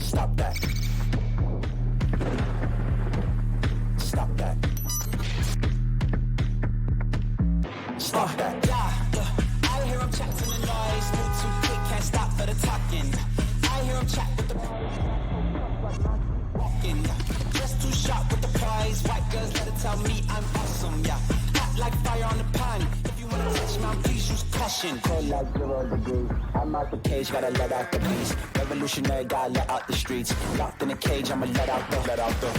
Stop that. Stop that. Stop that. Yeah. I hear him chat to the noise. Move too quick, can't stop for the talking. I hear him chat with the walking. Just too sharp with the prize. White girls let it tell me I'm awesome, yeah. Hot like fire on the pan. If you wanna touch my please use caution. Cold like 0 degrees. I'm out the cage, gotta let out the beast. Revolutionary, gotta let out the streets. Locked in a cage, I'ma let out the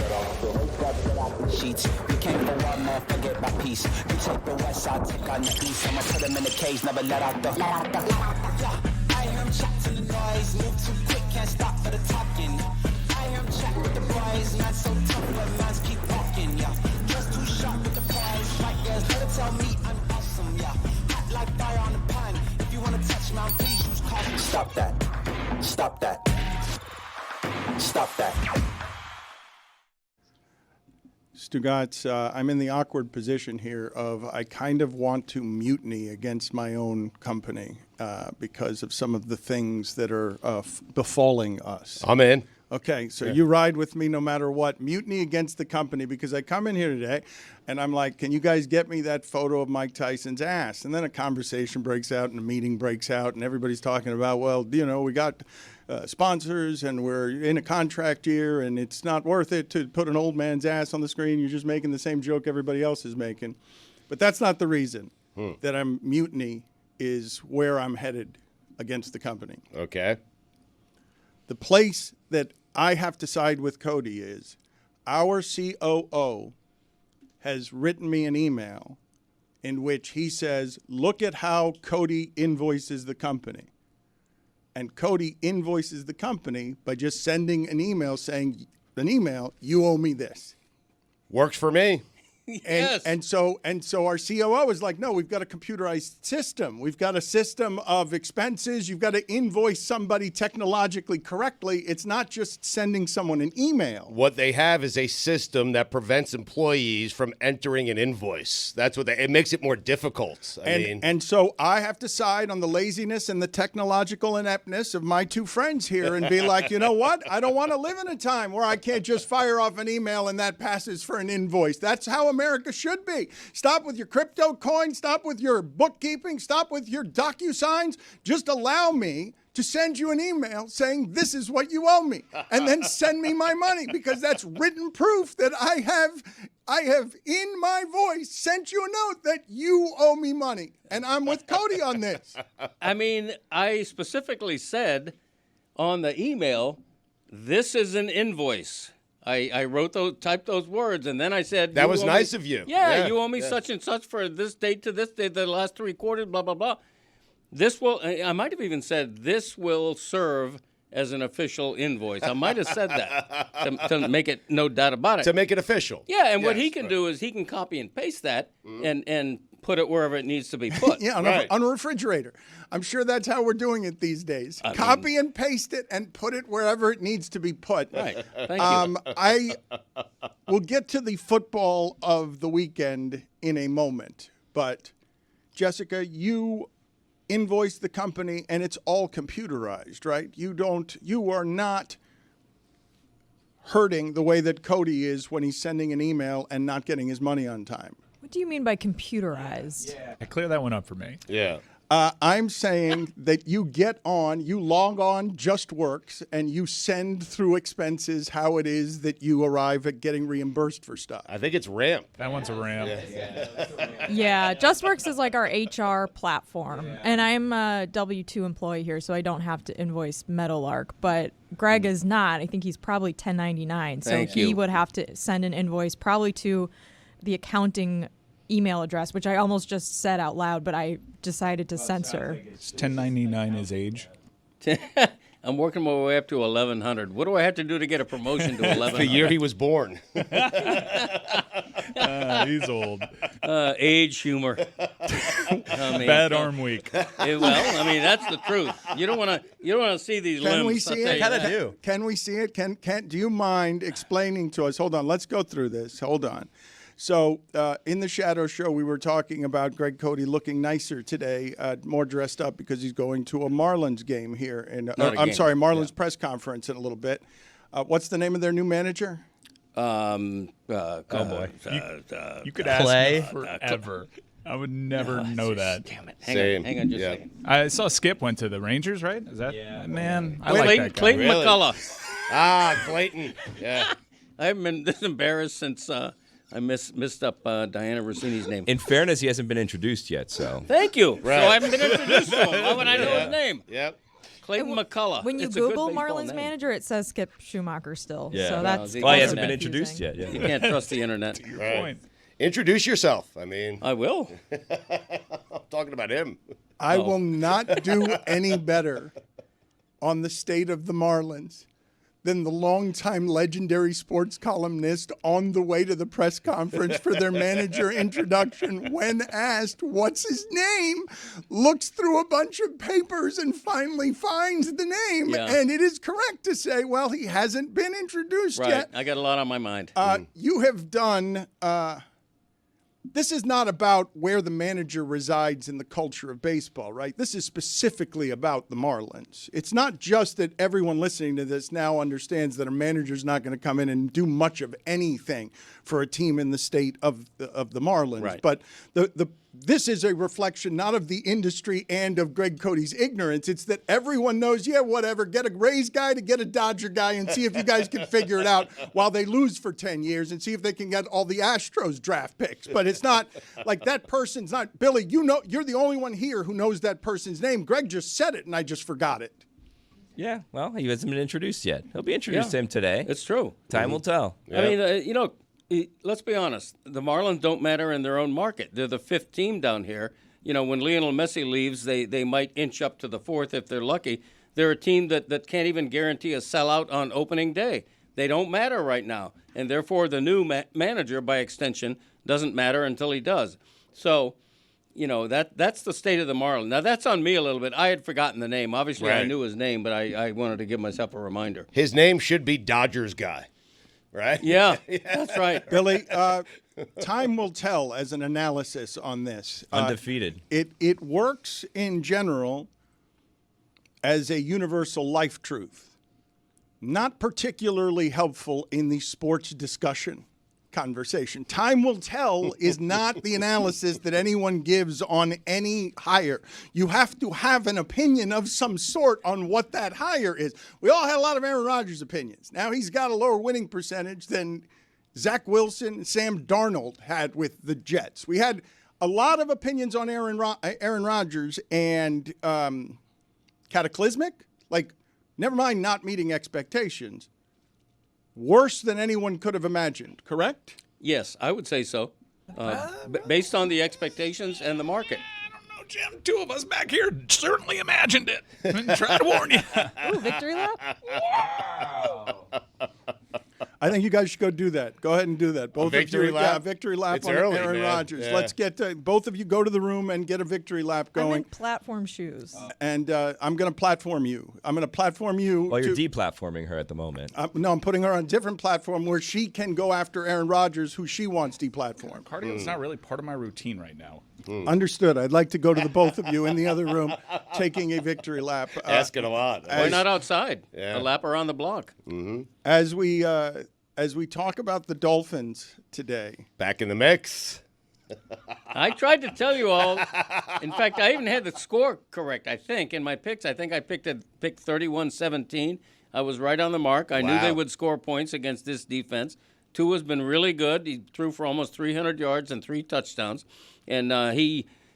sheets. We came for one man, forget my peace. You take the west, I'll take on the east. I'ma put him in the cage, never let out the. Yeah, I hear him chat to the noise. Move too quick, can't stop for the talking. I hear him chat with the boys. Man so tough, but mans keep walking. Yeah, just too sharp with the prize. Right guys, let it tell me I'm awesome. Yeah, hot like fire on the pan. If you wanna touch me, please use caution. Stop that. Stop that. Stop that. Stugotz, I'm in the awkward position here of I kind of want to mutiny against my own company because of some of the things that are befalling us. I'm in. Okay, so you ride with me no matter what. Mutiny against the company, because I come in here today and I'm like, can you guys get me that photo of Mike Tyson's ass? And then a conversation breaks out and a meeting breaks out and everybody's talking about, well, you know, we got sponsors and we're in a contract year and it's not worth it to put an old man's ass on the screen. You're just making the same joke everybody else is making. But that's not the reason that I'm mutiny is where I'm headed against the company. Okay. The place that I have to side with Cody is our COO has written me an email in which he says, look at how Cody invoices the company. And Cody invoices the company by just sending an email saying, you owe me this. Works for me. Yes. And so our COO is like, no, we've got a computerized system. We've got a system of expenses. You've got to invoice somebody technologically correctly. It's not just sending someone an email. What they have is a system that prevents employees from entering an invoice. That's what it makes it more difficult. And so I have to side on the laziness and the technological ineptness of my two friends here and be like, you know what? I don't want to live in a time where I can't just fire off an email and that passes for an invoice. That's how America should be. Stop with your crypto coin. Stop with your bookkeeping. Stop with your DocuSigns. Just allow me to send you an email saying this is what you owe me, and then send me my money, because that's written proof that I have in my voice sent you a note that you owe me money, and I'm with Cody on this. I mean, I specifically said on the email, this is an invoice. I typed those words, and then I said... That was nice of you. Yeah, you owe me such and such for this date to this date, the last 3 quarters, blah, blah, blah. This will... I might have even said, this will serve as an official invoice. I might have said that to make it no doubt about it. To make it official. Yeah, and what he can do is he can copy and paste that and put it wherever it needs to be put. Yeah, on a refrigerator. I'm sure that's how we're doing it these days. Copy and paste it and put it wherever it needs to be put. Right. Thank you. I will get to the football of the weekend in a moment. But, Jessica, you invoice the company and it's all computerized, right? You are not hurting the way that Cody is when he's sending an email and not getting his money on time. What do you mean by computerized? Yeah. Clear that one up for me. Yeah. I'm saying that you log on JustWorks, and you send through expenses how it is that you arrive at getting reimbursed for stuff. I think it's Ramp. That one's a Ramp. Yeah, JustWorks is like our HR platform. And I'm a W-2 employee here, so I don't have to invoice Metalark. But Greg is not. I think he's probably 1099. So he would have to send an invoice probably to the accounting email address, which I almost just said out loud, but I decided to censor. 1099 is age. I'm working my way up to 1100. What do I have to do to get a promotion to 1100? The year he was born. He's old. Age, humor. Bad arm week. Well, I mean, that's the truth. You don't want to see these limbs. Can we see it? Can we see it? Do you mind explaining to us? Hold on. Let's go through this. Hold on. So in the Shadow Show, we were talking about Greg Cody looking nicer today, more dressed up because he's going to a Marlins game here. Marlins press conference in a little bit. What's the name of their new manager? Cowboy. You could ask me forever. I would never know that. Damn it. Hang on just a second. I saw Skip went to the Rangers, right? Is that man? I Wait, like that guy. Clayton Really? McCullough. Clayton. Yeah. I haven't been this embarrassed since I missed up Diana Rossini's name. In fairness, he hasn't been introduced yet, so. Thank you. Right. So I haven't been introduced to him. Why would I know his name? Yep. Clayton McCullough. When you It's a good Google baseball Marlins name. manager, it says Skip Schumacher still. Yeah. So that's Well, Well, he also hasn't been confusing. introduced yet. You Yeah. can't trust the internet. Your Right. point. Introduce yourself. I mean, I will. I'm talking about him. I will not do any better on the state of the Marlins than the longtime legendary sports columnist on the way to the press conference for their manager introduction when asked, what's his name, looks through a bunch of papers and finally finds the name. Yeah. And it is correct to say, well, he hasn't been introduced Right. yet. I got a lot on my mind. You have done. This is not about where the manager resides in the culture of baseball, right? This is specifically about the Marlins. It's not just that everyone listening to this now understands that a manager's not going to come in and do much of anything for a team in the state of the Marlins. Right. But this is a reflection not of the industry and of Greg Cody's ignorance. It's that everyone knows, yeah, whatever, get a Rays guy to get a Dodger guy and see if you guys can figure it out while they lose for 10 years and see if they can get all the Astros draft picks. But it's not like that person's not, Billy, you know, you're the only one here who knows that person's name. Greg just said it and I just forgot it. Yeah, well, he hasn't been introduced yet. He'll be introduced to him today. It's true. Time will tell. Yeah. I mean, let's be honest. The Marlins don't matter in their own market. They're the fifth team down here. You know, when Lionel Messi leaves, they might inch up to the fourth if they're lucky. They're a team that can't even guarantee a sellout on opening day. They don't matter right now. And therefore, the new manager, by extension, doesn't matter until he does. So, you know, that's the state of the Marlins. Now, that's on me a little bit. I had forgotten the name. Obviously, I Right. knew his name, but I wanted to give myself a reminder. His name should be Dodgers guy, right? Yeah, that's right. Billy, time will tell as an analysis on this. Undefeated. It works in general as a universal life truth. Not particularly helpful in the sports discussion conversation. Time will tell is not the analysis that anyone gives on any hire. You have to have an opinion of some sort on what that hire is. We all had a lot of Aaron Rodgers opinions. Now he's got a lower winning percentage than Zach Wilson and Sam Darnold had with the Jets. We had a lot of opinions on Aaron Rodgers and cataclysmic, like never mind not meeting expectations. Worse than anyone could have imagined, correct? Yes, I would say so. Based on the expectations and the market. I don't know, Jim. Two of us back here certainly imagined it. Try to warn you. Ooh, victory lap? I think you guys should go do that. Go ahead and do that. Both victory of you, lap? yeah, victory lap It's on early, Aaron man. Rodgers. Yeah. Let's get both of you go to the room and get a victory lap I'm in going. platform shoes. And I'm going to platform you. I'm going to platform you. Well, you're deplatforming her at the moment. No, I'm putting her on a different platform where she can go after Aaron Rodgers, who she wants deplatformed. Cardio's not really part of my routine right now. Understood. I'd like to go to the both of you in the other room taking a victory lap. Asking a lot. Why not outside? Yeah. A lap around the block. As we talk about the Dolphins today, Back in the mix. I tried to tell you all. In fact, I even had the score correct, I think, in my picks. I think I picked 31-17. I was right on the mark. I knew Wow. they would score points against this defense. Tua's been really good. He threw for almost 300 yards and 3 touchdowns. And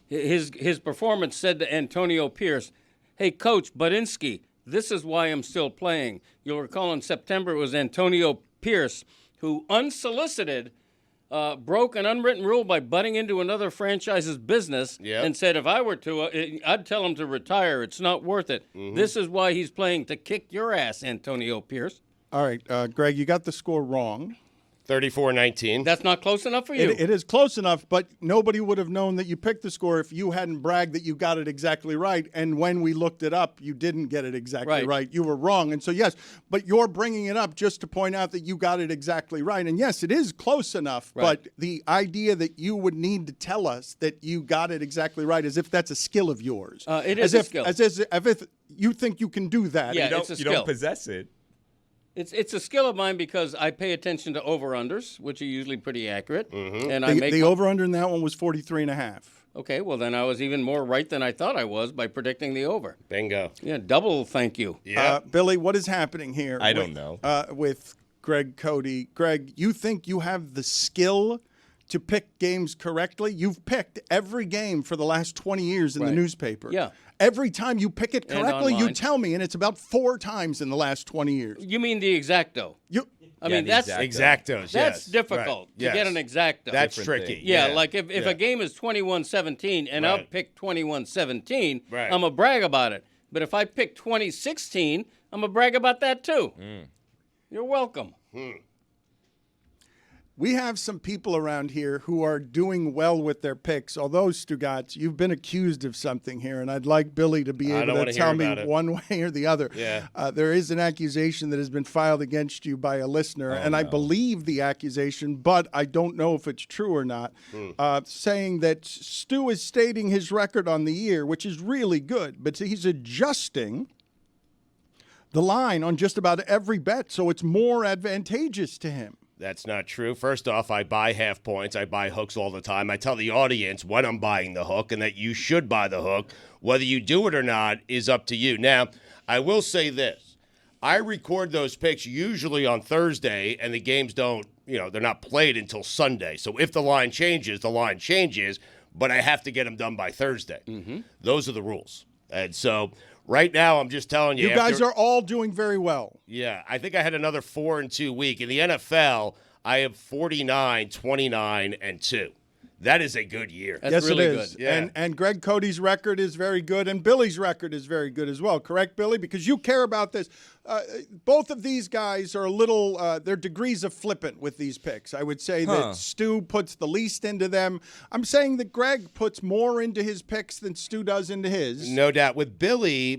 his performance said to Antonio Pierce, "Hey, Coach Badinsky, this is why I'm still playing." You'll recall in September it was Antonio Pierce who unsolicited broke an unwritten rule by butting into another franchise's business and said, if I were to, I'd tell him to retire. It's not worth it. This is why he's playing to kick your ass, Antonio Pierce. all right, Greg, you got the score wrong. 34-19. That's not close enough for you. It is close enough, but nobody would have known that you picked the score if you hadn't bragged that you got it exactly right. And when we looked it up, you didn't get it exactly right. You were wrong. And so, yes, but you're bringing it up just to point out that you got it exactly right. And, yes, it is close enough, but the idea that you would need to tell us that you got it exactly right as if that's a skill of yours. It is a skill. As if you think you can do that. Yeah, it's a skill. You don't possess it. It's a skill of mine because I pay attention to over-unders, which are usually pretty accurate. Mm-hmm. And the over-under in that one was 43.5. Okay, well, then I was even more right than I thought I was by predicting the over. Bingo. Yeah, double thank you. Yeah. Billy, what is happening here? I don't know. With Greg Cody. Greg, you think you have the skill to pick games correctly? You've picked every game for the last 20 years in the newspaper. Yeah. Every time you pick it correctly, you online. tell me, and it's about 4 times in the last 20 years. You mean the exacto? I mean, the that's Exactos, That's yes. difficult Right. to Yes. get an exacto. That's Different tricky. thing. Yeah, like if a game is 21-17 and I'll Right. pick 21-17, Right. I'm going to brag about it. But if I pick 20-16, I'm going to brag about that too. You're welcome. We have some people around here who are doing well with their picks, although, Stugotz, you've been accused of something here, and I'd like Billy to be I don't able wanna to hear tell me about it. one way or the other. Yeah. There is an accusation that has been filed against you by a listener, and I believe the accusation, but I don't know if it's true or not, saying that Stu is stating his record on the year, which is really good, but he's adjusting the line on just about every bet, so it's more advantageous to him. That's not true. First off, I buy half points. I buy hooks all the time. I tell the audience when I'm buying the hook and that you should buy the hook. Whether you do it or not is up to you. Now, I will say this. I record those picks usually on Thursday, and the games don't, they're not played until Sunday. So if the line changes, but I have to get them done by Thursday. Mm-hmm. Those are the rules. And so right now, I'm just telling you. You guys are all doing very well. Yeah, I think I had another 4-2 week. In the NFL, I have 49, 29, and 2. That is a good year. That's really it is. good. Yeah. And Greg Cody's record is very good, and Billy's record is very good as well. Correct, Billy? Because you care about this. Both of these guys are a little, they're degrees of flippant with these picks. I would say that Stu puts the least into them. I'm saying that Greg puts more into his picks than Stu does into his. No doubt. With Billy's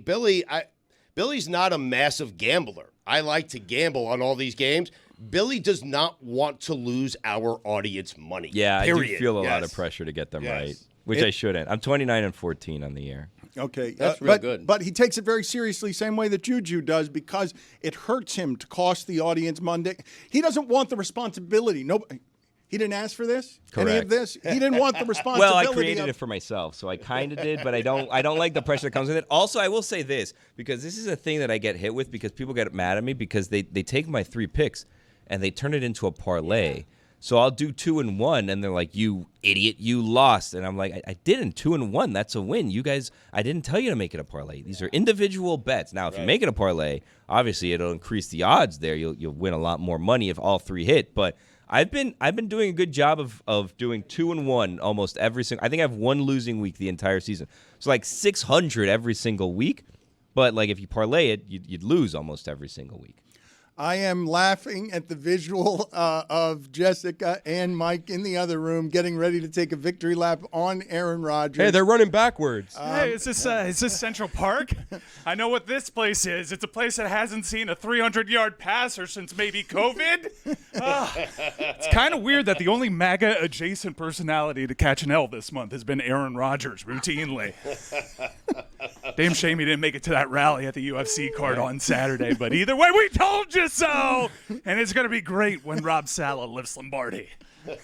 not a massive gambler. I like to gamble on all these games. Billy does not want to lose our audience money. Yeah, period. I do feel a lot of Yes. pressure to get them right, Yes. which I shouldn't. I'm 29-14 on the year. Okay, That's real good. But he takes it very seriously, same way that Juju does, because it hurts him to cost the audience Monday. He doesn't want the responsibility. He didn't ask for this. Any of Correct. this. He didn't want the responsibility. Well, I created it for myself, so I kind of did, but I don't like the pressure that comes with it. Also, I will say this, because this is a thing that I get hit with because people get mad at me because they take my 3 picks and they turn it into a parlay. So I'll do 2 and 1, and they're like, "You idiot, you lost." And I'm like, I didn't. 2 and 1, that's a win. You guys, I didn't tell you to make it a parlay. These are individual bets. Now, if you make it a parlay, obviously it'll increase the odds there. You'll win a lot more money if all 3 hit. But I've been doing a good job of doing 2 and 1 almost every single. I think I have 1 losing week the entire season. So like 600 every single week. But like if you parlay it, you'd lose almost every single week. I am laughing at the visual of Jessica and Mike in the other room getting ready to take a victory lap on Aaron Rodgers. Hey, they're running backwards. Hey, is this Central Park? I know what this place is. It's a place that hasn't seen a 300-yard passer since maybe COVID. It's kind of weird that the only MAGA-adjacent personality to catch an L this month has been Aaron Rodgers routinely. Damn shame he didn't make it to that rally at the UFC card on Saturday, but either way, we told you so! And it's going to be great when Rob Saleh lifts Lombardi. I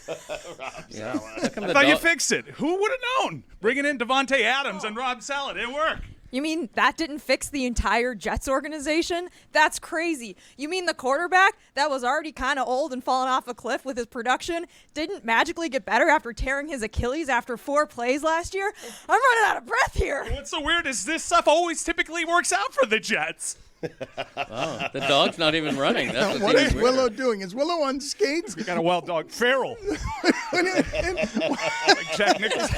thought you fixed it. Who would have known? Bringing in Devontae Adams and Rob Saleh didn't work. You mean that didn't fix the entire Jets organization? That's crazy. You mean the quarterback that was already kind of old and falling off a cliff with his production didn't magically get better after tearing his Achilles after 4 plays last year? I'm running out of breath here. What's so weird is this stuff always typically works out for the Jets. Oh, the dog's not even running. That's What is Willow doing? Is Willow on skates? We got a wild dog, Feral. Like Jack Nicholson.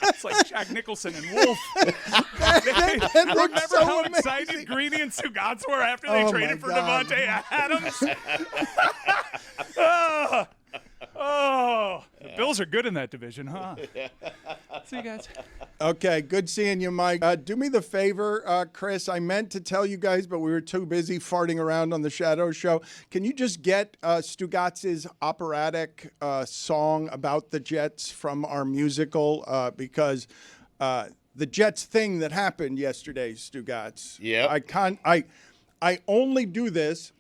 It's like Jack Nicholson and Wolf. Remember so how amazing. excited Greeny and Stugotz were after they traded for Devontae Adams? The Bills are good in that division, huh? See you guys. Okay, good seeing you, Mike. Do me the favor, Chris. I meant to tell you guys, but we were too busy farting around on the Shadow Show. Can you just get Stugotz's operatic song about the Jets from our musical? Because the Jets thing that happened yesterday, Stugotz. Yeah. I only do this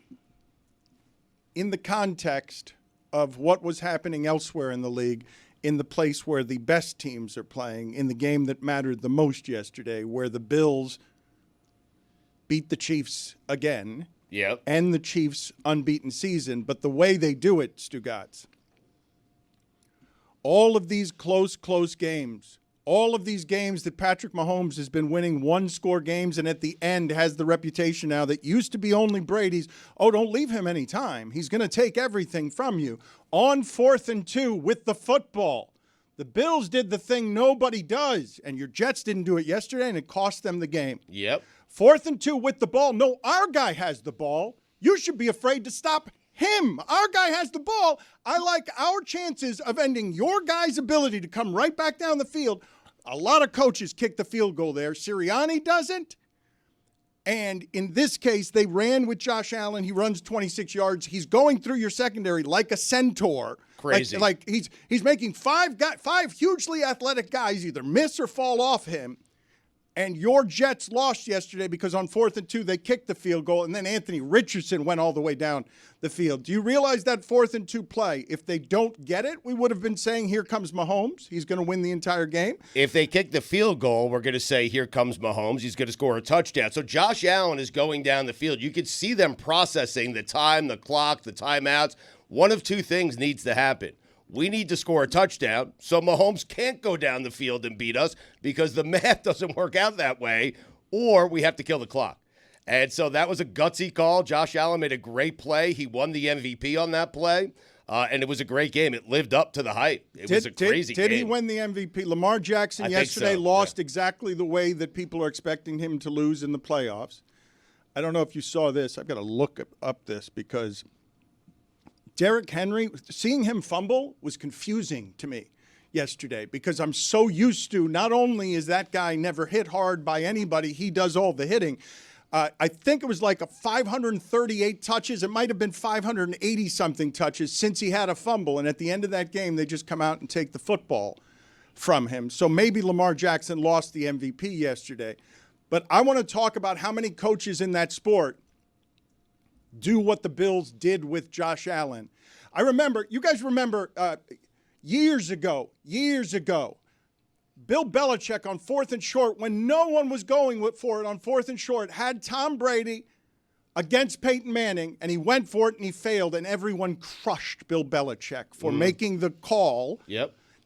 in the context of what was happening elsewhere in the league, in the place where the best teams are playing, in the game that mattered the most yesterday, where the Bills beat the Chiefs again, and the Chiefs' unbeaten season. But the way they do it, Stugotz, all of these close games, all of these games that Patrick Mahomes has been winning one-score games and at the end has the reputation now that used to be only Brady's, don't leave him any time. He's going to take everything from you. On 4th and 2 with the football, the Bills did the thing nobody does, and your Jets didn't do it yesterday, and it cost them the game. 4th and 2 with the ball. No, our guy has the ball. You should be afraid to stop him. Our guy has the ball. I like our chances of ending your guy's ability to come right back down the field. A lot of coaches kick the field goal there. Sirianni doesn't. And in this case, they ran with Josh Allen. He runs 26 yards. He's going through your secondary like a centaur. Crazy. Like he's making five hugely athletic guys either miss or fall off him. And your Jets lost yesterday because on 4th and 2, they kicked the field goal, and then Anthony Richardson went all the way down the field. Do you realize that 4th and 2 play, if they don't get it, we would have been saying, here comes Mahomes. He's going to win the entire game. If they kick the field goal, we're going to say, here comes Mahomes. He's going to score a touchdown. So Josh Allen is going down the field. You could see them processing the time, the clock, the timeouts. One of two things needs to happen. We need to score a touchdown so Mahomes can't go down the field and beat us because the math doesn't work out that way, or we have to kill the clock. And so that was a gutsy call. Josh Allen made a great play. He won the MVP on that play, and it was a great game. It lived up to the hype. It was a crazy game. Did he win the MVP? Lamar Jackson yesterday lost exactly the way that people are expecting him to lose in the playoffs. I don't know if you saw this. I've got to look up this because Derrick Henry, seeing him fumble was confusing to me yesterday because I'm so used to not only is that guy never hit hard by anybody, he does all the hitting. I think it was like a 538 touches. It might have been 580-something touches since he had a fumble. And at the end of that game, they just come out and take the football from him. So maybe Lamar Jackson lost the MVP yesterday. But I want to talk about how many coaches in that sport do what the Bills did with Josh Allen. I remember, you guys remember years ago, Bill Belichick on 4th and short, when no one was going for it on 4th and short, had Tom Brady against Peyton Manning, and he went for it and he failed, and everyone crushed Bill Belichick for making the call.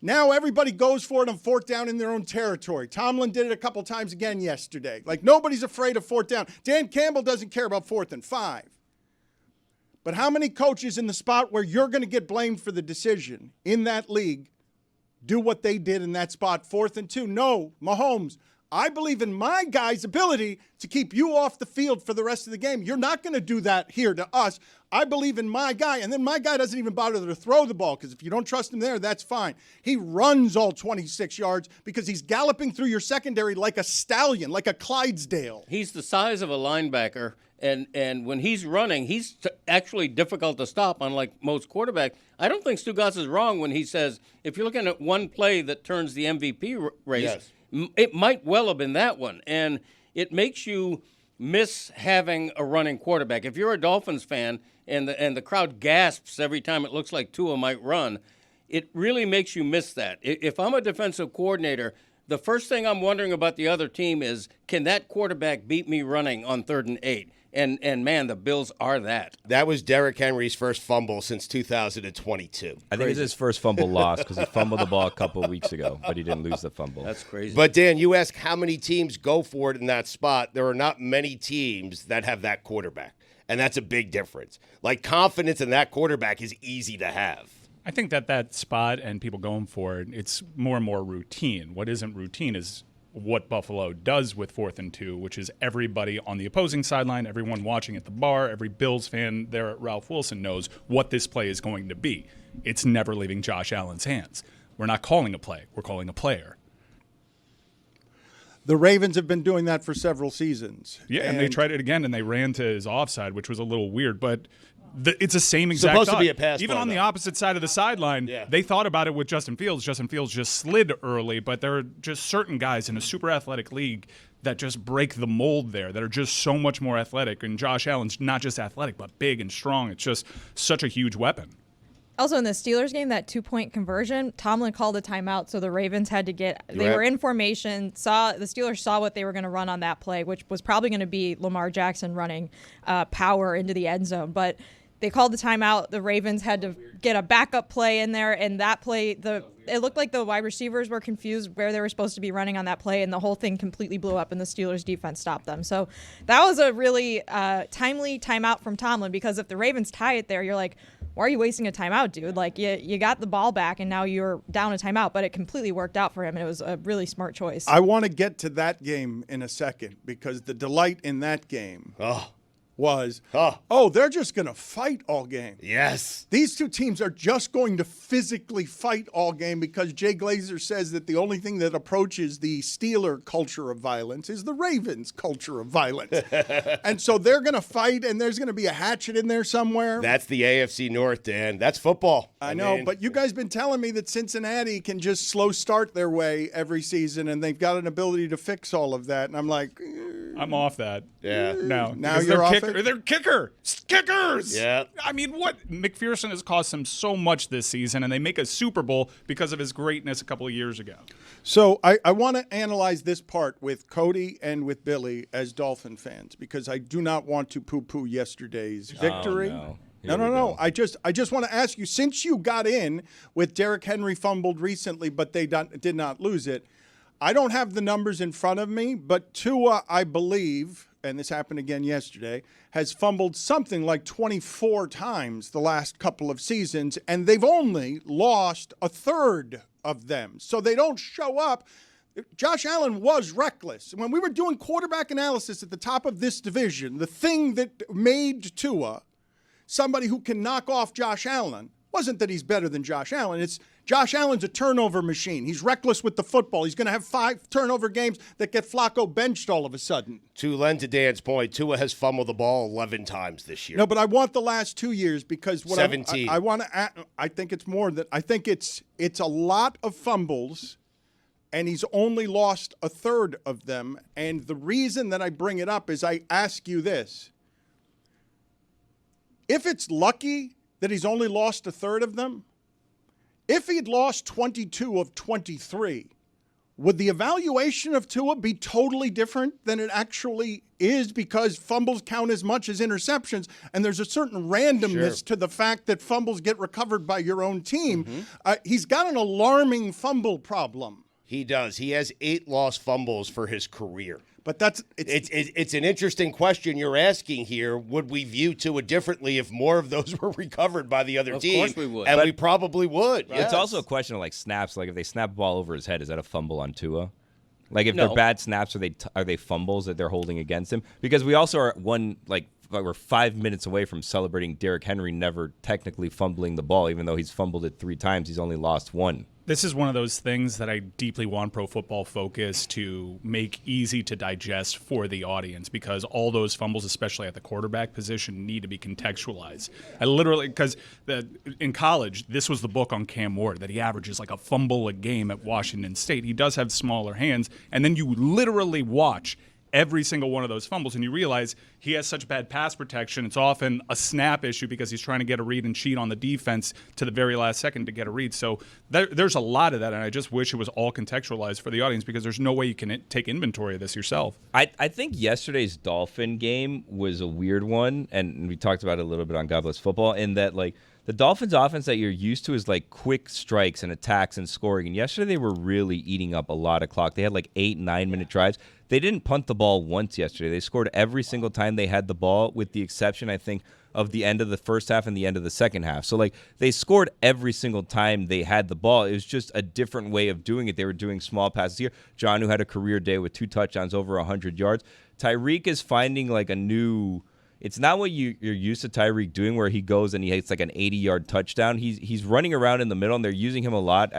Now everybody goes for it on 4th down in their own territory. Tomlin did it a couple times again yesterday. Like, nobody's afraid of 4th down. Dan Campbell doesn't care about 4th and 5. But how many coaches in the spot where you're going to get blamed for the decision in that league do what they did in that spot, 4th and 2? No, Mahomes, I believe in my guy's ability to keep you off the field for the rest of the game. You're not going to do that here to us. I believe in my guy, and then my guy doesn't even bother to throw the ball because if you don't trust him there, that's fine. He runs all 26 yards because he's galloping through your secondary like a stallion, like a Clydesdale. He's the size of a linebacker, and when he's running, he's actually difficult to stop, unlike most quarterbacks. I don't think Stugotz is wrong when he says, if you're looking at one play that turns the MVP race, it might well have been that one. And it makes you miss having a running quarterback. If you're a Dolphins fan and the crowd gasps every time it looks like Tua might run, it really makes you miss that. If I'm a defensive coordinator, the first thing I'm wondering about the other team is, can that quarterback beat me running on 3rd and 8? And man, the Bills are that. That was Derrick Henry's first fumble since 2022. I think it's his first fumble loss because he fumbled the ball a couple of weeks ago, but he didn't lose the fumble. That's crazy. But, Dan, you ask how many teams go for it in that spot. There are not many teams that have that quarterback, and that's a big difference. Like, confidence in that quarterback is easy to have. I think that spot and people going for it, it's more and more routine. What isn't routine is what Buffalo does with 4th and 2, which is everybody on the opposing sideline, everyone watching at the bar, every Bills fan there at Ralph Wilson knows what this play is going to be. It's never leaving Josh Allen's hands. We're not calling a play. We're calling a player. The Ravens have been doing that for several seasons. Yeah, and they tried it again, and they ran to his offside, which was a little weird, but it's the same exact supposed thought. to be a pass Even play, on the though. opposite side of the sideline, they thought about it with Justin Fields. Justin Fields just slid early, but there are just certain guys in a super athletic league that just break the mold there, that are just so much more athletic. And Josh Allen's not just athletic, but big and strong. It's just such a huge weapon. Also, in the Steelers game, that 2-point conversion, Tomlin called a timeout, so the Ravens had to they were in formation, the Steelers saw what they were going to run on that play, which was probably going to be Lamar Jackson running power into the end zone. But they called the timeout. The Ravens had to get a backup play in there, and that play, it looked like the wide receivers were confused where they were supposed to be running on that play, and the whole thing completely blew up, and the Steelers' defense stopped them. So that was a really timely timeout from Tomlin, because if the Ravens tie it there, you're like, why are you wasting a timeout, dude? Like, you got the ball back, and now you're down a timeout, but it completely worked out for him, and it was a really smart choice. I want to get to that game in a second, because the delight in that game was, they're just going to fight all game. Yes. These two teams are just going to physically fight all game, because Jay Glazer says that the only thing that approaches the Steeler culture of violence is the Ravens culture of violence. And so they're going to fight, and there's going to be a hatchet in there somewhere. That's the AFC North, Dan. That's football. I know, but you guys been telling me that Cincinnati can just slow start their way every season, and they've got an ability to fix all of that. And I'm like, I'm off that. Yeah. No. Now because you're off it? They're kickers. Yeah. I mean, what? McPherson has cost them so much this season, and they make a Super Bowl because of his greatness a couple of years ago. So I want to analyze this part with Cody and with Billy as Dolphin fans, because I do not want to poo-poo yesterday's victory. Oh, no. No. I just want to ask you, since you got in with Derrick Henry fumbled recently, but they did not lose it, I don't have the numbers in front of me, but Tua, I believe, and this happened again yesterday, has fumbled something like 24 times the last couple of seasons, and they've only lost a third of them. So they don't show up. Josh Allen was reckless. When we were doing quarterback analysis at the top of this division, the thing that made Tua somebody who can knock off Josh Allen wasn't that he's better than Josh Allen. It's Josh Allen's a turnover machine. He's reckless with the football. He's going to have 5 turnover games that get Flacco benched all of a sudden. To lend to Dan's point, Tua has fumbled the ball 11 times this year. No, but I want the last 2 years, because what 17. I want to. I think it's more than. I think it's a lot of fumbles, and he's only lost a third of them. And the reason that I bring it up is I ask you this: if it's lucky that he's only lost a third of them, if he'd lost 22 of 23, would the evaluation of Tua be totally different than it actually is, because fumbles count as much as interceptions, and there's a certain randomness to the fact that fumbles get recovered by your own team? He's got an alarming fumble problem. He does. He has 8 lost fumbles for his career. But It's an interesting question you're asking here. Would we view Tua differently if more of those were recovered by the other team? Of course we would. And we probably would. It's yes. also a question of like snaps. Like if they snap the ball over his head, is that a fumble on Tua? Like if they're bad snaps, are they fumbles that they're holding against him? Because we also are we're 5 minutes away from celebrating Derrick Henry never technically fumbling the ball, even though he's fumbled it 3 times. He's only lost 1. This is one of those things that I deeply want Pro Football Focus to make easy to digest for the audience, because all those fumbles, especially at the quarterback position, need to be contextualized. I literally, because in college, this was the book on Cam Ward, that he averages like a fumble a game at Washington State. He does have smaller hands, and then you literally watch every single one of those fumbles, and you realize he has such bad pass protection. It's often a snap issue because he's trying to get a read and cheat on the defense to the very last second to get a read. So there's a lot of that, and I just wish it was all contextualized for the audience, because there's no way you can take inventory of this yourself. I think yesterday's Dolphin game was a weird one, and we talked about it a little bit on God Bless Football, in that like the Dolphins' offense that you're used to is like quick strikes and attacks and scoring. And yesterday they were really eating up a lot of clock. They had like 8-9-minute drives. They didn't punt the ball once yesterday. They scored every single time they had the ball, with the exception, I think, of the end of the first half and the end of the second half. So, like, they scored every single time they had the ball. It was just a different way of doing it. They were doing small passes here. Jonnu had a career day with 2 touchdowns, over 100 yards. Tyreek is finding, like, a new... It's not what you're used to Tyreek doing, where he goes and he hits, like, an 80-yard touchdown. He's running around in the middle, and they're using him a lot.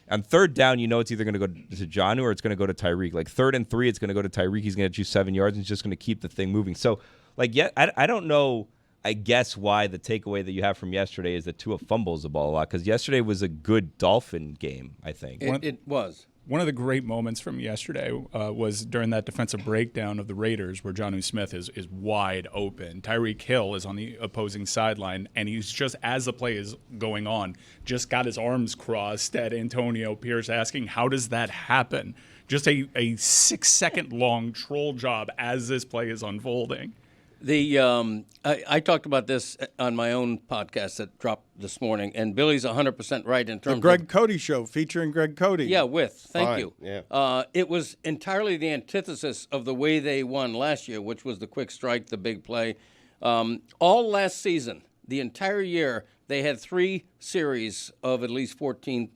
On third down, you know it's either going to go to Jonnu or it's going to go to Tyreek. Like, 3rd and 3, it's going to go to Tyreek. He's going to get you 7 yards, and he's just going to keep the thing moving. So, like, yeah, I don't know... I guess why the takeaway that you have from yesterday is that Tua fumbles the ball a lot, because yesterday was a good Dolphin game, I think. It was. One of the great moments from yesterday was during that defensive breakdown of the Raiders, where Jonnu Smith is wide open. Tyreek Hill is on the opposing sideline, and he's just, as the play is going on, just got his arms crossed at Antonio Pierce, asking, how does that happen? Just a 6-second long troll job as this play is unfolding. I talked about this on my own podcast that dropped this morning, and Billy's 100% right in terms of... The Greg Cody Show, featuring Greg Cody. Yeah, thank Fine. you. Yeah. It was entirely the antithesis of the way they won last year, which was the quick strike, the big play. All last season, the entire year, they had 3 series of at least 14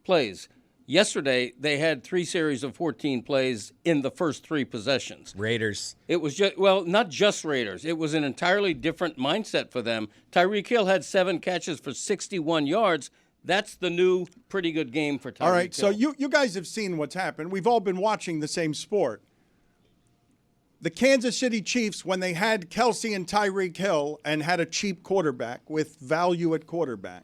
plays. Yesterday, they had 3 series of 14 plays in the first 3 possessions. Raiders. It was just, well, not just Raiders. It was an entirely different mindset for them. Tyreek Hill had 7 catches for 61 yards. That's the new pretty good game for Tyreek Hill. All right, so you guys have seen what's happened. We've all been watching the same sport. The Kansas City Chiefs, when they had Kelsey and Tyreek Hill and had a cheap quarterback with value at quarterback,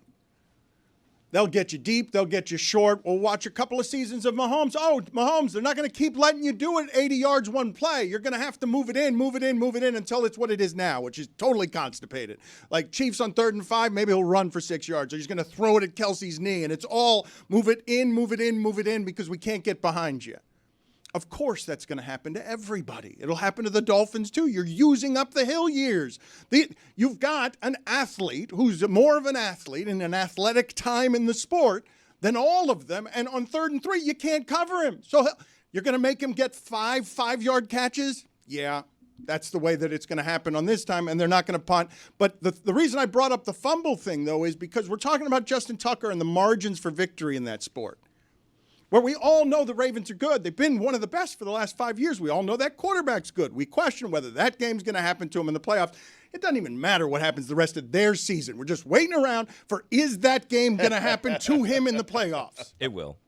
they'll get you deep. They'll get you short. We'll watch a couple of seasons of Mahomes. Oh, Mahomes, they're not going to keep letting you do it 80 yards one play. You're going to have to move it in until it's what it is now, which is totally constipated. Like Chiefs on 3rd and 5, maybe he'll run for 6 yards. Or he's going to throw it at Kelsey's knee. And it's all move it in because we can't get behind you. Of course that's going to happen to everybody. It'll happen to the Dolphins too. You're using up the Hill years. You've got an athlete who's more of an athlete in an athletic time in the sport than all of them, and on 3rd and 3, you can't cover him. So you're going to make him get 5-yard catches? Yeah, that's the way that it's going to happen on this time, and they're not going to punt. But the reason I brought up the fumble thing, though, is because we're talking about Justin Tucker and the margins for victory in that sport, where we all know the Ravens are good. They've been one of the best for the last 5 years. We all know that quarterback's good. We question whether that game's going to happen to him in the playoffs. It doesn't even matter what happens the rest of their season. We're just waiting around for, is that game going to happen to him in the playoffs? It will.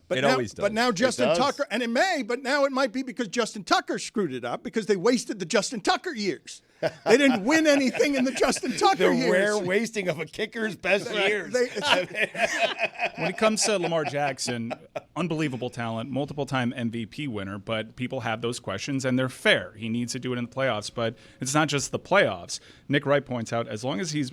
But always does. But now Justin Tucker, and it may, but now it might be because Justin Tucker screwed it up because they wasted the Justin Tucker years. They didn't win anything in the Justin Tucker years. The rare wasting of a kicker's best years. When it comes to Lamar Jackson, unbelievable talent, multiple-time MVP winner, but people have those questions, and they're fair. He needs to do it in the playoffs, but it's not just the playoffs. Nick Wright points out, as long as he's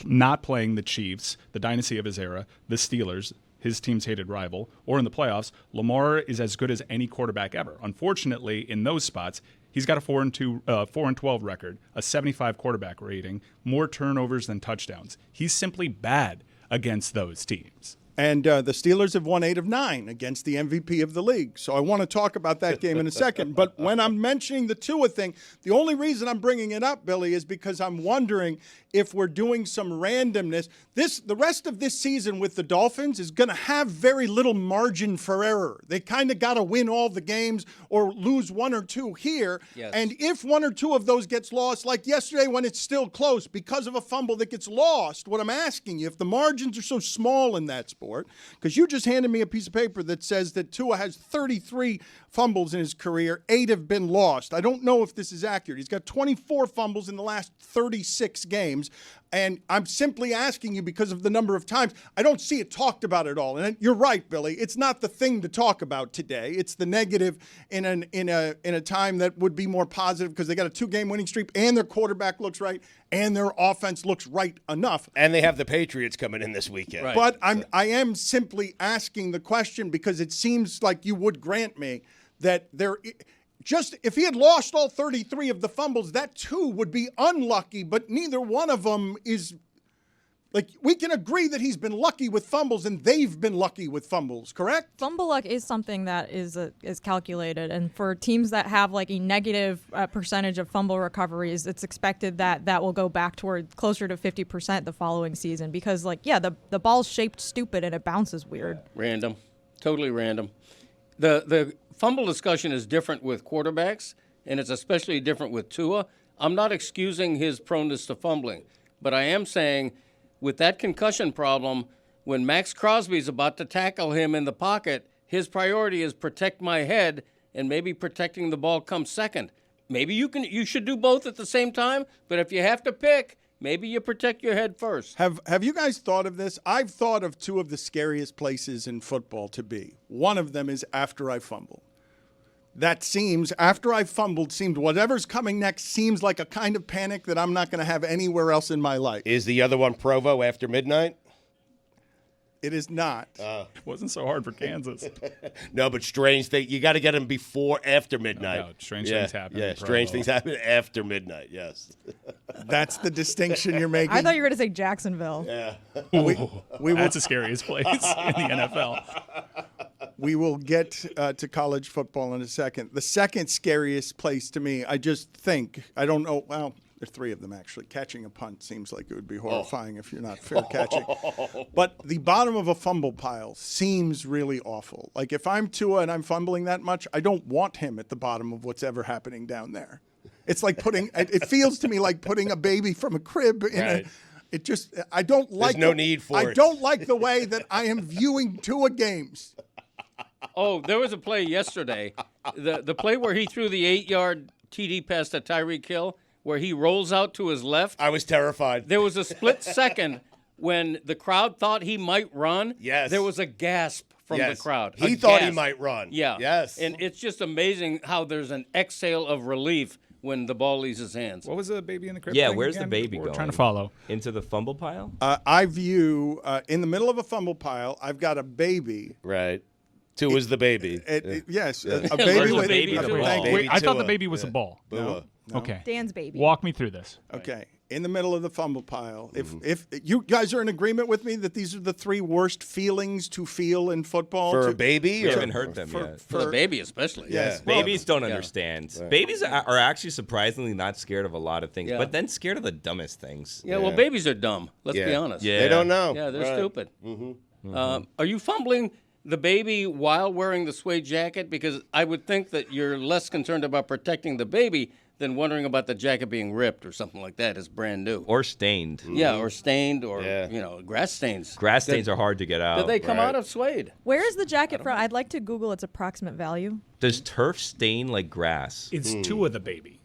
not playing the Chiefs, the dynasty of his era, the Steelers, his team's hated rival, or in the playoffs, Lamar is as good as any quarterback ever. Unfortunately, in those spots, he's got a 4-12 record, a 75 quarterback rating, more turnovers than touchdowns. He's simply bad against those teams. And the Steelers have won 8 of 9 against the MVP of the league. So I want to talk about that game in a second. But when I'm mentioning the Tua thing, the only reason I'm bringing it up, Billy, is because I'm wondering if we're doing some randomness. The rest of this season with the Dolphins is going to have very little margin for error. They kind of got to win all the games or lose 1 or 2 here. Yes. And if 1 or 2 of those gets lost, like yesterday when it's still close because of a fumble that gets lost, what I'm asking you, if the margins are so small in that sport, because you just handed me a piece of paper that says that Tua has 33 fumbles in his career, 8 have been lost. I don't know if this is accurate. He's got 24 fumbles in the last 36 games. And I'm simply asking you because of the number of times. I don't see it talked about at all. And you're right, Billy. It's not the thing to talk about today. It's the negative in a time that would be more positive because they got a 2-game winning streak and their quarterback looks right and their offense looks right enough. And they have the Patriots coming in this weekend. Right. But I am simply asking the question because it seems like you would grant me that just if he had lost all 33 of the fumbles, that too would be unlucky, but neither one of them is Like, we can agree that he's been lucky with fumbles and they've been lucky with fumbles, correct? Fumble luck is something that is calculated, and for teams that have like a negative percentage of fumble recoveries, it's expected that that will go back toward closer to 50% the following season because, like, yeah, the ball's shaped stupid and it bounces weird. Random, totally random. The fumble discussion is different with quarterbacks, and it's especially different with Tua. I'm not excusing his proneness to fumbling, but I am saying, with that concussion problem, when Max Crosby's about to tackle him in the pocket, his priority is protect my head, and maybe protecting the ball comes second. Maybe you should do both at the same time, but if you have to pick, maybe you protect your head first. Have you guys thought of this? I've thought of two of the scariest places in football to be. One of them is after I fumble. That seems, after I fumbled, seemed whatever's coming next seems like a kind of panic that I'm not going to have anywhere else in my life. Is the other one Provo after midnight? It is not. Wasn't so hard for Kansas. No, but strange thing. You got to get them before, after midnight. No, strange things happen Yeah, in strange Provo. things happen after midnight. Yes. That's the distinction you're making. I thought you were going to say Jacksonville. Yeah. That's the scariest place in the NFL. We will get to college football in a second. The second scariest place to me, I just think, I don't know, well, there are three of them actually. Catching a punt seems like it would be horrifying if you're not fair catching. But the bottom of a fumble pile seems really awful. Like if I'm Tua and I'm fumbling that much, I don't want him at the bottom of what's ever happening down there. It's like it feels to me like putting a baby from a crib in Right. I don't like no need for I it. don't like the way that I am viewing Tua games. Oh, there was a play yesterday. The play where he threw the 8-yard TD pass to Tyreek Hill, where he rolls out to his left. I was terrified. There was a split second when the crowd thought he might run. Yes. There was a gasp from Yes. the crowd. He A thought he gasp. might run. Yeah. Yes. And it's just amazing how there's an exhale of relief when the ball leaves his hands. What was the baby in the crib? Yeah, thing where's the again? baby We're going? trying to follow. Into the fumble pile? I view in the middle of a fumble pile, I've got a baby. Right. Two is the baby. Yes, There's a baby a with baby a too. thank you. Wait, I thought the Tua. baby was a ball. Booa. Okay. Dan's baby. Walk me through this. Okay, in the middle of the fumble pile. If you guys are in agreement with me that these are the three worst feelings to feel in football, For a baby? We or- haven't heard them yet. For the baby especially. Yes. Babies don't understand. Babies are actually surprisingly not scared of a lot of things, Yeah. but then scared of the dumbest things. Yeah, well, babies are dumb. Let's be honest. Yeah. They don't know. Yeah, they're Right. stupid. Are you fumbling the baby while wearing the suede jacket? Because I would think that you're less concerned about protecting the baby than wondering about the jacket being ripped or something like that. It's brand new. Or stained. Yeah, or stained, or Yeah. grass stains. Grass stains are hard to get out. Did they come right. out of suede? Where is the jacket from? I'd like to Google its approximate value. Does turf stain like grass? It's Tua the baby.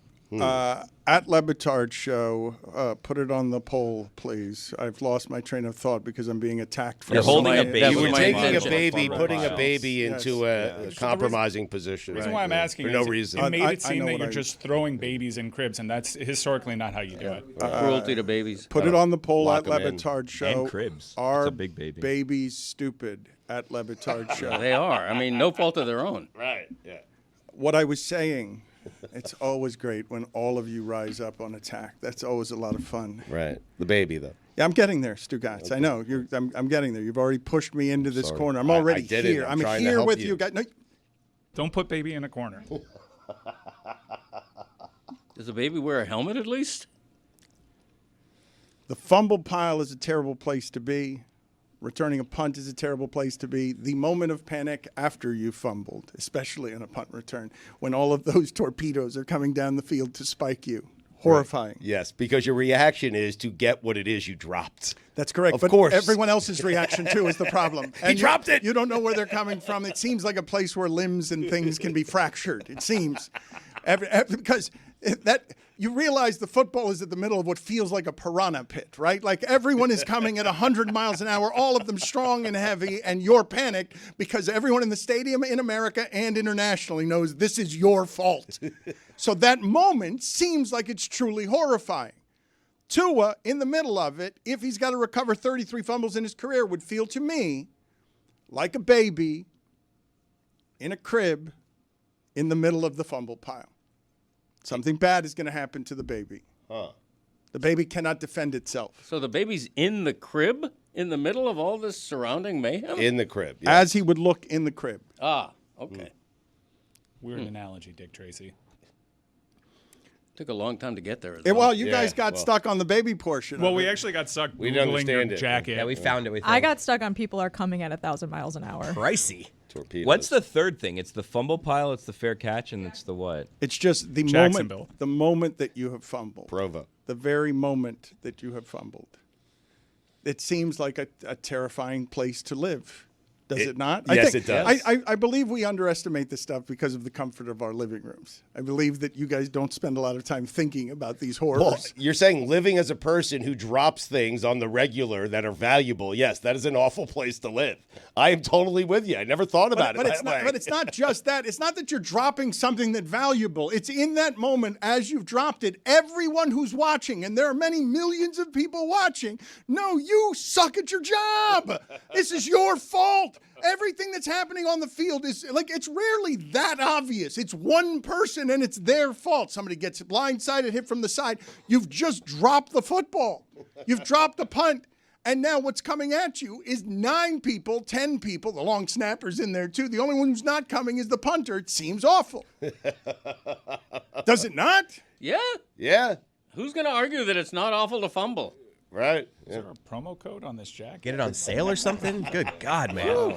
at Le Batard Show, put it on the poll, please. I've lost my train of thought because I'm being attacked. For You're holding a That baby. was You were my taking a intention. baby, Fumble putting a piles. baby into a compromising position. The reason why I'm asking For no is reason. it made I it seem know that what you're I- just throwing babies in cribs, and that's historically not how you do it. Cruelty to babies. Put it on the poll Lock at Le 'em in. Batard Show. And cribs. Are It's a big baby. babies stupid at Le Batard Show? They are. I mean, no fault of their own. Right. Yeah. What I was saying, it's always great when all of you rise up on attack. That's always a lot of fun. Right. The baby, though. Yeah, I'm getting there, Stugotz. I know. I'm getting there. You've already pushed me into this Sorry. corner. I'm I already did it. here. I'm I'm trying to here help with you. you guys. No, Don't put baby in a corner. Does the baby wear a helmet at least? the fumble pile is a terrible place to be. Returning a punt is a terrible place to be. The moment of panic after you fumbled, especially on a punt return, when all of those torpedoes are coming down the field to spike you. Horrifying. Yes, because your reaction is to get what it is you dropped. That's correct. Of but course. everyone else's reaction, too, is the problem. And dropped it. You don't know where they're coming from. It seems like a place where limbs and things can be fractured. It seems. Because that you realize the football is at the middle of what feels like a piranha pit, right? Like everyone is coming at 100 miles an hour, all of them strong and heavy, and you're panicked because everyone in the stadium in America and internationally knows this is your fault. So that moment seems like it's truly horrifying. Tua, in the middle of it, if he's got to recover 33 fumbles in his career, would feel to me like a baby in a crib in the middle of the fumble pile. Something bad is going to happen to the baby. The baby cannot defend itself. So the baby's in the crib in the middle of all this surrounding mayhem? In the crib. Yeah. As he would look in the crib. Ah, okay. Weird analogy, Dick Tracy. Took a long time to get there. Well, you guys got stuck on the baby portion. Well, of we it. actually got stuck We didn't Googling your understand it. jacket. Yeah, we found it. I got stuck on people are coming at 1,000 miles an hour. pricey. Torpedoes. What's the third thing? It's the fumble pile, it's the fair catch, and it's the what? It's just the Jacksonville. moment that you have fumbled. Provo? The very moment that you have fumbled. It seems like a terrifying place to live. Does it not? Yes, it does. I believe we underestimate this stuff because of the comfort of our living rooms. I believe that you guys don't spend a lot of time thinking about these horrors. Well, you're saying living as a person who drops things on the regular that are valuable. Yes, that is an awful place to live. I am totally with you. I never thought about it that way. But it's not just that. It's not that you're dropping something that's valuable. It's in that moment as you've dropped it, everyone who's watching, and there are many millions of people watching, no, you suck at your job. This is your fault. Everything that's happening on the field is like, it's rarely that obvious. It's one person and it's their fault. Somebody gets blindsided, hit from the side. You've just dropped the football. You've dropped the punt. And now what's coming at you is 9 people, 10 people. The long snapper's in there too. The only one who's not coming is the punter. It seems awful. Does it not? Yeah. Yeah, Who's going to argue that it's not awful to fumble? right. Is there a promo code on this jacket? Get it on sale or something? Good God, man.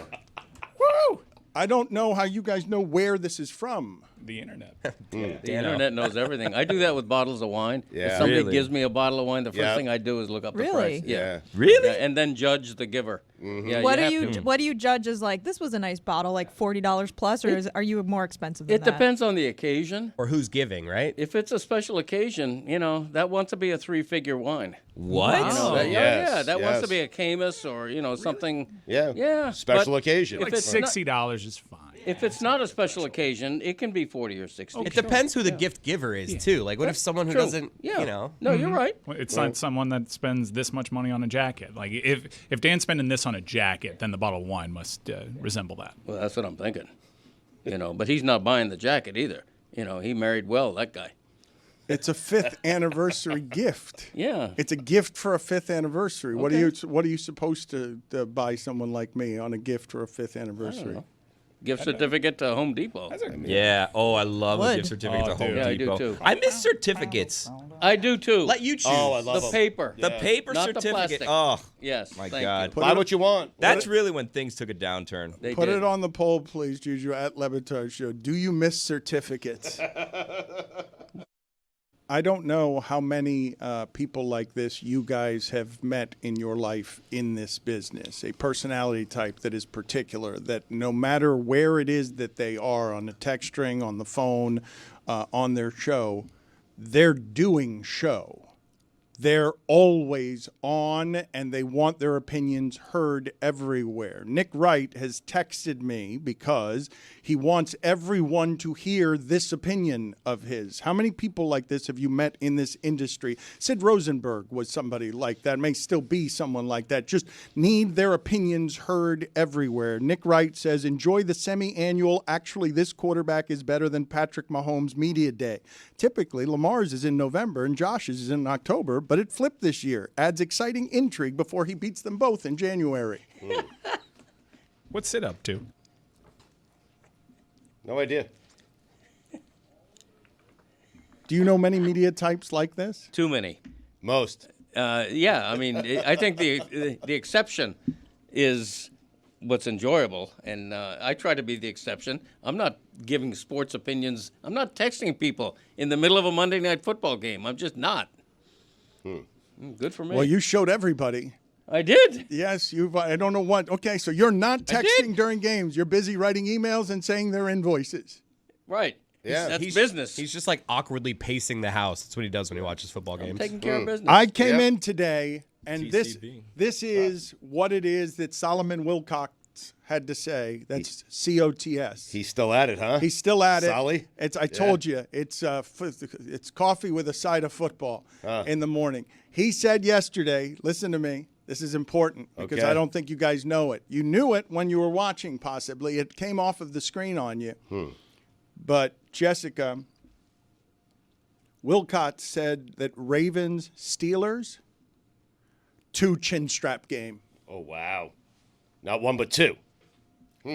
Woo! I don't know how you guys know where this is from. The internet. The internet knows everything. I do that with bottles of wine. Yeah. If somebody Really? gives me a bottle of wine, the first Yeah. thing I do is look up the Really? price. Yeah. Really? Yeah, and then judge the giver. Yeah, What do have you to. what do you judge as like this was a nice bottle, like $40 plus, or are you more expensive than It that? depends on the occasion. Or who's giving, right? If it's a special occasion, that wants to be a 3-figure wine. What? Yes, That wants to yes. be a Camus or something. Yeah. Yeah. Special but occasion. If Like it's not, $60 is fine. if it's not a special occasion, it can be 40 or 60. It depends who the gift giver is, too. Like, what if someone who True. doesn't, Yeah. No, you're right. Well, it's not someone that spends this much money on a jacket. Like, if Dan's spending this on a jacket, then the bottle of wine must resemble that. Well, that's what I'm thinking. But he's not buying the jacket either. He married well, that guy. It's a 5th anniversary gift. Yeah. It's a gift for a 5th anniversary. What are you supposed to buy someone like me on a gift for a 5th anniversary? Gift certificate to Home Depot. Yeah. Oh, I love a Would. gift certificate to Home dude. Yeah, I do Depot. too. I miss certificates. I do too. let you choose. Oh, I love the them. paper. The paper Not the certificate. plastic. Oh, Yes. my thank God. you. Buy what you want. That's really when things took a downturn. They Put did. it on the poll, please, Juju, at Le Batard Show. Do you miss certificates? I don't know how many people like this you guys have met in your life in this business. A personality type that is particular, that no matter where it is that they are, on the text string, on the phone, on their show, they're doing show. They're always on, and they want their opinions heard everywhere. Nick Wright has texted me because he wants everyone to hear this opinion of his. How many people like this have you met in this industry? Sid Rosenberg was somebody like that, may still be someone like that. Just need their opinions heard everywhere. Nick Wright says, enjoy the semi-annual, actually this quarterback is better than Patrick Mahomes media day. Typically, Lamar's is in November and Josh's is in October, but it flipped this year. Adds exciting intrigue before he beats them both in January. What's it up to? No idea. Do you know many media types like this? Too many. Most. Yeah, I mean, I think the exception is what's enjoyable, and I try to be the exception. I'm not giving sports opinions. I'm not texting people in the middle of a Monday Night Football game. I'm just not. Good for me. Well, you showed everybody. I did. Yes, I don't know what. Okay, so you're not texting during games. You're busy writing emails and saying their invoices. Right. Yeah. That's business. He's just like awkwardly pacing the house. That's what he does when he watches football games. Taking care of business. I came Yep. in today, and TCB. this is what it is that Solomon Wilcox had to say. That's COTS. He's still at it, huh? He's still at it. Solly? I told you, it's coffee with a side of football in the morning. He said yesterday, listen to me, this is important because Okay. I don't think you guys know it. You knew it when you were watching, possibly. It came off of the screen on you. But Jessica Wilcott said that Ravens Steelers 2 chin strap game. Oh, wow. Not one, but two.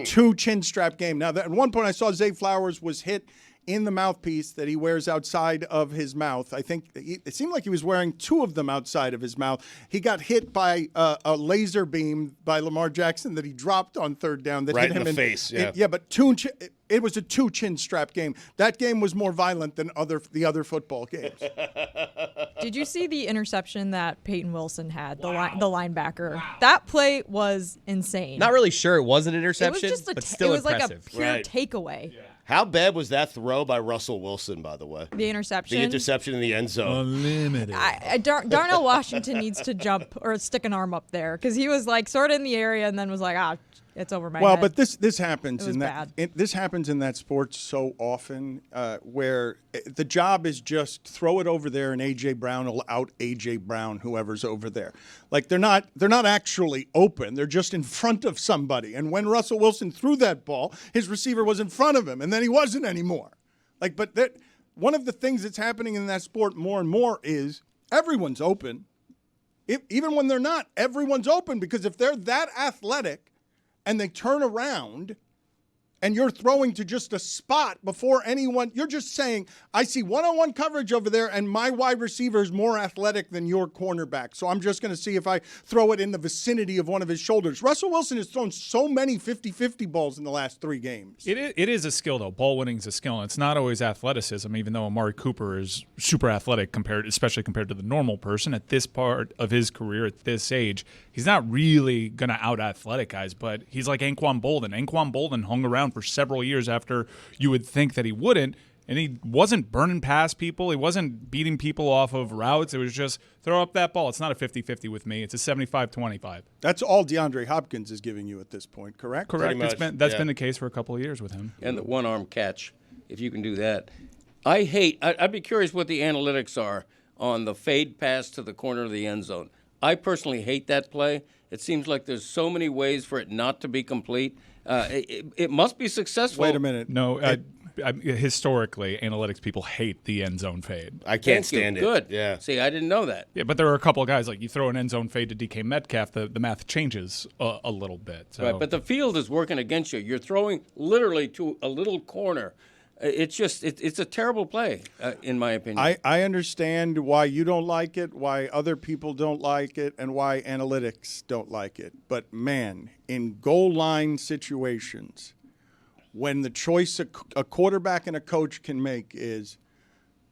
2 chin strap game. Now, at one point I saw Zay Flowers was hit in the mouthpiece that he wears outside of his mouth. I think it seemed like he was wearing 2 of them outside of his mouth. He got hit by a laser beam by Lamar Jackson that he dropped on third down. That Right hit him in the face, yeah. Yeah, but it was a 2 chin strap game. That game was more violent than the other football games. Did you see the interception that Peyton Wilson had, the linebacker? Wow. That play was insane. Not really sure it was an interception, It was just but still it was impressive. like a pure Right. takeaway. Yeah. How bad was that throw by Russell Wilson, by the way? The interception. The interception in the end zone. Unlimited. Darnell Washington needs to jump or stick an arm up there because he was like sort of in the area and then was like, it's over my head. Well, but this happens It was in that bad. this happens in that sport so often, where the job is just throw it over there and AJ Brown will out AJ Brown whoever's over there. Like they're not actually open; they're just in front of somebody. And when Russell Wilson threw that ball, his receiver was in front of him, and then he wasn't anymore. Like, but one of the things that's happening in that sport more and more is everyone's open. Even when they're not, everyone's open because if they're that athletic and they turn around and you're throwing to just a spot before anyone, you're just saying, I see one-on-one coverage over there and my wide receiver is more athletic than your cornerback. So I'm just going to see if I throw it in the vicinity of one of his shoulders. Russell Wilson has thrown so many 50-50 balls in the last 3 games. It is a skill, though. Ball winning is a skill, and it's not always athleticism, even though Amari Cooper is super athletic, especially compared to the normal person at this part of his career, at this age. He's not really going to out-athletic guys, but he's like Anquan Bolden. Anquan Bolden hung around for several years after you would think that he wouldn't, and he wasn't burning past people. He wasn't beating people off of routes. It was just throw up that ball. It's not a 50-50 with me. It's a 75-25. That's all DeAndre Hopkins is giving you at this point, correct? Correct. Pretty much, That's been the case for a couple of years with him. And the one-arm catch, if you can do that. I'd be curious what the analytics are on the fade pass to the corner of the end zone. I personally hate that play. It seems like there's so many ways for it not to be complete. It must be successful. Wait a minute. No, historically, analytics people hate the end zone fade. I can't Thank you. stand it. Good. Yeah. See, I didn't know that. Yeah, but there are a couple of guys, like you throw an end zone fade to DK Metcalf, the math changes a little bit. So. Right, but the field is working against you. You're throwing literally to a little corner. It's just it's a terrible play, in my opinion. I understand why you don't like it, why other people don't like it, and why analytics don't like it. But, man, in goal line situations, when the choice a quarterback and a coach can make is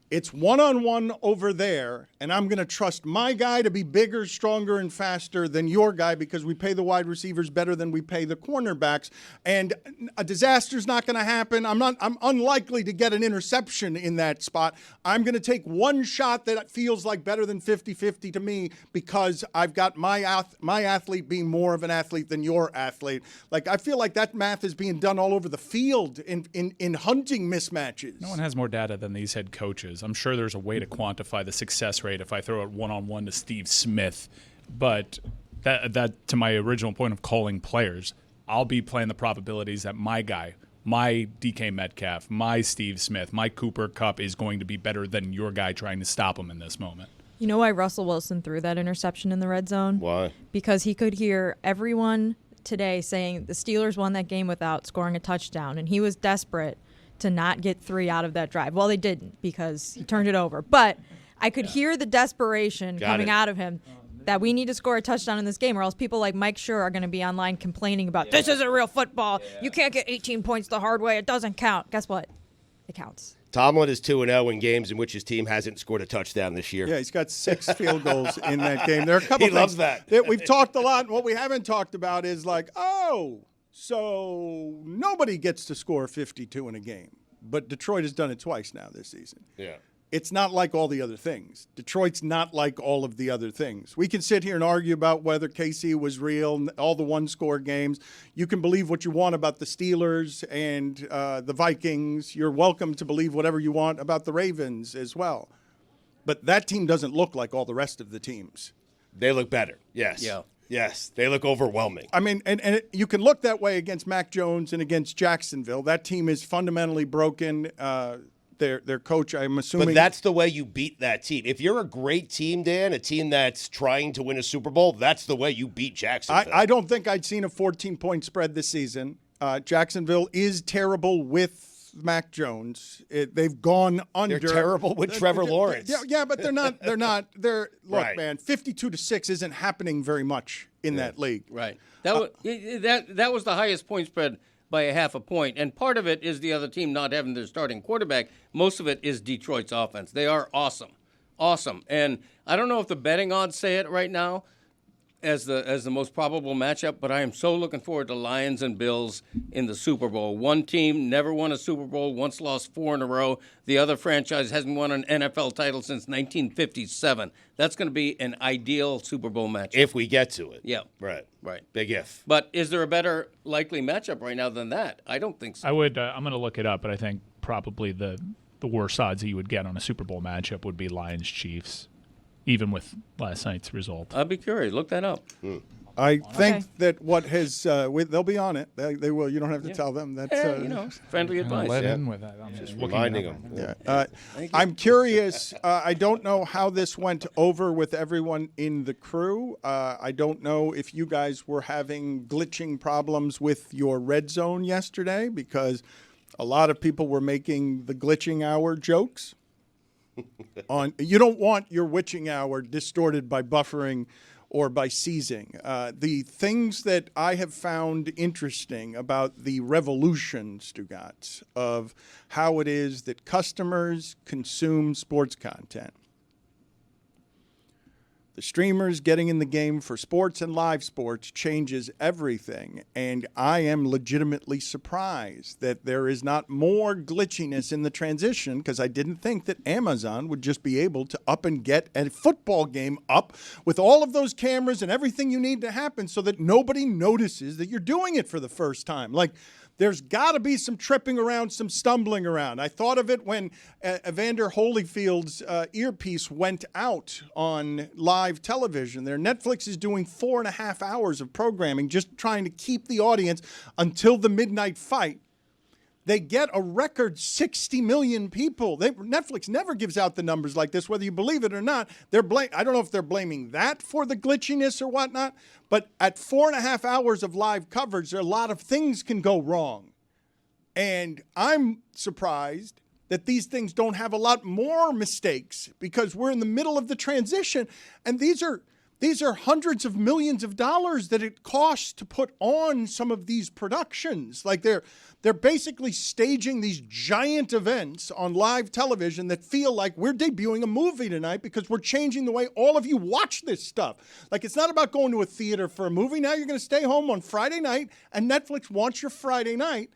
it's one-on-one over there, and I'm going to trust my guy to be bigger, stronger, and faster than your guy because we pay the wide receivers better than we pay the cornerbacks, and a disaster's not going to happen. I'm unlikely to get an interception in that spot. I'm going to take one shot that feels like better than 50-50 to me because I've got my athlete being more of an athlete than your athlete. Like, I feel like that math is being done all over the field in hunting mismatches. No one has more data than these head coaches. I'm sure there's a way to quantify the success rate if I throw it one-on-one to Steve Smith. But that to my original point of calling players, I'll be playing the probabilities that my guy, my DK Metcalf, my Steve Smith, my Cooper Kupp is going to be better than your guy trying to stop him in this moment. You know why Russell Wilson threw that interception in the red zone? Why? Because he could hear everyone today saying the Steelers won that game without scoring a touchdown, and he was desperate to not get 3 out of that drive. Well, they didn't because he turned it over. But I could hear the desperation coming out of him that we need to score a touchdown in this game or else people like Mike Schur are going to be online complaining about this isn't real football. You can't get 18 points the hard way. It doesn't count. Guess what? It counts. Tomlin is 2-0 in games in which his team hasn't scored a touchdown this year. Yeah, he's got 6 field goals in that game. There are a couple He things loves that. We've talked a lot. What we haven't talked about is like, so nobody gets to score 52 in a game. But Detroit has done it twice now this season. Yeah. It's not like all the other things. Detroit's not like all of the other things. We can sit here and argue about whether KC was real, all the one-score games. You can believe what you want about the Steelers and the Vikings. You're welcome to believe whatever you want about the Ravens as well. But that team doesn't look like all the rest of the teams. They look better. Yes. Yeah. Yes. They look overwhelming. I mean, and you can look that way against Mac Jones and against Jacksonville. That team is fundamentally broken. their coach, I'm assuming. But that's the way you beat that team. If you're a great team, Dan, a team that's trying to win a Super Bowl, that's the way you beat Jacksonville. I don't think I'd seen a 14-point spread this season. Jacksonville is terrible with Mac Jones. They've gone under. They're terrible with Trevor Lawrence. Yeah, but they're not. Look, Right. man, 52-6 isn't happening very much in that league. Right. That was the highest point spread by a half a point, and part of it is the other team not having their starting quarterback. Most of it is Detroit's offense. They are awesome, and I don't know if the betting odds say it right now as the most probable matchup, but I am so looking forward to Lions and Bills in the Super Bowl. One team never won a Super Bowl, once lost 4 in a row. The other franchise hasn't won an NFL title since 1957. That's going to be an ideal Super Bowl matchup. If we get to it. Yeah. Right. Right. Big if. But is there a better likely matchup right now than that? I don't think so. I'm going to look it up, but I think probably the worst odds that you would get on a Super Bowl matchup would be Lions-Chiefs, even with last night's result. I'd be curious. Look that up. I think that what has they'll be on it. They will. You don't have to tell them. That's friendly advice. Let in with that. I'm Just reminding them. Yeah. I'm curious. I don't know how this went over with everyone in the crew. I don't know if you guys were having glitching problems with your red zone yesterday, because a lot of people were making the glitching hour jokes. You don't want your witching hour distorted by buffering or by seizing. The things that I have found interesting about the revolution, Stugotz, of how it is that customers consume sports content. The streamers getting in the game for sports and live sports changes everything, and I am legitimately surprised that there is not more glitchiness in the transition, because I didn't think that Amazon would just be able to up and get a football game up with all of those cameras and everything you need to happen so that nobody notices that you're doing it for the first time. Like, there's got to be some tripping around, some stumbling around. I thought of it when Evander Holyfield's earpiece went out on live television. Netflix is doing 4.5 hours of programming just trying to keep the audience until the midnight fight. They get a record 60 million people. Netflix never gives out the numbers like this, whether you believe it or not. I don't know if they're blaming that for the glitchiness or whatnot, but at 4.5 hours of live coverage, there are a lot of things can go wrong. And I'm surprised that these things don't have a lot more mistakes, because we're in the middle of the transition, and these are hundreds of millions of dollars that it costs to put on some of these productions. Like, they're basically staging these giant events on live television that feel like we're debuting a movie tonight, because we're changing the way all of you watch this stuff. Like, it's not about going to a theater for a movie. Now you're going to stay home on Friday night, and Netflix wants your Friday night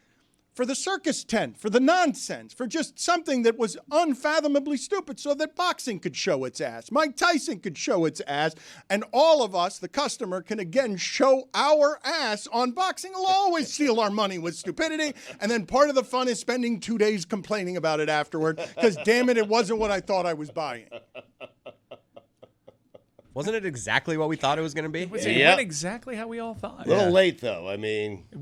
for the circus tent, for the nonsense, for just something that was unfathomably stupid, so that boxing could show its ass, Mike Tyson could show its ass, and all of us, the customer, can again show our ass on boxing. We'll always steal our money with stupidity, and then part of the fun is spending 2 days complaining about it afterward, because damn it wasn't what I thought I was buying. Wasn't it exactly what we thought it was going to be? It went exactly how we all thought. A little late, though. I mean, It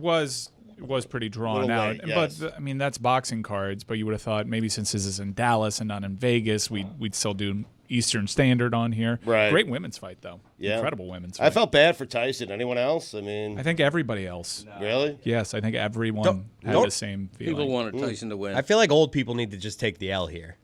was pretty drawn out. late, yes. But, I mean, that's boxing cards. But you would have thought maybe since this is in Dallas and not in Vegas, we'd still do Eastern Standard on here. Right. Great women's fight, though. Yeah. Incredible women's fight. I felt bad for Tyson. Anyone else? I mean, I think everybody else. really? Yes, I think everyone had the same feeling. People wanted Tyson to win. I feel like old people need to just take the L here.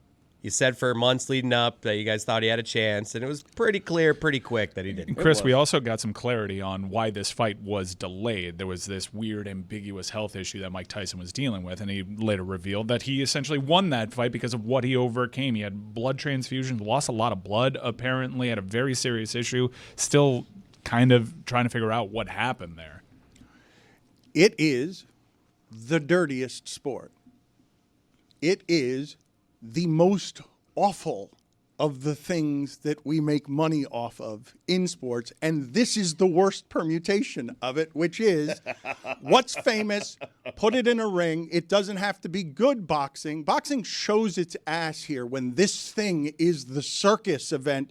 You said for months leading up that you guys thought he had a chance, and it was pretty clear pretty quick that he didn't. Chris, we also got some clarity on why this fight was delayed. There was this weird, ambiguous health issue that Mike Tyson was dealing with, and he later revealed that he essentially won that fight because of what he overcame. He had blood transfusions, lost a lot of blood, apparently, had a very serious issue, still kind of trying to figure out what happened there. It is the dirtiest sport. It is the most awful of the things that we make money off of in sports, and this is the worst permutation of it, which is what's famous, put it in a ring. It doesn't have to be good boxing. Boxing shows its ass here when this thing is the circus event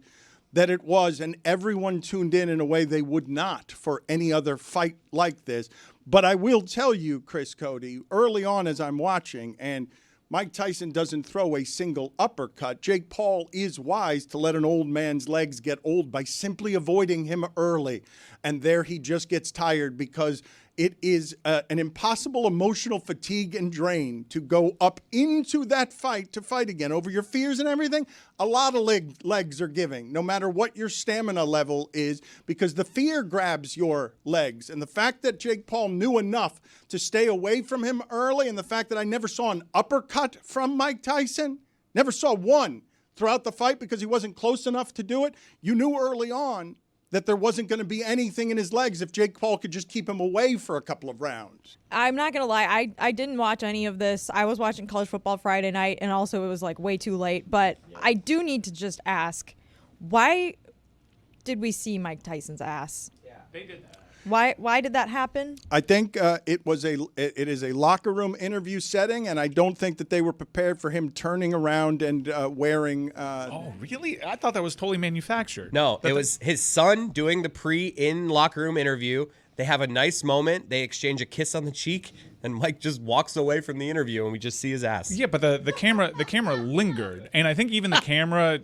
that it was, and everyone tuned in a way they would not for any other fight like this. But I will tell you, Chris Cody, early on as I'm watching, and Mike Tyson doesn't throw a single uppercut. Jake Paul is wise to let an old man's legs get old by simply avoiding him early. And there he just gets tired because it is an impossible emotional fatigue and drain to go up into that fight to fight again over your fears and everything. A lot of legs are giving, no matter what your stamina level is, because the fear grabs your legs. And the fact that Jake Paul knew enough to stay away from him early, and the fact that I never saw an uppercut from Mike Tyson, never saw one throughout the fight because he wasn't close enough to do it, you knew early on that there wasn't going to be anything in his legs if Jake Paul could just keep him away for a couple of rounds. I'm not going to lie. I didn't watch any of this. I was watching college football Friday night, and also it was like way too late. But I do need to just ask, why did we see Mike Tyson's ass? Yeah, they did that. Why did that happen? I think it is a locker room interview setting, and I don't think that they were prepared for him turning around and wearing. Oh, really? I thought that was totally manufactured. No, it was his son doing the in locker room interview. They have a nice moment. They exchange a kiss on the cheek, and Mike just walks away from the interview, and we just see his ass. Yeah, but the camera lingered, and I think even the camera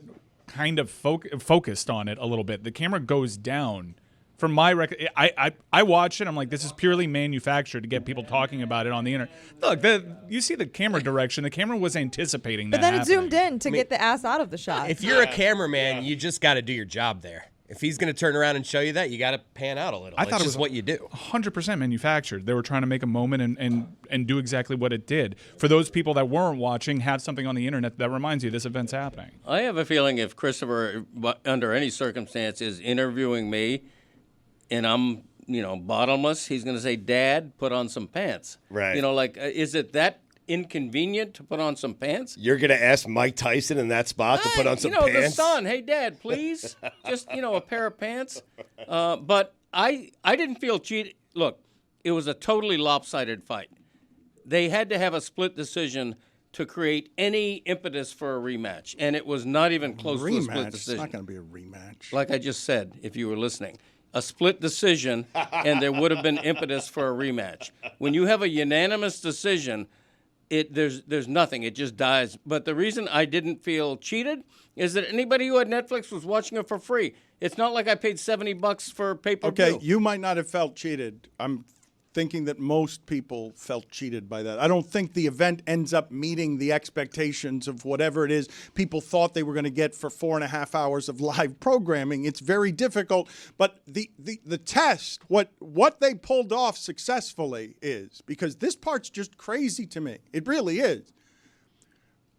kind of focused on it a little bit. The camera goes down. From my record, I watched it. I'm like, this is purely manufactured to get people talking about it on the internet. Look, you see the camera direction. The camera was anticipating that. But then it happening. zoomed in to get the ass out of the shot. If you're a cameraman, you just got to do your job there. If he's going to turn around and show you that, you got to pan out a little. I thought it was what you do. 100% manufactured. They were trying to make a moment and do exactly what it did. For those people that weren't watching, have something on the internet that reminds you this event's happening. I have a feeling if Christopher, under any circumstance, is interviewing me, and I'm, bottomless, he's going to say, Dad, put on some pants. Right. Is it that inconvenient to put on some pants? You're going to ask Mike Tyson in that spot to put on some pants? The son, hey, Dad, please, just, a pair of pants. But I didn't feel cheated. Look, it was a totally lopsided fight. They had to have a split decision to create any impetus for a rematch, and it was not even close to a split decision. It's not going to be a rematch. Like I just said, if you were listening. A split decision, and there would have been impetus for a rematch. When you have a unanimous decision, there's nothing. It just dies. But the reason I didn't feel cheated is that anybody who had Netflix was watching it for free. It's not like I paid $70 for pay-per-view. Okay, you might not have felt cheated. I'm thinking that most people felt cheated by that. I don't think the event ends up meeting the expectations of whatever it is people thought they were going to get for 4.5 hours of live programming. It's very difficult, but the test, what they pulled off successfully is, because this part's just crazy to me. It really is.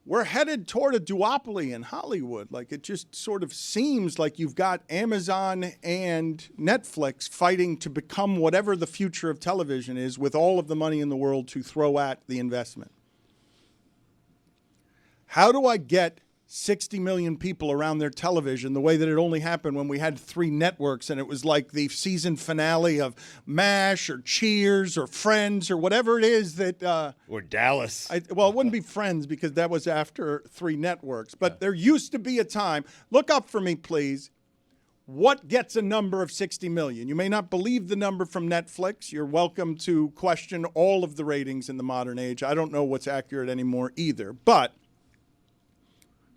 We're headed toward a duopoly in Hollywood. Like, it just sort of seems like you've got Amazon and Netflix fighting to become whatever the future of television is, with all of the money in the world to throw at the investment. How do I get 60 million people around their television the way that it only happened when we had 3 networks and it was like the season finale of MASH or Cheers or Friends or whatever it is that... or Dallas. Well, it wouldn't be Friends because that was after 3 networks. But there used to be a time... Look up for me, please. What gets a number of 60 million? You may not believe the number from Netflix. You're welcome to question all of the ratings in the modern age. I don't know what's accurate anymore either. But...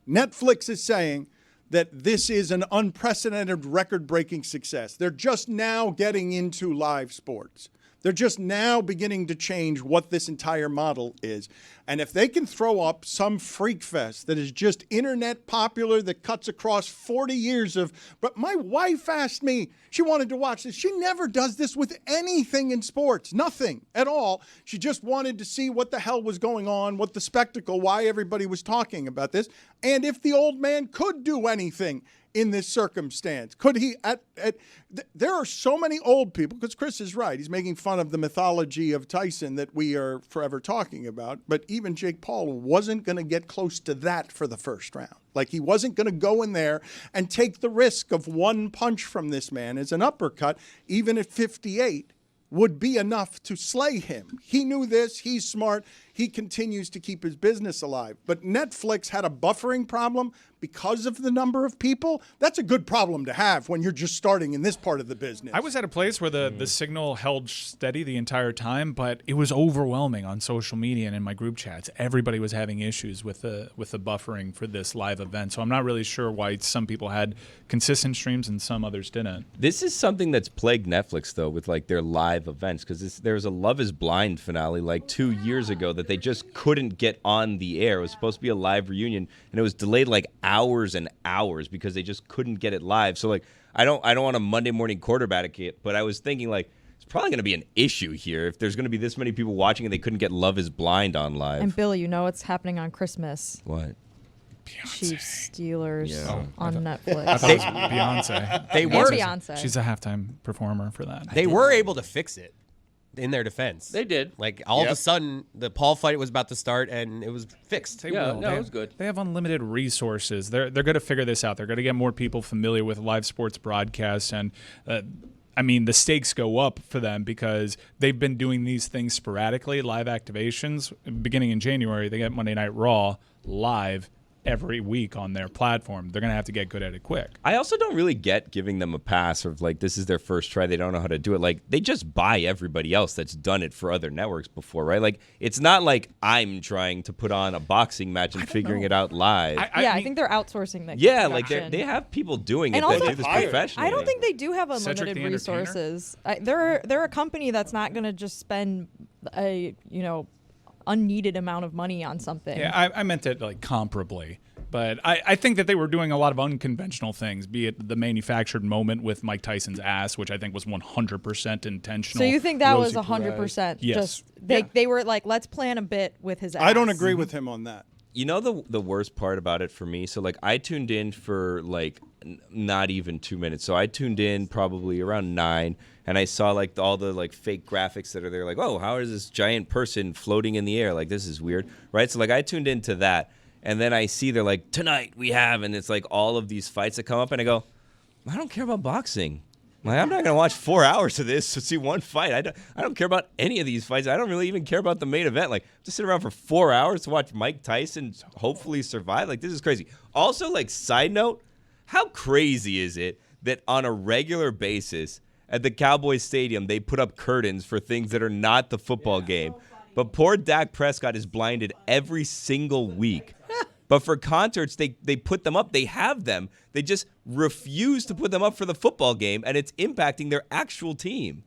Netflix is saying that this is an unprecedented, record-breaking success. They're just now getting into live sports. They're just now beginning to change what this entire model is. And if they can throw up some freak fest that is just internet popular, that cuts across 40 years of... But my wife asked me, she wanted to watch this. She never does this with anything in sports. Nothing at all. She just wanted to see what the hell was going on, what the spectacle, why everybody was talking about this, and if the old man could do anything in this circumstance. Could he... there are so many old people, because Chris is right. He's making fun of the mythology of Tyson that we are forever talking about. But even Jake Paul wasn't going to get close to that for the first round. Like, he wasn't going to go in there and take the risk of one punch from this man as an uppercut, even at 58, would be enough to slay him. He knew this. He's smart. He continues to keep his business alive. But Netflix had a buffering problem because of the number of people, that's a good problem to have when you're just starting in this part of the business. I was at a place where the signal held steady the entire time, but it was overwhelming on social media and in my group chats. Everybody was having issues with the buffering for this live event. So I'm not really sure why some people had consistent streams and some others didn't. This is something that's plagued Netflix, though, with like their live events, because there was a Love is Blind finale like 2 years ago that they just couldn't get on the air. It was supposed to be a live reunion, and it was delayed like hours and hours because they just couldn't get it live. So like I don't want a Monday morning quarterback it, but I was thinking like it's probably going to be an issue here if there's going to be this many people watching and they couldn't get Love is Blind on live. And Billy, you know what's happening on Christmas? What? Chiefs Steelers Yeah. on Netflix. I thought it was Beyonce. They And were Beyonce. She's a halftime performer for that. they were able to fix it in their defense. They did. Like all of a sudden, the Paul fight was about to start and it was fixed. They Yeah, will. no, They- it was good. They have unlimited resources. They're going to figure this out. They're going to get more people familiar with live sports broadcasts, and I mean the stakes go up for them because they've been doing these things sporadically, live activations. Beginning in January, they get Monday Night Raw live every week on their platform. They're going to have to get good at it quick. I also don't really get giving them a pass of like this is their first try. They don't know how to do it. Like they just buy everybody else that's done it for other networks before, right? Like it's not like I'm trying to put on a boxing match and figuring it out live. I think they're outsourcing that. yeah, like production. they have people doing And it that also, do this professionally. I don't think they do have Cedric unlimited the Entertainer? resources. They're a company that's not going to just spend a unneeded amount of money on something. Yeah, I meant it like comparably. But I think that they were doing a lot of unconventional things, be it the manufactured moment with Mike Tyson's ass, which I think was 100% intentional. So you think that was Rosie 100%? Yes. Just they were like, let's plan a bit with his ass. I don't agree with him on that. You know the worst part about it for me? So like I tuned in for like not even 2 minutes. So I tuned in probably around 9 and I saw like all the like fake graphics that are there like, "Oh, how is this giant person floating in the air? Like this is weird." Right? So like I tuned into that and then I see they're like, "Tonight we have," and it's like all of these fights that come up and I go, "I don't care about boxing." Like, I'm not going to watch 4 hours of this to see one fight. I don't care about any of these fights. I don't really even care about the main event. Like, just sit around for 4 hours to watch Mike Tyson hopefully survive. Like, this is crazy. Also, like, side note, how crazy is it that on a regular basis at the Cowboys Stadium, they put up curtains for things that are not the football game? But poor Dak Prescott is blinded every single week. But for concerts, they put them up. They have them. They just refuse to put them up for the football game, and it's impacting their actual team.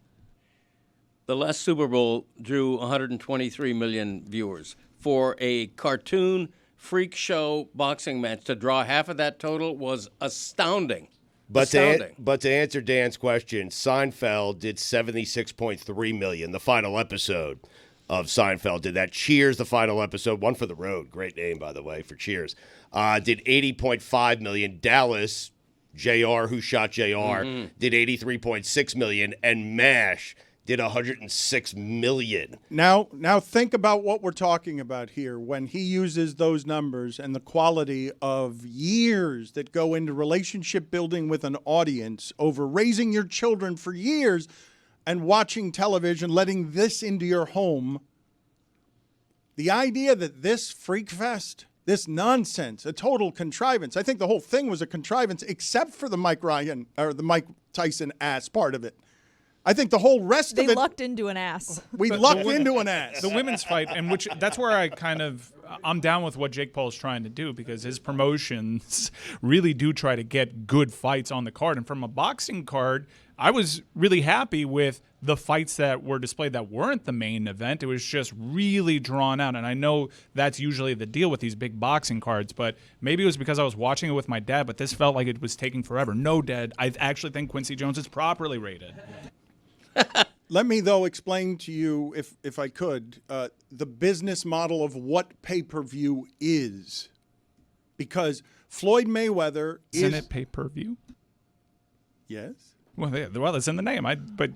The last Super Bowl drew 123 million viewers. For a cartoon freak show boxing match to draw half of that total was astounding. But Astounding. to answer Dan's question, Seinfeld did 76.3 million, the final episode of Seinfeld did that. Cheers, the final episode, One for the Road, great name, by the way, for Cheers, did 80.5 million. Dallas, JR, Who Shot JR, did 83.6 million, and MASH did 106 million. Now think about what we're talking about here when he uses those numbers and the quality of years that go into relationship building with an audience over raising your children for years and watching television, letting this into your home. The idea that this freak fest, this nonsense, a total contrivance. I think the whole thing was a contrivance except for the Mike Tyson ass part of it. I think the whole rest They of it, lucked into an ass. we lucked into an ass. The women's fight, and which that's where I'm down with what Jake Paul is trying to do because his promotions really do try to get good fights on the card. And from a boxing card, I was really happy with the fights that were displayed that weren't the main event. It was just really drawn out. And I know that's usually the deal with these big boxing cards, but maybe it was because I was watching it with my dad, but this felt like it was taking forever. No, Dad, I actually think Quincy Jones is properly rated. Let me, though, explain to you, if I could, the business model of what pay-per-view is. Because Floyd Mayweather Isn't is... it pay-per-view? Yes? Well, it's in the name.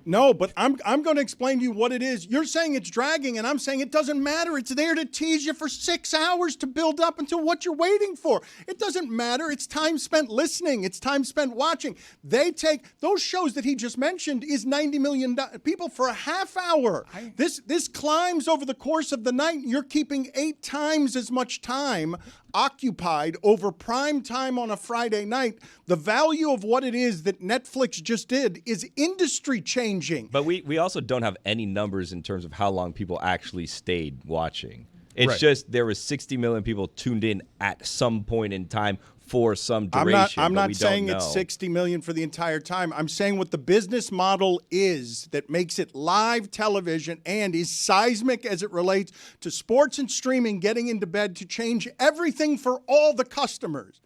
No, but I'm going to explain to you what it is. You're saying it's dragging, and I'm saying it doesn't matter. It's there to tease you for 6 hours to build up until what you're waiting for. It doesn't matter. It's time spent listening. It's time spent watching. They take those shows that he just mentioned is 90 million people for a half hour. This climbs over the course of the night. You're keeping 8 times as much time occupied over prime time on a Friday night, the value of what it is that Netflix just did is industry changing. But we also don't have any numbers in terms of how long people actually stayed watching. It's Right. just there was 60 million people tuned in at some point in time for some duration. I'm but not we saying don't it's know. 60 million for the entire time. I'm saying what the business model is that makes it live television and is seismic as it relates to sports and streaming getting into bed to change everything for all the customers.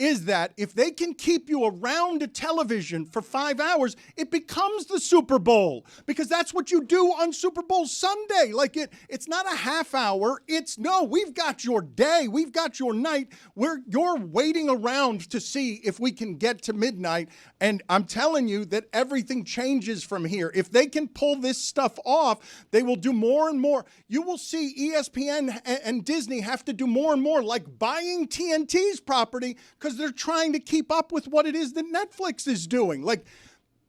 Is that if they can keep you around a television for 5 hours, it becomes the Super Bowl, because that's what you do on Super Bowl Sunday. Like it's not a half hour. It's no, we've got your day. We've got your night. You're waiting around to see if we can get to midnight. And I'm telling you that everything changes from here. If they can pull this stuff off, they will do more and more. You will see ESPN and Disney have to do more and more, like buying TNT's property, because they're trying to keep up with what it is that Netflix is doing. Like,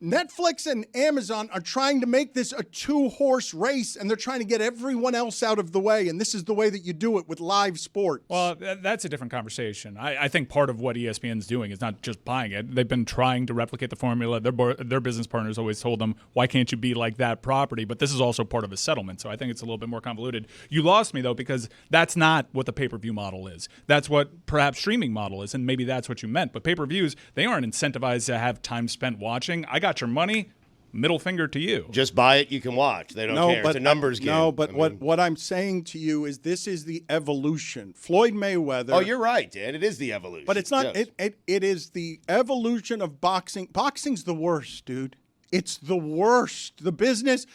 Netflix and Amazon are trying to make this a two-horse race, and they're trying to get everyone else out of the way, and this is the way that you do it with live sports. Well, that's a different conversation. I think part of what ESPN's doing is not just buying it. They've been trying to replicate the formula. Their business partners always told them, why can't you be like that property? But this is also part of a settlement, so I think it's a little bit more convoluted. You lost me, though, because that's not what the pay-per-view model is. That's what perhaps streaming model is, and maybe that's what you meant. But pay-per-views, they aren't incentivized to have time spent watching. I got your money, middle finger to you. Just buy it, you can watch. They don't care. It's a numbers game. No, but what I'm saying to you is this is the evolution. Floyd Mayweather. Oh, you're right, Dan. It is the evolution. But it's not. Yes. It is the evolution of boxing. Boxing's the worst, dude. It's the worst. The business,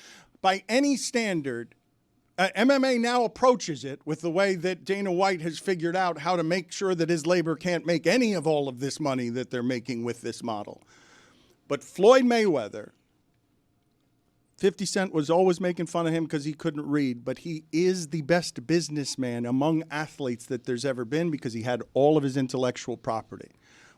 by any standard. MMA now approaches it with the way that Dana White has figured out how to make sure that his labor can't make any of all of this money that they're making with this model. But Floyd Mayweather, 50 Cent was always making fun of him because he couldn't read, but he is the best businessman among athletes that there's ever been because he had all of his intellectual property.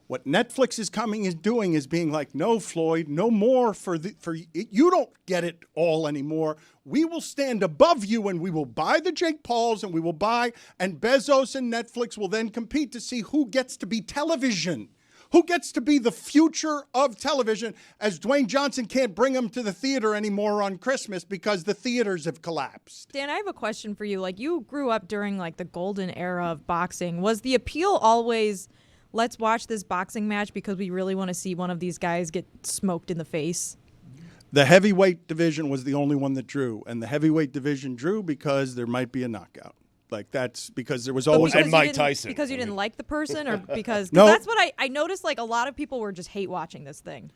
What Netflix is doing is being like, no, Floyd, no more for you don't get it all anymore. We will stand above you and we will buy the Jake Pauls and and Bezos and Netflix will then compete to see who gets to be television. Who gets to be the future of television, as Dwayne Johnson can't bring them to the theater anymore on Christmas because the theaters have collapsed. Dan, I have a question for you. Like, you grew up during like the golden era of boxing. Was the appeal always, let's watch this boxing match because we really want to see one of these guys get smoked in the face? The heavyweight division was the only one that drew, and the heavyweight division drew because there might be a knockout. Like, that's because there was always And Mike Tyson. Because you didn't like the person, or because No. that's what I noticed. Like, a lot of people were just hate watching this thing.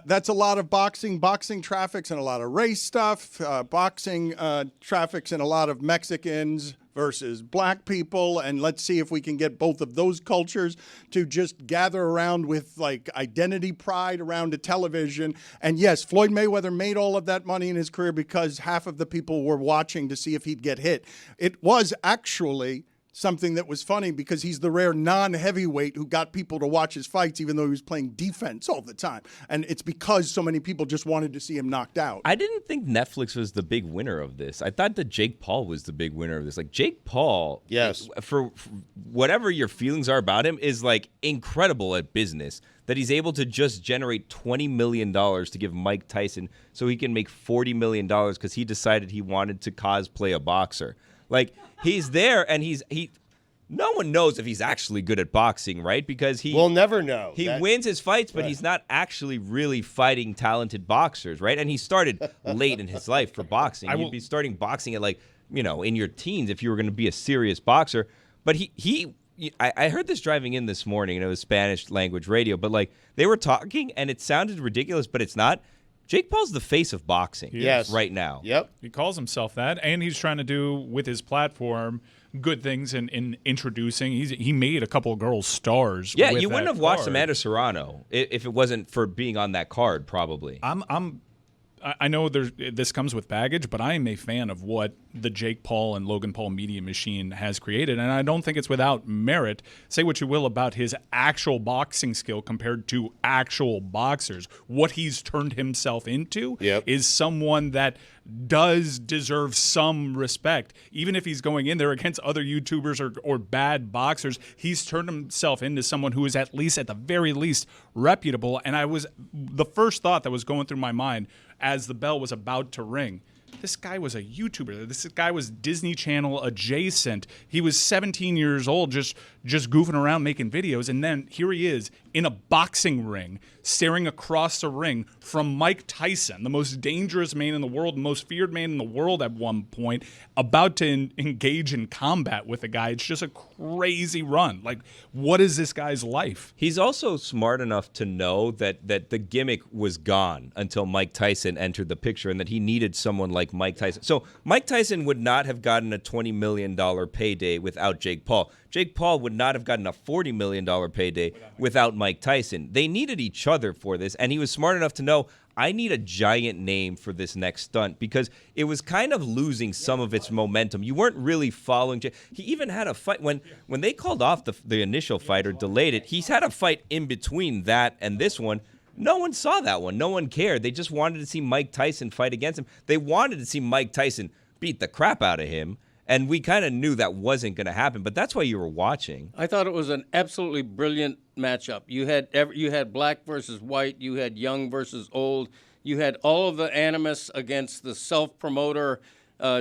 That's a lot of boxing traffics and a lot of race stuff. Boxing traffics and a lot of Mexicans versus black people. And let's see if we can get both of those cultures to just gather around with like identity pride around a television. And yes, Floyd Mayweather made all of that money in his career because half of the people were watching to see if he'd get hit. It was actually something that was funny because he's the rare non-heavyweight who got people to watch his fights even though he was playing defense all the time. And it's because so many people just wanted to see him knocked out. I didn't think Netflix was the big winner of this. I thought that Jake Paul was the big winner of this. Like, Jake Paul, yes, for whatever your feelings are about him, is like incredible at business. That he's able to just generate $20 million to give Mike Tyson so he can make $40 million because he decided he wanted to cosplay a boxer. Like, he's there, and no one knows if he's actually good at boxing, right? Because we'll never know. He wins his fights, but he's not actually really fighting talented boxers, right? And he started late in his life for boxing. You'd be starting boxing at in your teens if you were going to be a serious boxer. But I heard this driving in this morning, and it was Spanish language radio, but like they were talking, and it sounded ridiculous, but it's not. Jake Paul's the face of boxing right now. Yep. He calls himself that, and he's trying to do with his platform good things in introducing. He made a couple of girls stars. Yeah, with you wouldn't that have watched card. Amanda Serrano if it wasn't for being on that card, probably. I'm I know this comes with baggage, but I am a fan of what the Jake Paul and Logan Paul media machine has created, and I don't think it's without merit. Say what you will about his actual boxing skill compared to actual boxers. What he's turned himself into is someone that does deserve some respect. Even if he's going in there against other YouTubers or bad boxers, he's turned himself into someone who is at the very least reputable. And the first thought that was going through my mind as the bell was about to ring, this guy was a YouTuber. This guy was Disney Channel adjacent. He was 17 years old, just goofing around making videos. And then here he is in a boxing ring, staring across the ring from Mike Tyson, the most dangerous man in the world, the most feared man in the world at one point, about to engage in combat with a guy. It's just a crazy run. Like, what is this guy's life? He's also smart enough to know that the gimmick was gone until Mike Tyson entered the picture, and that he needed someone like Mike Tyson. So Mike Tyson would not have gotten a $20 million payday without Jake Paul. Jake Paul would not have gotten a $40 million payday without Mike Tyson. They needed each other for this, and he was smart enough to know, I need a giant name for this next stunt, because it was kind of losing some of its momentum. You weren't really following. He even had a fight when they called off the initial fight or delayed it. He's had a fight in between that and this one. No one saw that one. No one cared. They just wanted to see Mike Tyson fight against him. They wanted to see Mike Tyson beat the crap out of him. And we kind of knew that wasn't going to happen, but that's why you were watching. I thought it was an absolutely brilliant matchup. You had black versus white. You had young versus old. You had all of the animus against the self-promoter,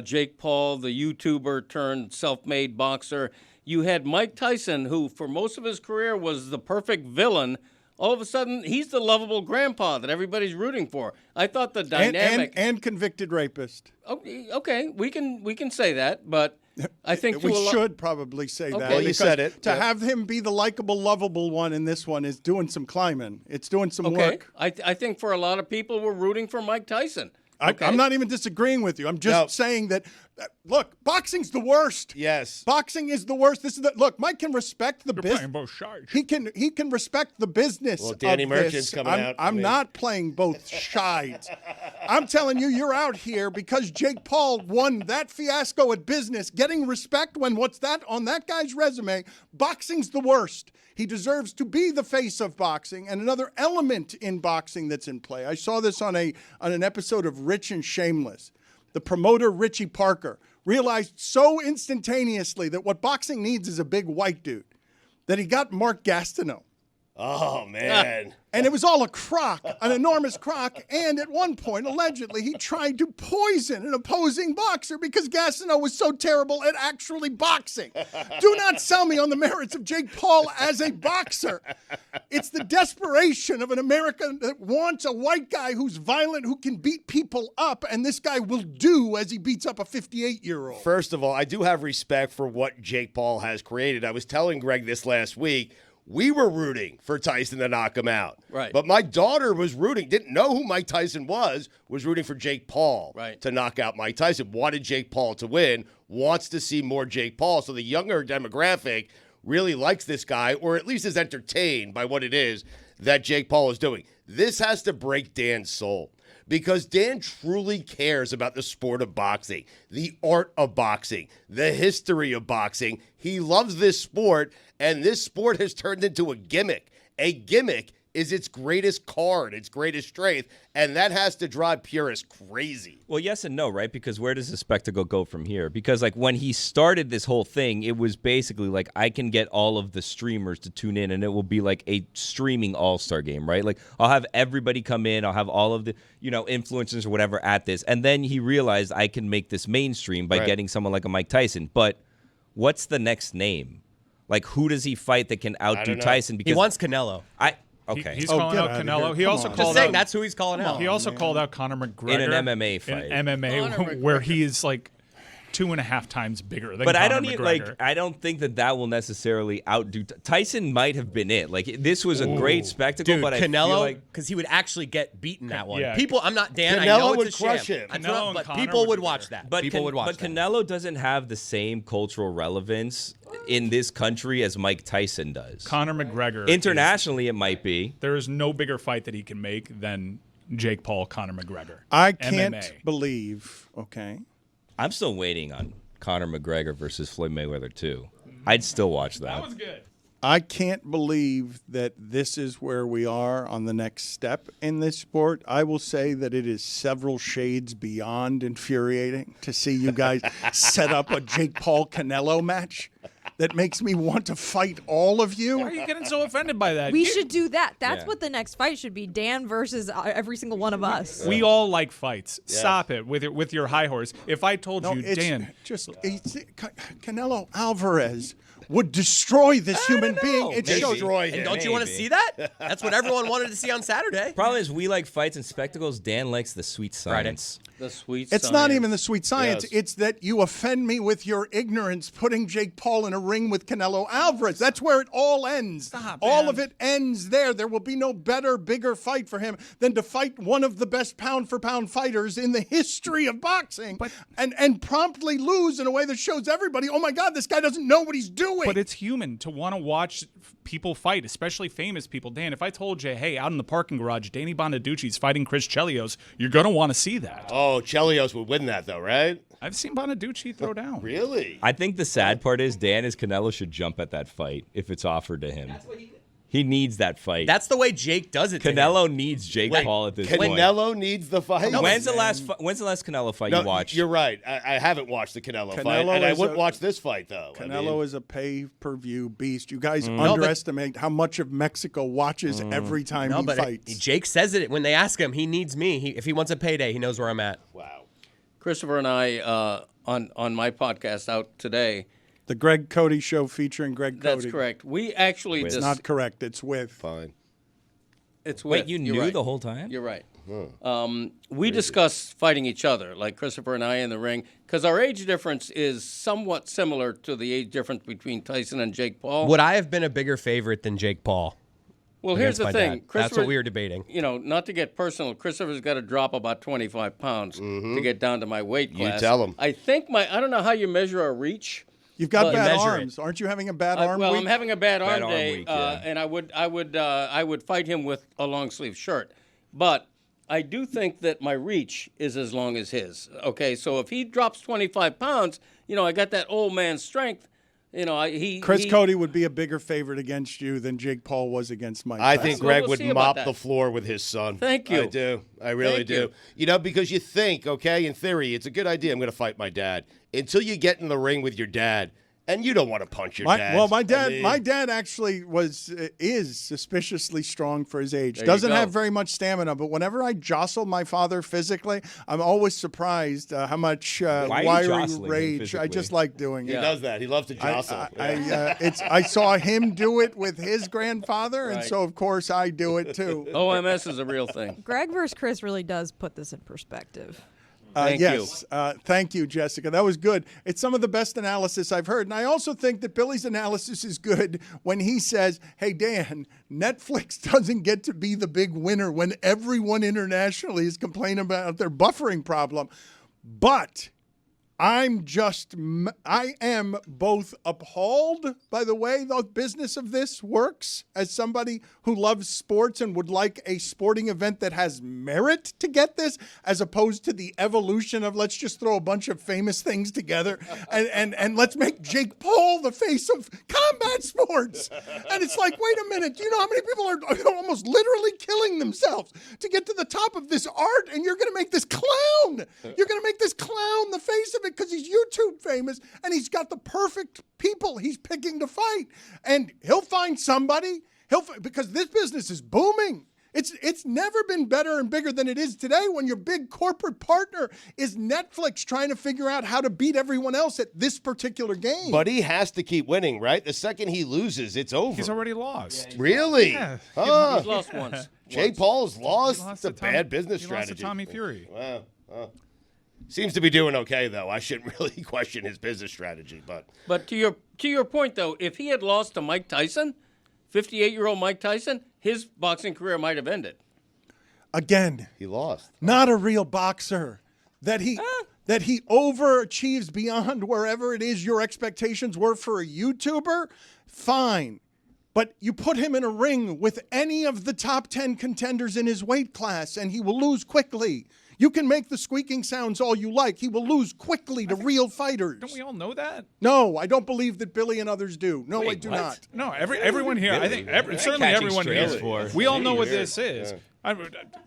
Jake Paul, the YouTuber turned self-made boxer. You had Mike Tyson, who for most of his career was the perfect villain. All of a sudden, he's the lovable grandpa that everybody's rooting for. I thought the dynamic and convicted rapist. Okay, we can say that, but I think we should probably say that. Well, you said it. To have him be the likable, lovable one in this one is doing some climbing. It's doing some work. I think for a lot of people, we're rooting for Mike Tyson. I'm not even disagreeing with you. I'm just saying that, look, boxing's the worst. Yes. Boxing is the worst. Look, Mike can respect the business. Playing both sides. He can respect the business. Well, Danny of Merchant's this. coming out. I'm not playing both sides. I'm telling you, you're out here because Jake Paul won that fiasco at business, getting respect when what's that on that guy's resume? Boxing's the worst. He deserves to be the face of boxing, and another element in boxing that's in play. I saw this on an episode of Rich and Shameless. The promoter, Richie Parker, realized so instantaneously that what boxing needs is a big white dude, that he got Mark Gastineau. Oh, man. And it was all a crock, an enormous crock. And at one point, allegedly, he tried to poison an opposing boxer because Gastineau was so terrible at actually boxing. Do not sell me on the merits of Jake Paul as a boxer. It's the desperation of an America that wants a white guy who's violent, who can beat people up, and this guy will do as he beats up a 58-year-old. First of all, I do have respect for what Jake Paul has created. I was telling Greg this last week. We were rooting for Tyson to knock him out. Right. But my daughter was rooting, didn't know who Mike Tyson was rooting for Jake Paul to knock out Mike Tyson. Wanted Jake Paul to win, wants to see more Jake Paul. So the younger demographic really likes this guy, or at least is entertained by what it is that Jake Paul is doing. This has to break Dan's soul, because Dan truly cares about the sport of boxing, the art of boxing, the history of boxing. He loves this sport, and this sport has turned into a gimmick. A gimmick is its greatest card, its greatest strength, and that has to drive purists crazy. Well, yes and no, right? Because where does the spectacle go from here? Because, like, when he started this whole thing, it was basically like, I can get all of the streamers to tune in, and it will be like a streaming all-star game, right? Like, I'll have everybody come in, I'll have all of the, influencers or whatever at this, and then he realized I can make this mainstream by getting someone like a Mike Tyson. But what's the next name? Like, who does he fight that can outdo Tyson? Because he wants Canelo. Okay. He's calling out Canelo. He also Just called saying, out. that's who he's calling out. He also called out Conor McGregor in an MMA fight. In an MMA where he is like 2.5 times bigger than But Conor I don't McGregor. I don't think that will necessarily outdo Tyson. Might have been it. Like, this was a great spectacle, Dude, but Canelo, I feel like because he would actually get beaten that one. Yeah. People, I'm not Dan. Canelo I know would it's a crush sham. him. Canelo and But Conor people would would be watch better. that. But People would watch but that. Canelo doesn't have the same cultural relevance in this country as Mike Tyson does. Conor McGregor. Internationally, it might be. There is no bigger fight that he can make than Jake Paul, Conor McGregor. I can't MMA. believe. Okay. I'm still waiting on Conor McGregor versus Floyd Mayweather 2. I'd still watch that. That was good. I can't believe that this is where we are on the next step in this sport. I will say that it is several shades beyond infuriating to see you guys set up a Jake Paul Canelo match that makes me want to fight all of you. Why are you getting so offended by that? We should do that. That's Yeah. what the next fight should be. Dan versus every single one of us. We all like fights. Stop it with your high horse. If I told you, it's Dan, Canelo Alvarez would destroy this human being. It Maybe. shows. Destroy him. And don't you want to see that? That's what everyone wanted to see on Saturday. Problem is, we like fights and spectacles. Dan likes the sweet science. The sweet It's not even the sweet science. Yes. It's that you offend me with your ignorance putting Jake Paul in a ring with Canelo Alvarez. That's where it all ends. All of it ends there. There will be no better, bigger fight for him than to fight one of the best pound-for-pound fighters in the history of boxing and promptly lose in a way that shows everybody, oh, my God, this guy doesn't know what he's doing. but it's human to want to watch people fight, especially famous people. Dan, if I told you, hey, out in the parking garage, Danny Bonaducci's fighting Chris Chelios, you're going to want to see that. Oh, Chelios would win that, though, right? I've seen Bonaducci throw down. Really? I think the sad part is Canelo should jump at that fight if it's offered to him. He needs that fight. That's the way Jake does it. to him. Canelo needs Jake Paul at this point. Canelo needs the fight. When's the last Canelo fight you watched? You're right. I haven't watched the Canelo fight, Canelo and I is wouldn't a- watch this fight, though. Canelo is a pay-per-view beast. You guys underestimate how much of Mexico watches every time No, he but fights. Jake says it when they ask him. He needs me. If he wants a payday, he knows where I'm at. Wow. Christopher and I on my podcast out today. The Greg Cody Show featuring Greg Cody. That's correct. We actually It's not correct. It's with. Fine. It's Wait, with. you You're knew right. the whole time? You're right. We discuss fighting each other, like Christopher and I in the ring, because our age difference is somewhat similar to the age difference between Tyson and Jake Paul. Would I have been a bigger favorite than Jake Paul? Well, here's against the my thing. dad? That's what we were debating. You know, not to get personal, Christopher's got to drop about 25 pounds to get down to my weight class. tell him. I think I don't know how you measure a reach. You've got But- bad measure arms. Aren't you having a bad arm Well, week? I'm having a bad arm arm day, week, yeah. and I would fight him with a long sleeve shirt, but I do think that my reach is as long as his. Okay, so if he drops 25 pounds, you know, I got that old man strength. You know, Chris Cody would be a bigger favorite against you than Jake Paul was against Mike I Tyson. think Well, Greg we'll would see about mop that. the floor with his son. Thank you. I do. I really Thank do. you. You know, because you think, okay, in theory, it's a good idea. I'm going to fight my dad. Until you get in the ring with your dad, and you don't want to punch your dad. Well, my dad, I mean, my dad actually is suspiciously strong for his age. There you Doesn't go. have very much stamina, but whenever I jostle my father physically, I'm always surprised how much are you wiry jostling him rage. I physically? just like doing he it. does that. He loves to jostle. I saw him do it with his grandfather, and Right. so of course I do it too. OMS is a real thing. Greg versus Chris really does put this in perspective. Thank yes. Thank you, Jessica. That was good. It's some of the best analysis I've heard. And I also think that Billy's analysis is good when he says, hey, Dan, Netflix doesn't get to be the big winner when everyone internationally is complaining about their buffering problem. But I am both appalled by the way the business of this works as somebody who loves sports and would like a sporting event that has merit to get this, as opposed to the evolution of let's just throw a bunch of famous things together and let's make Jake Paul the face of combat sports. And it's like, wait a minute, do you know how many people are almost literally killing themselves to get to the top of this art, and you're going to make this clown. You're going to make this clown the face of it because he's YouTube famous and he's got the perfect people he's picking to fight. And he'll find somebody. Because this business is booming. It's never been better and bigger than it is today when your big corporate partner is Netflix trying to figure out how to beat everyone else at this particular game. But he has to keep winning, right? The second he loses, it's over. He's already lost. Really? Yeah. Huh. He's lost once. Jake Paul's lost. He It's a to Tommy- bad business he strategy. Lost to Tommy Fury. Wow. Seems to be doing okay, though. I shouldn't really question his business strategy, but But to your point, though, if he had lost to Mike Tyson, 58-year-old Mike Tyson, his boxing career might have ended. Again, he lost. not a real boxer. That he overachieves beyond wherever it is your expectations were for a YouTuber, fine. But you put him in a ring with any of the top 10 contenders in his weight class, and he will lose quickly. You can make the squeaking sounds all you like. He will lose quickly to real fighters. Don't we all know that? No, I don't believe that Billy and others do. No, I do not. No, everyone here, I think certainly everyone here, we all know what this is. Yeah.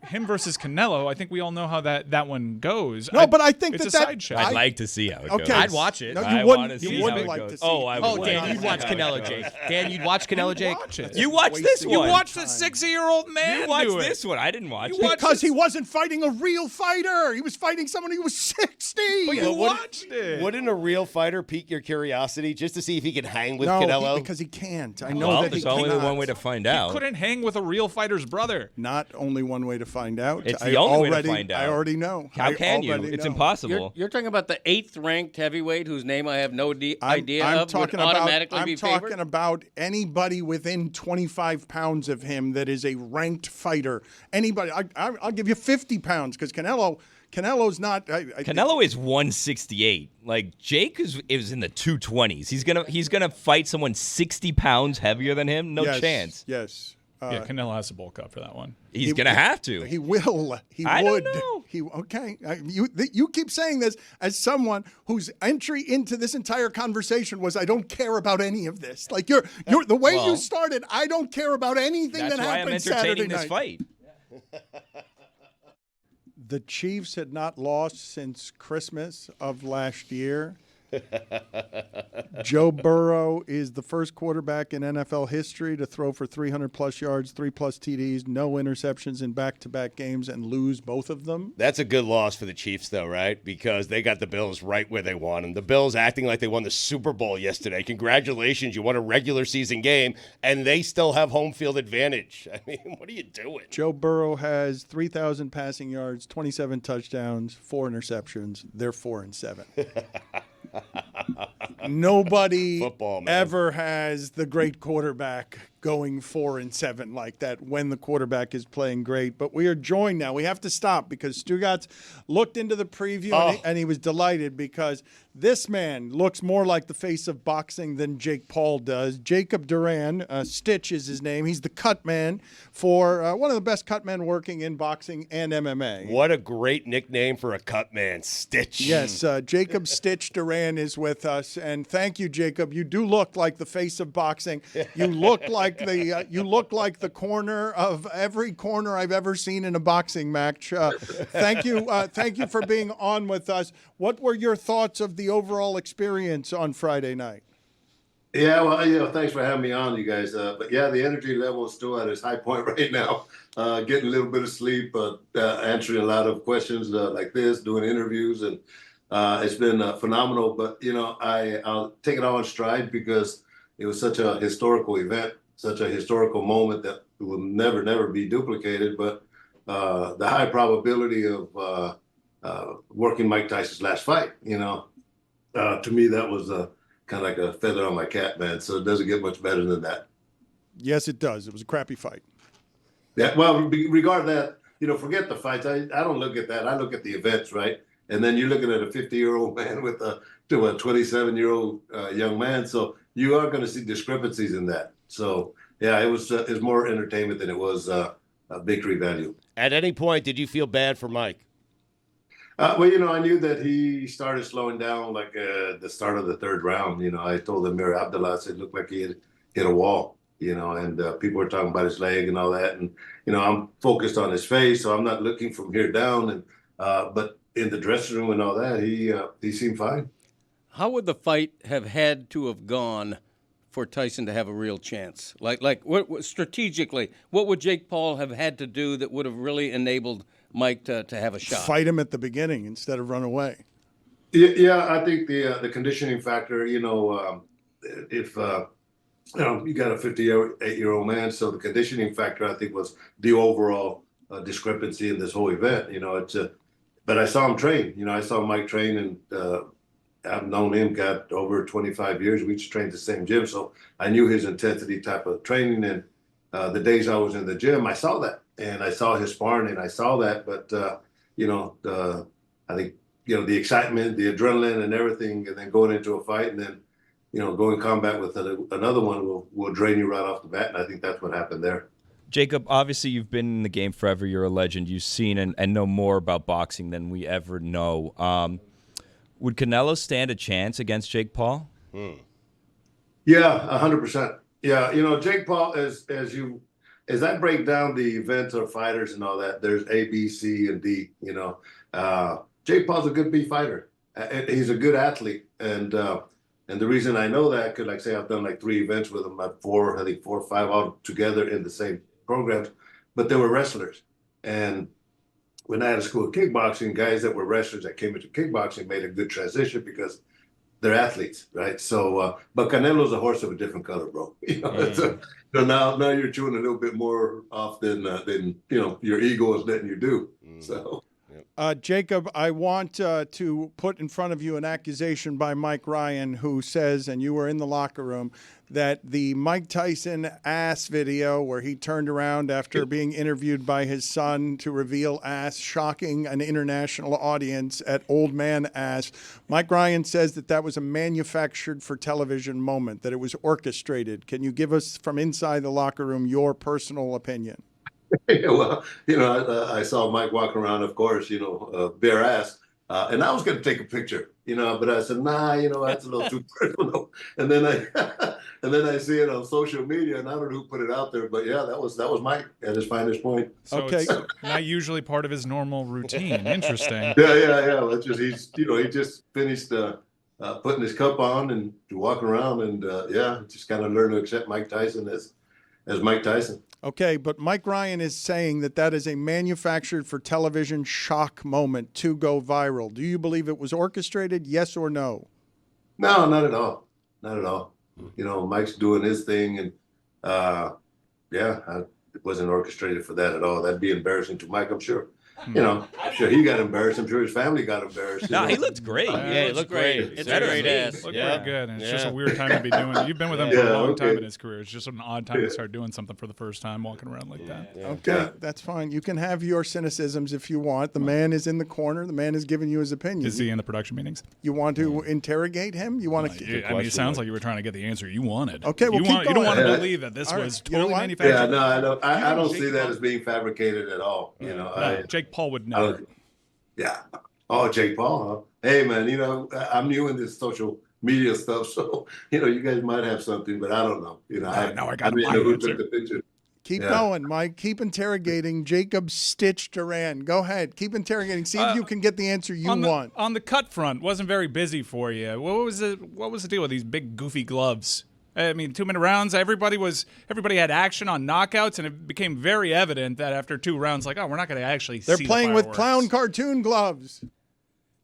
Him versus Canelo, I think we all know how that one goes. No, but I think it's that a side show. I'd like to see how it goes. Okay. I'd watch it. No, I you wanna wouldn't. see You how wouldn't it like goes. to see. Oh, I Oh, would. Dan, you'd watch Canelo, Jake. Dan, you'd watch Canelo, Jake. Watch it. You watch this Wasting one. You watched the 60-year-old man You watched do it. this one. I didn't watch You it. watched Because he wasn't fighting a real fighter. He was fighting someone who was 60. But you watched it. Wouldn't a real fighter pique your curiosity just to see if he could hang with No, Canelo? because he can't. I know Well, that he there's only cannot. one way to find out. Couldn't hang with a real fighter's brother. Not only one way to find out. It's I the only way to already- find out. I already know. How I can you? already It's know. impossible. You're talking about the 8th ranked heavyweight whose name I have no idea I'm of talking would about, automatically I'm be talking favored? about anybody within 25 pounds of him that is a ranked fighter. Anybody. I'll give you 50 pounds because Canelo's not. Canelo is 168. Like Jake is in the 220s. He's gonna fight someone 60 pounds heavier than him. No yes, chance. Yes. Yeah, Canelo has to bulk up for that one. He's gonna have to. He will. He I would. don't know. Okay. You keep saying this as someone whose entry into this entire conversation was, I don't care about any of this. Like you're the way you started. I don't care about anything That's that why I'm happened entertaining Saturday this night. fight. The Chiefs had not lost since Christmas of last year. Joe Burrow is the first quarterback in NFL history to throw for 300-plus yards, 3+ TDs, no interceptions in back-to-back games, and lose both of them. That's a good loss for the Chiefs, though, right? Because they got the Bills right where they want them. The Bills acting like they won the Super Bowl yesterday. Congratulations, you won a regular season game, and they still have home field advantage. I mean, what are you doing? Joe Burrow has 3,000 passing yards, 27 touchdowns, 4 interceptions. They're 4-7. Nobody Football, man. ever has the great quarterback going 4-7 like that when the quarterback is playing great. But we are joined now. We have to stop because Stugotz looked into the preview and he was delighted because this man looks more like the face of boxing than Jake Paul does. Jacob Duran, Stitch is his name. He's the cut man for one of the best cut men working in boxing and MMA. What a great nickname for a cut man, Stitch. Yes, Jacob Stitch Duran is with us, and thank you, Jacob. You do look like the face of boxing. You look like the corner of every corner I've ever seen in a boxing match. Thank you for being on with us. What were your thoughts of the overall experience on Friday night? Yeah, well, thanks for having me on, you guys. But yeah, the energy level is still at its high point right now. Getting a little bit of sleep, answering a lot of questions like this, doing interviews, and it's been phenomenal. But I'll take it all in stride because it was such a historical event, such a historical moment that will never be duplicated. But the high probability of working Mike Tyson's last fight, to me that was kind of like a feather on my cap, man. So it doesn't get much better than that. Yes, it does. It was a crappy fight. Yeah, well, regard that, forget the fights. I don't look at that. I look at the events, right? And then you're looking at a 50-year-old man with a 27-year-old young man. So you are going to see discrepancies in that. So, yeah, it was more entertainment than it was victory value. At any point, did you feel bad for Mike? Well, I knew that he started slowing down like the start of the third round. I told him, Amir Abdullah, I said, it looked like he had hit a wall, and people were talking about his leg and all that. And, I'm focused on his face, so I'm not looking from here down. And but in the dressing room and all that, he seemed fine. How would the fight have had to have gone for Tyson to have a real chance? Like what strategically, what would Jake Paul have had to do that would have really enabled Mike to have a shot? Fight him at the beginning instead of run away. Yeah, I think the conditioning factor, if you got a 58-year-old man, so the conditioning factor I think was the overall discrepancy in this whole event. But I saw him train. I saw Mike train, and I've known him, got over 25 years. We just trained the same gym, so I knew his intensity type of training. And the days I was in the gym, I saw that. And I saw his sparring, and I saw that. But, I think, the excitement, the adrenaline and everything, and then going into a fight. And then, go in combat with another one will drain you right off the bat. And I think that's what happened there. Jacob, obviously you've been in the game forever. You're a legend. You've seen and know more about boxing than we ever know. Would Canelo stand a chance against Jake Paul? Yeah, 100%. Yeah, Jake Paul, as I break down the events or fighters and all that, there's A, B, C, and D. Jake Paul's a good B fighter. He's a good athlete, and the reason I know that, because like say I've done like 3 events with him, 4 or 5 all together in the same programs, but they were wrestlers. And when I had a school of kickboxing, guys that were wrestlers that came into kickboxing made a good transition because they're athletes, right? So, but Canelo's a horse of a different color, bro. So now you're chewing a little bit more off than your ego is letting you do. So. Jacob, I want to put in front of you an accusation by Mike Ryan, who says, and you were in the locker room, that the Mike Tyson ass video where he turned around after being interviewed by his son to reveal ass, shocking an international audience at old man ass. Mike Ryan says that was a manufactured for television moment, that it was orchestrated. Can you give us from inside the locker room your personal opinion? Well, I saw Mike walking around, of course, bare ass, and I was going to take a picture, but I said, nah, that's a little too personal. And then I see it on social media, and I don't know who put it out there, but yeah, that was Mike at his finest point. So okay, it's not usually part of his normal routine. Interesting. Yeah. Well, it's just he just finished putting his cup on and walking around, and just kind of learned to accept Mike Tyson as Mike Tyson. Okay, but Mike Ryan is saying that is a manufactured for television shock moment to go viral. Do you believe it was orchestrated, yes or no? No, not at all. Not at all. Mike's doing his thing, and it wasn't orchestrated for that at all. That'd be embarrassing to Mike, I'm sure. I'm sure he got embarrassed. I'm sure his family got embarrassed. No, he looked great. Yeah, he looked great. It's a great ass. Looked pretty good. And it's just a weird time to be doing it. You've been with him for a long time in his career. It's just an odd time to start doing something for the first time, walking around like that. Okay, that's fine. You can have your cynicisms if you want. The man is in the corner. The man is giving you his opinion. Is he in the production meetings? You want to interrogate him? You want to? It sounds like you were trying to get the answer you wanted. Okay, well, you don't want to believe that this was totally manufactured. Yeah, no, I don't see that as being fabricated at all. Jake Paul would never. Yeah. Oh, Jake Paul, huh? Hey, man, I'm new in this social media stuff, so, you guys might have something, but I don't know. I got who took the picture. Keep going, Mike. Keep interrogating Jacob Stitch Duran. Go ahead. Keep interrogating. See if you can get the answer you want. On the cut front, wasn't very busy for you. What was the deal with these big goofy gloves? I mean, 2-minute rounds, everybody had action on knockouts, and it became very evident that after 2 rounds, we're not going to actually see They're playing the with clown cartoon gloves.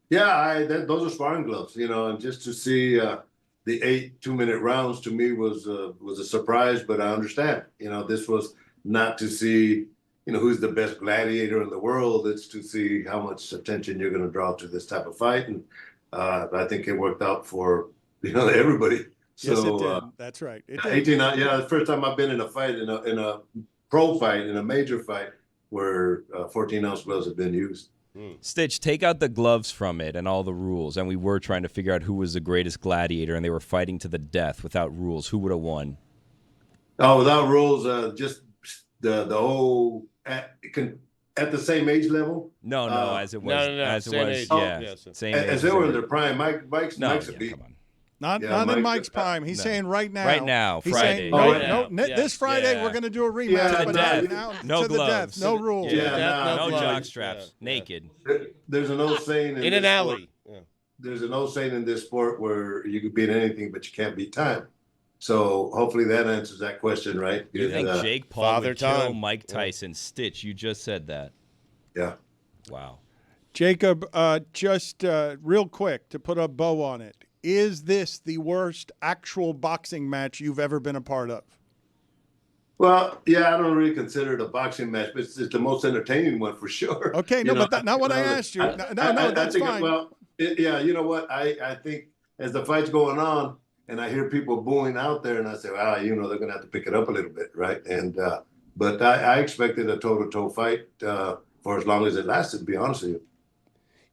Yeah, those are sparring gloves, and just to see the 8 2-minute rounds to me was a surprise, but I understand. This was not to see, who's the best gladiator in the world. It's to see how much attention you're going to draw to this type of fight, and I think it worked out for, everybody. Yes, so, it did. That's right. It did. 18, the first time I've been in a fight, in a pro fight, in a major fight, where 14-ounce gloves have been used. Stitch, take out the gloves from it and all the rules, and we were trying to figure out who was the greatest gladiator, and they were fighting to the death without rules. Who would have won? Oh, without rules, just the whole at the same age level. No, as it was, as same it was, age. same age. As they were in their prime. Mike's a beat. Come on. Not in Mike's prime. He's saying right now. Right now, He's Friday. Saying, this Friday we're going to do a rematch. Yeah, to the death. No No gloves. No rules. No jock straps. Naked. There's an old saying in an alley. There's an old saying in this sport where you can beat anything, but you can't beat time. So hopefully that answers that question, right? You think Jake Paul Father would kill Time. Mike Tyson? Stitch, you just said that. Yeah. Wow. Jacob, just real quick to put a bow on it. Is this the worst actual boxing match you've ever been a part of? Well, yeah, I don't really consider it a boxing match, but it's the most entertaining one for sure. Okay, but that's not what I asked you. That's fine. You know what? I think as the fight's going on and I hear people booing out there and I say, they're going to have to pick it up a little bit, right? And but I expected a toe-to-toe fight for as long as it lasted, to be honest with you.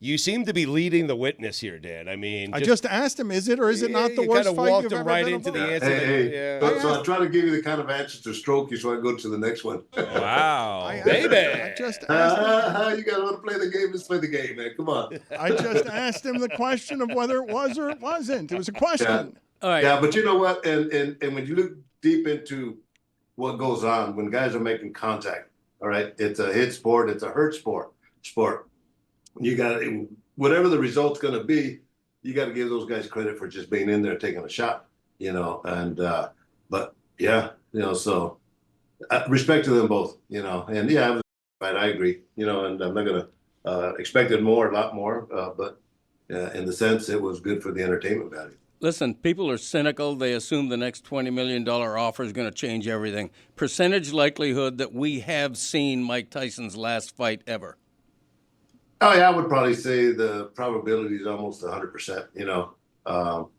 you seem to be leading the witness here, Dan. I mean, I just asked him, is it or is it not the you worst kind of fight walked you've him ever right been into the involved? answer. Hey, so I try to give you the kind of answer to stroke you so I can go to the next one. Wow. Baby. Just asked him, You gotta want to play the game. Let's play the game, man. Come on. I just asked him the question of whether it was or it wasn't. It was a question. All right. Yeah, but you know what? And when you look deep into what goes on when guys are making contact, all right, it's a hit sport, it's a hurt sport. You got whatever the result's going to be, you got to give those guys credit for just being in there taking a shot, and but yeah, so respect to them both, and yeah, I agree, and I'm not going to expected a lot more, but in the sense it was good for the entertainment value. Listen, people are cynical. They assume the next $20 million offer is going to change everything. Percentage likelihood that we have seen Mike Tyson's last fight ever. Oh yeah, I would probably say the probability is almost 100%.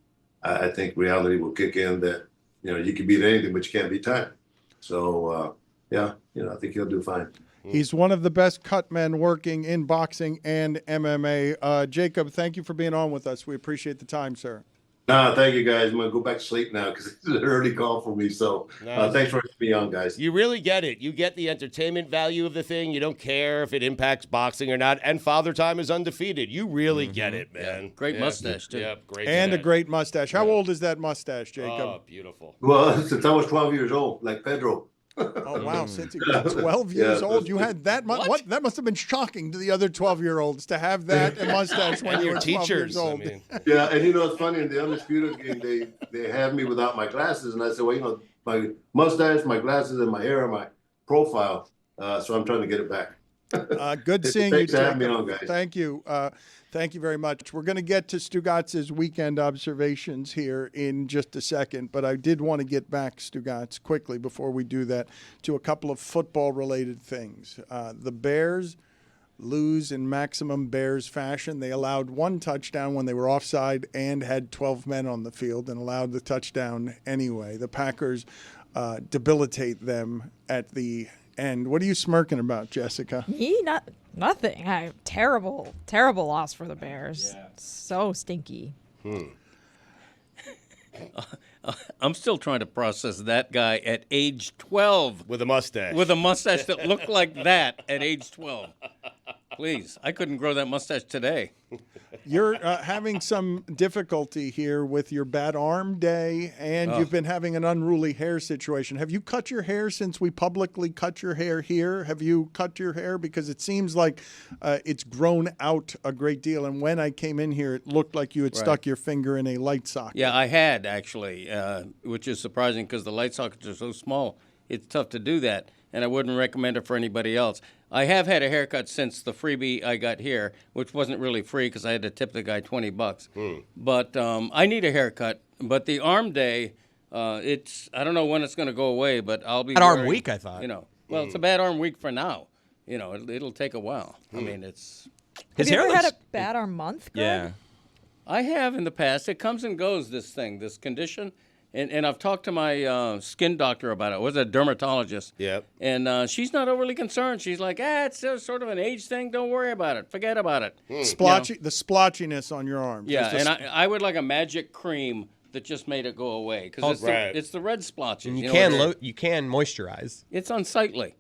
I think reality will kick in that you can beat anything, but you can't beat time. So yeah, I think he'll do fine. He's one of the best cut men working in boxing and MMA. Jacob, thank you for being on with us. We appreciate the time, sir. No, thank you guys. I'm gonna go back to sleep now because it's an early call for me. So thanks for having me on, guys. You really get it. You get the entertainment value of the thing. You don't care if it impacts boxing or not. And Father Time is undefeated. You really get it, man. Yeah. Great mustache, too. Yep, great. And a great mustache. How old is that mustache, Jacob? Oh, beautiful. Well, since I was 12 years old, like Pedro. Oh, wow. Since he was 12 years old, you had that much. What? That must have been shocking to the other 12-year-olds to have that mustache when And you your were 12 teachers. years old. I mean. Yeah, and it's funny, in the Undisputed game, they had me without my glasses, and I said, well, my mustache, my glasses, and my hair are my profile, so I'm trying to get it back. Good seeing you, Thanks for having me on, guys. Thank you. Thank you very much. We're going to get to Stugotz's weekend observations here in just a second, but I did want to get back, Stugotz, quickly before we do that, to a couple of football-related things. The Bears lose in maximum Bears fashion. They allowed one touchdown when they were offside and had 12 men on the field and allowed the touchdown anyway. The Packers debilitate them at the end. What are you smirking about, Jessica? Me? Nothing. Terrible loss for the Bears. Yeah. So stinky. I'm still trying to process that guy at age 12. With a mustache. With a mustache that looked like that at age 12. Please, I couldn't grow that mustache today. You're having some difficulty here with your bad arm day, and you've been having an unruly hair situation. Have you cut your hair since we publicly cut your hair here? Have you cut your hair? Because it seems like it's grown out a great deal, and when I came in here, it looked like you had stuck your finger in a light socket. Yeah, I had, actually, which is surprising because the light sockets are so small. It's tough to do that, and I wouldn't recommend it for anybody else. I have had a haircut since the freebie I got here, which wasn't really free because I had to tip the guy $20. But I need a haircut. But the arm day, I don't know when it's going to go away, but I'll be Bad arm week, I thought. Well, it's a bad arm week for now. It'll take a while. I mean, it's. Have you ever had a bad arm month, Greg? Yeah. I have in the past. It comes and goes, this condition. And I've talked to my skin doctor about it. It was a dermatologist. Yep. And she's not overly concerned. She's like, it's sort of an age thing. Don't worry about it. Forget about it. The splotchiness on your arm. Yeah, and I would like a magic cream that just made it go away. Because it's the red splotches. And you can moisturize. It's unsightly.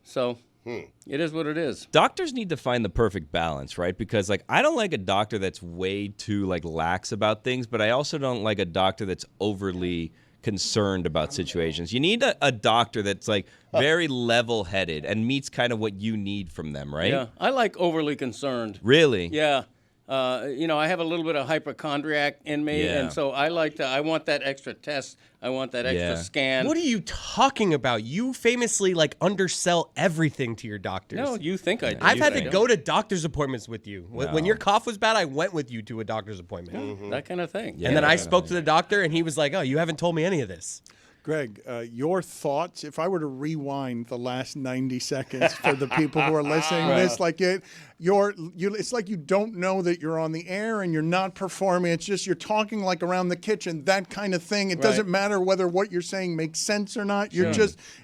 So it is what it is. Doctors need to find the perfect balance, right? Because I don't like a doctor that's way too lax about things, but I also don't like a doctor that's overly concerned about situations. You need a doctor that's very level-headed and meets kind of what you need from them, right? Yeah, I like overly concerned. Really? Yeah. I have a little bit of hypochondriac in me, and so I want that extra test. I want that extra scan. What are you talking about? You famously undersell everything to your doctors. No, you think I do. I've had to go to doctor's appointments with you. No. When your cough was bad, I went with you to a doctor's appointment. That kind of thing. And then I spoke to the doctor, and he was like, "Oh, you haven't told me any of this." Greg, your thoughts, if I were to rewind the last 90 seconds for the people who are listening to this, like it's like you don't know that you're on the air and you're not performing. It's just you're talking like around the kitchen, that kind of thing. It doesn't matter whether what you're saying makes sense or not. You're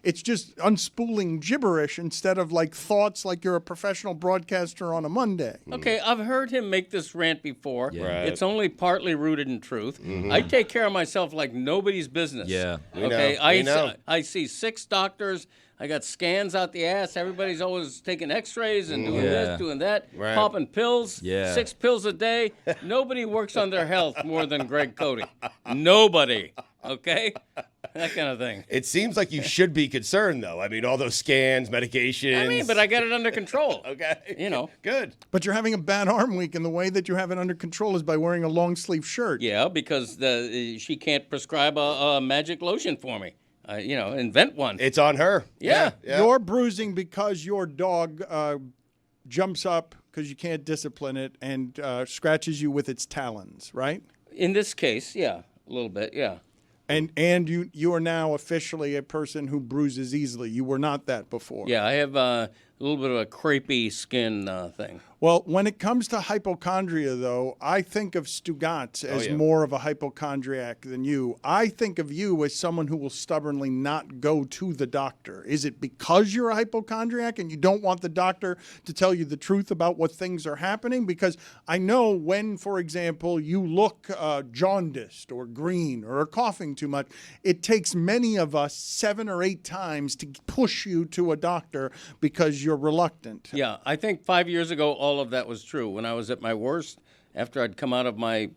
it's just unspooling gibberish instead of like thoughts like you're a professional broadcaster on a Monday. Okay, I've heard him make this rant before. Yeah. Right. It's only partly rooted in truth. I take care of myself like nobody's business. Yeah. Okay, We know. I see 6 doctors. I got scans out the ass. Everybody's always taking x-rays and doing this, doing that, popping pills, 6 pills a day. Nobody works on their health more than Greg Cody. Nobody, okay? That kind of thing. It seems like you should be concerned, though. I mean, all those scans, medications. I mean, but I got it under control. Okay. You know. Good. But you're having a bad arm week, and the way that you have it under control is by wearing a long sleeve shirt. Yeah, because she can't prescribe a magic lotion for me. Invent one. It's on her. Yeah. You're bruising because your dog jumps up because you can't discipline it and scratches you with its talons, right? In this case, yeah, a little bit, yeah. And you are now officially a person who bruises easily. You were not that before. Yeah, I have a little bit of a crepey skin thing. Well, when it comes to hypochondria, though, I think of Stugotz as more of a hypochondriac than you. I think of you as someone who will stubbornly not go to the doctor. Is it because you're a hypochondriac and you don't want the doctor to tell you the truth about what things are happening? Because I know when, for example, you look jaundiced or green or are coughing too much, it takes many of us 7 or 8 times to push you to a doctor because you're reluctant. Yeah, I think 5 years ago, all of that was true. When I was at my worst, after I'd come out of my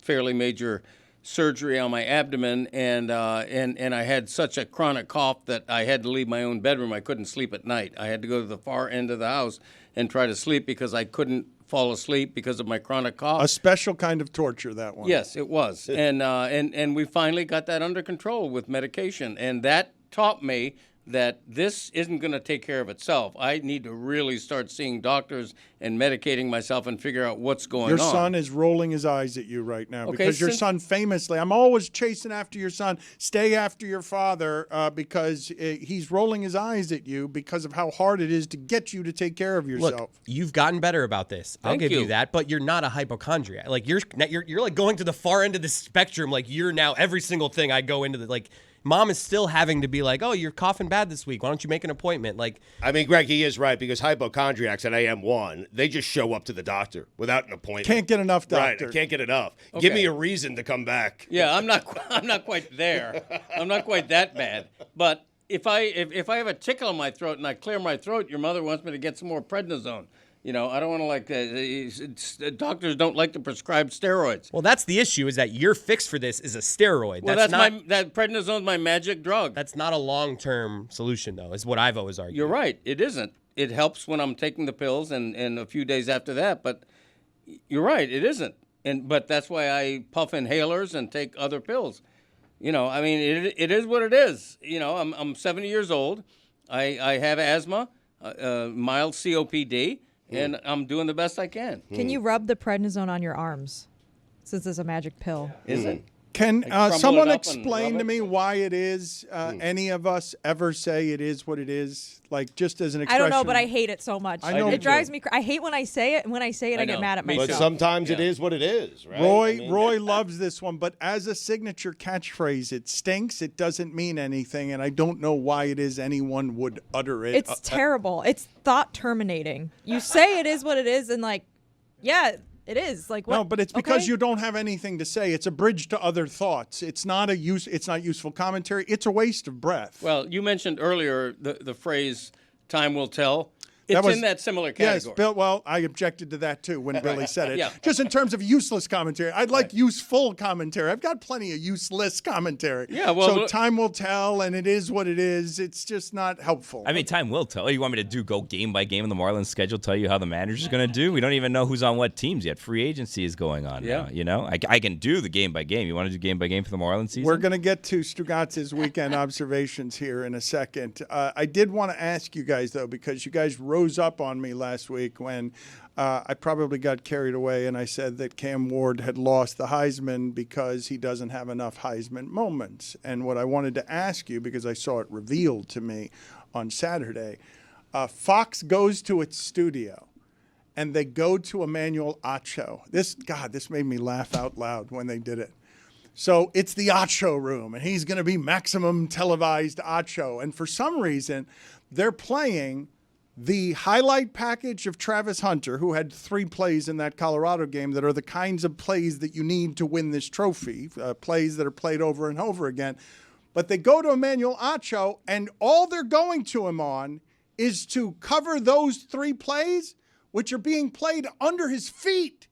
fairly major surgery on my abdomen, and I had such a chronic cough that I had to leave my own bedroom. I couldn't sleep at night. I had to go to the far end of the house and try to sleep because I couldn't fall asleep because of my chronic cough. A special kind of torture, that one. Yes, it was. And we finally got that under control with medication, and that taught me that this isn't going to take care of itself. I need to really start seeing doctors and medicating myself and figure out what's going on. Your son is rolling his eyes at you right now because your since- son famously, I'm always chasing after your son, stay after your father because he's rolling his eyes at you because of how hard it is to get you to take care of yourself. Look, you've gotten better about this. I'll give you that, but you're not a hypochondriac. Like you're like going to the far end of the spectrum. Like you're now every single thing I go into like. Mom is still having to be like, oh, you're coughing bad this week. Why don't you make an appointment? Like, I mean, Greg, he is right because hypochondriacs, and I am one, they just show up to the doctor without an appointment. Can't get enough doctor. Right, I can't get enough. Give me a reason to come back. Yeah, I'm not quite there. I'm not quite that bad. But if I have a tickle in my throat and I clear my throat, your mother wants me to get some more prednisone. You know, I don't want to doctors don't like to prescribe steroids. Well, that's the issue is that your fix for this is a steroid. Well, that prednisone's my magic drug. That's not a long-term solution, though, is what I've always argued. You're right. It isn't. It helps when I'm taking the pills and a few days after that. But you're right. It isn't. But that's why I puff inhalers and take other pills. You know, I mean, it is what it is. You know, I'm 70 years old. I have asthma, mild COPD. And I'm doing the best I can. Can you rub the prednisone on your arms, since it's a magic pill? Is it? Can someone explain to me why it is any of us ever say it is what it is? Like just as an expression. I don't know, but I hate it so much. I know it drives me. I hate when I say it, and when I say it, I get mad at myself. But sometimes it is what it is, right? Roy loves this one, but as a signature catchphrase, it stinks. It doesn't mean anything, and I don't know why it is anyone would utter it. It's terrible. It's thought terminating. You say it is what it is, and like, yeah. It is like what? No, but it's because you don't have anything to say. It's a bridge to other thoughts. It's not useful commentary. It's a waste of breath. Well, you mentioned earlier the phrase "time will tell." It's in that similar category. Yes, Bill. Well, I objected to that too when Billy said it. Yeah. Just in terms of useless commentary, I'd like useful commentary. I've got plenty of useless commentary. Yeah, well, so time will tell, and it is what it is. It's just not helpful. I mean, time will tell. You want me to go game by game in the Marlins schedule, tell you how the manager's going to do? We don't even know who's on what teams yet. Free agency is going on now. You know, I can do the game by game. You want to do game by game for the Marlins season? We're going to get to Stugotz's weekend observations here in a second. I did want to ask you guys though, because you guys wrote rose up on me last week when I probably got carried away and I said that Cam Ward had lost the Heisman because he doesn't have enough Heisman moments. And what I wanted to ask you, because I saw it revealed to me on Saturday, Fox goes to its studio and they go to Emmanuel Acho. This made me laugh out loud when they did it. So it's the Acho room, and he's going to be maximum televised Acho. And for some reason, they're playing the highlight package of Travis Hunter, who had 3 plays in that Colorado game that are the kinds of plays that you need to win this trophy, plays that are played over and over again. But they go to Emmanuel Acho, and all they're going to him on is to cover those 3 plays, which are being played under his feet.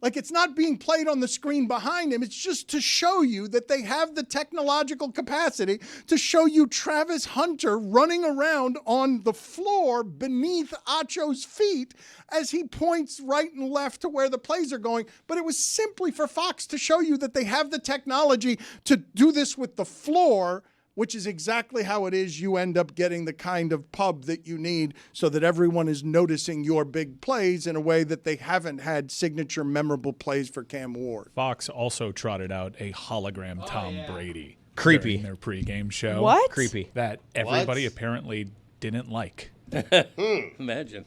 Like, it's not being played on the screen behind him. It's just to show you that they have the technological capacity to show you Travis Hunter running around on the floor beneath Acho's feet as he points right and left to where the plays are going. But it was simply for Fox to show you that they have the technology to do this with the floor, which is exactly how it is. You end up getting the kind of pub that you need so that everyone is noticing your big plays in a way that they haven't had signature memorable plays for Cam Ward. Fox also trotted out a hologram Tom Brady. Creepy. In their pregame show. What? Creepy. That everybody apparently didn't like. Imagine.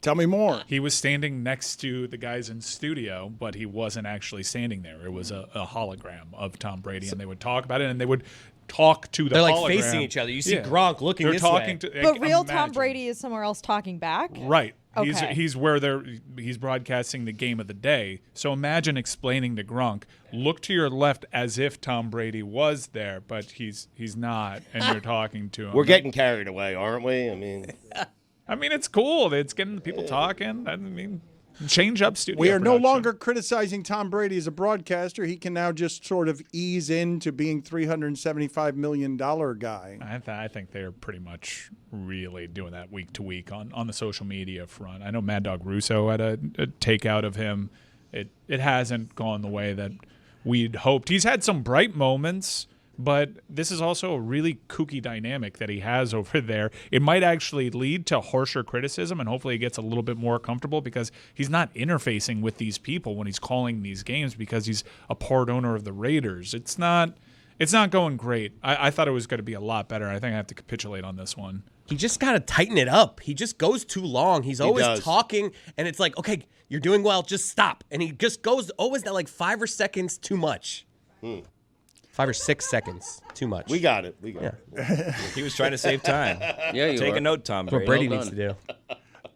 Tell me more. He was standing next to the guys in studio, but he wasn't actually standing there. It was a hologram of Tom Brady, and they would talk about it, and they would talk to the They're like hologram. facing each other. You see Gronk looking They're this talking way. To, But real Tom imagine. Brady is somewhere else talking back? Right. Okay. He's where he's broadcasting the game of the day. So imagine explaining to Gronk, look to your left as if Tom Brady was there, but he's not, and you're talking to him. We're getting carried away, aren't we? I mean, it's cool. It's getting the people talking. I mean, change up studio. We are no production. longer criticizing Tom Brady as a broadcaster. He can now just sort of ease into being $375 million guy. I think they're pretty much really doing that week to week on the social media front. I know Mad Dog Russo had a takeout of him. It hasn't gone the way that we'd hoped. He's had some bright moments, but this is also a really kooky dynamic that he has over there. It might actually lead to harsher criticism, and hopefully he gets a little bit more comfortable because he's not interfacing with these people when he's calling these games because he's a part owner of the Raiders. It's not going great. I thought it was going to be a lot better. I think I have to capitulate on this one. He just got to tighten it up. He just goes too long. He's always talking, and it's like, okay, you're doing well, just stop. And he just goes always that like 5 or 6 seconds too much. 5 or 6 seconds too much. We got it. He was trying to save time. Yeah, you Take are. a note, Tom That's what Brady. Brady needs to do.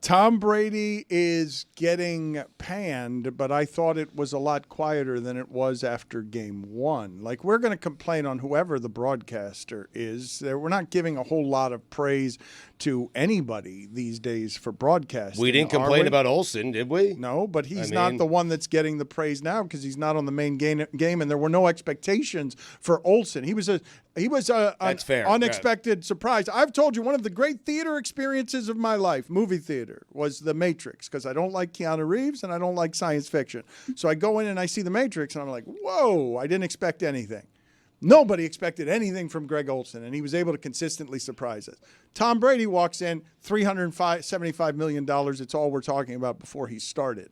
Tom Brady is getting panned, but I thought it was a lot quieter than it was after game 1. Like, we're going to complain on whoever the broadcaster is. We're not giving a whole lot of praise to anybody these days for broadcasting. We didn't complain about Olsen, did we? No, but he's not the one that's getting the praise now because he's not on the main game, and there were no expectations for Olsen. He was an That's fair. unexpected surprise. I've told you one of the great theater experiences of my life, movie theater, was The Matrix, because I don't like Keanu Reeves and I don't like science fiction. So I go in and I see The Matrix and I'm like, whoa, I didn't expect anything. Nobody expected anything from Greg Olsen, and he was able to consistently surprise us. Tom Brady walks in, $375 million. It's all we're talking about before he started.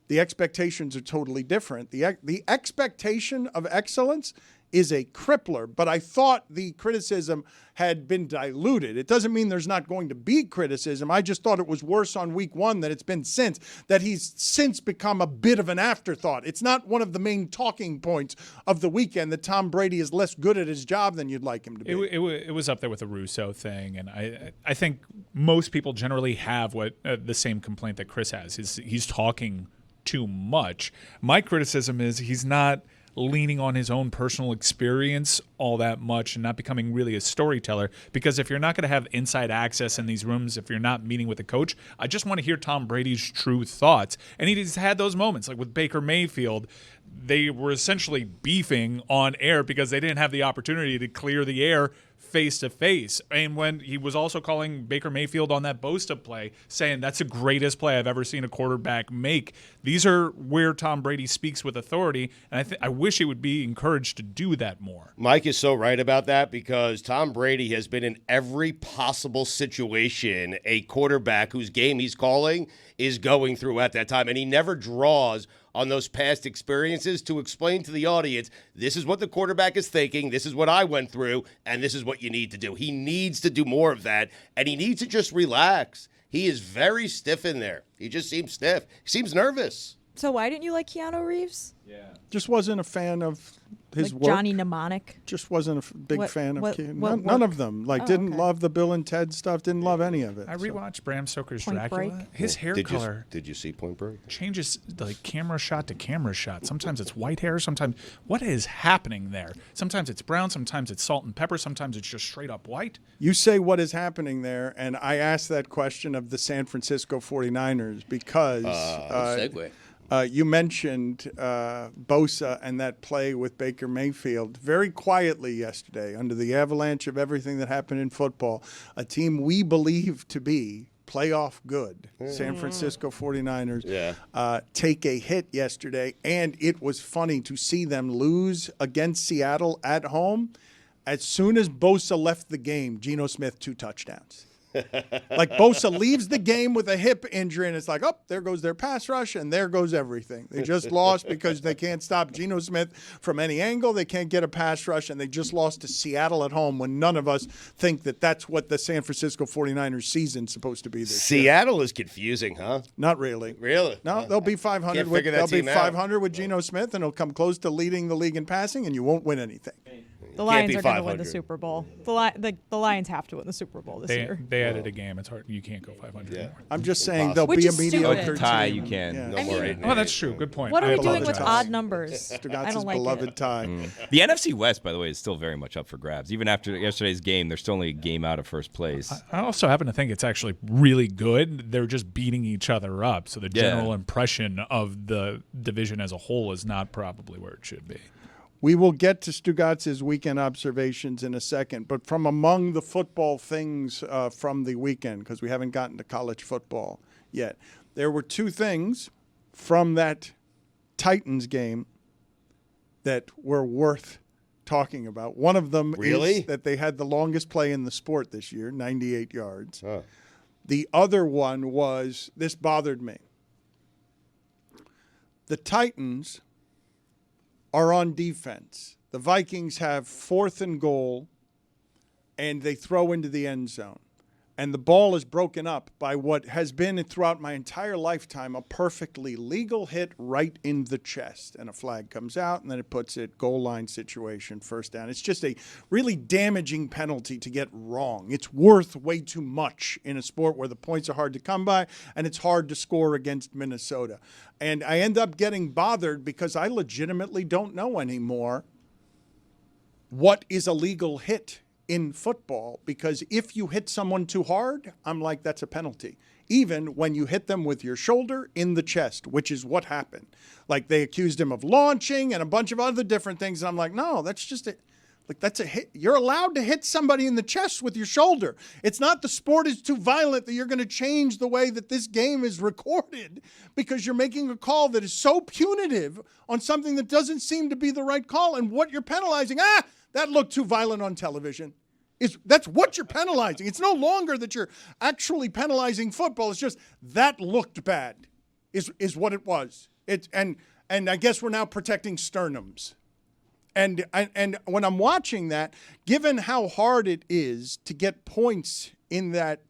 The expectations are totally different. The expectation of excellence is a crippler, but I thought the criticism had been diluted. It doesn't mean there's not going to be criticism. I just thought it was worse on week 1 than it's been since, that he's since become a bit of an afterthought. It's not one of the main talking points of the weekend that Tom Brady is less good at his job than you'd like him to be. It was up there with the Russo thing, and I think most people generally have the same complaint that Chris has. He's talking too much. My criticism is he's not leaning on his own personal experience all that much and not becoming really a storyteller, because if you're not going to have inside access in these rooms, if you're not meeting with a coach, I just want to hear Tom Brady's true thoughts. And he's had those moments, like with Baker Mayfield. they were essentially beefing on air because they didn't have the opportunity to clear the air face to face. And when he was also calling Baker Mayfield on that Bosa play, saying that's the greatest play I've ever seen a quarterback make. These are where Tom Brady speaks with authority, and I wish he would be encouraged to do that more. Mike is so right about that because Tom Brady has been in every possible situation a quarterback whose game he's calling is going through at that time, and he never draws on those past experiences to explain to the audience, this is what the quarterback is thinking, this is what I went through, and this is what you need to do. He needs to do more of that, and he needs to just relax. He is very stiff in there. He just seems stiff. He seems nervous. So why didn't you like Keanu Reeves? Yeah. Just wasn't a fan of his Like work. Johnny Mnemonic? Just wasn't a big fan of what none of them. Like, didn't okay. love the Bill and Ted stuff. Didn't love any of it. I rewatched Bram Stoker's Point Dracula. Break. His hair color Did you see Point Break? changes like camera shot to camera shot. Sometimes it's white hair. Sometimes what is happening there? Sometimes it's brown. Sometimes it's salt and pepper. Sometimes it's just straight up white. You say what is happening there, and I asked that question of the San Francisco 49ers because Segue. You mentioned Bosa and that play with Baker Mayfield very quietly yesterday under the avalanche of everything that happened in football. A team we believe to be playoff good, San Francisco 49ers, take a hit yesterday, and it was funny to see them lose against Seattle at home. As soon as Bosa left the game, Geno Smith 2 touchdowns. Like Bosa leaves the game with a hip injury, and it's like, oh, there goes their pass rush, and there goes everything. They just lost because they can't stop Geno Smith from any angle. They can't get a pass rush, and they just lost to Seattle at home when none of us think that that's what the San Francisco 49ers season's supposed to be this year. Seattle is confusing, huh? Not really. Really? No, they'll be 500. Can't With, figure that they'll be team out. 500 with Geno Smith, and he'll come close to leading the league in passing, and you won't win anything. The Can't Lions be are going to win 500. the Super Bowl. The Lions have to win the Super Bowl this year. They added a game. It's hard. You can't go 500 anymore. I'm just saying they'll Which be a is mediocre stupid. Tie, team. you can. Yeah. No more 8 and Oh, 8. that's true. Good point. What are I we doing apologize. with odd numbers? I Stugotz's don't like beloved it. tie. The NFC West, by the way, is still very much up for grabs. Even after yesterday's game, they're still only a game out of first place. I also happen to think it's actually really good. They're just beating each other up. So the general impression of the division as a whole is not probably where it should be. We will get to Stugotz's weekend observations in a second, but from among the football things from the weekend, because we haven't gotten to college football yet, there were 2 things from that Titans game that were worth talking about. One of them Really? is that they had the longest play in the sport this year, 98 yards. Huh. The other one was, this bothered me. The Titans are on defense. The Vikings have 4th and goal, and they throw into the end zone. And the ball is broken up by what has been throughout my entire lifetime a perfectly legal hit right in the chest. And a flag comes out, and then it puts it goal line situation, first down. It's just a really damaging penalty to get wrong. It's worth way too much in a sport where the points are hard to come by, and it's hard to score against Minnesota. And I end up getting bothered because I legitimately don't know anymore what is a legal hit in football, because if you hit someone too hard, I'm like, that's a penalty. Even when you hit them with your shoulder in the chest, which is what happened. Like, they accused him of launching and a bunch of other different things. And I'm like, no, that's just a, like, that's a hit. You're allowed to hit somebody in the chest with your shoulder. It's not the sport is too violent that you're going to change the way that this game is recorded because you're making a call that is so punitive on something that doesn't seem to be the right call. And what you're penalizing, that looked too violent on television. That's what you're penalizing. It's no longer that you're actually penalizing football. It's just that looked bad is what it was. And I guess we're now protecting sternums. And when I'm watching that, given how hard it is to get points in that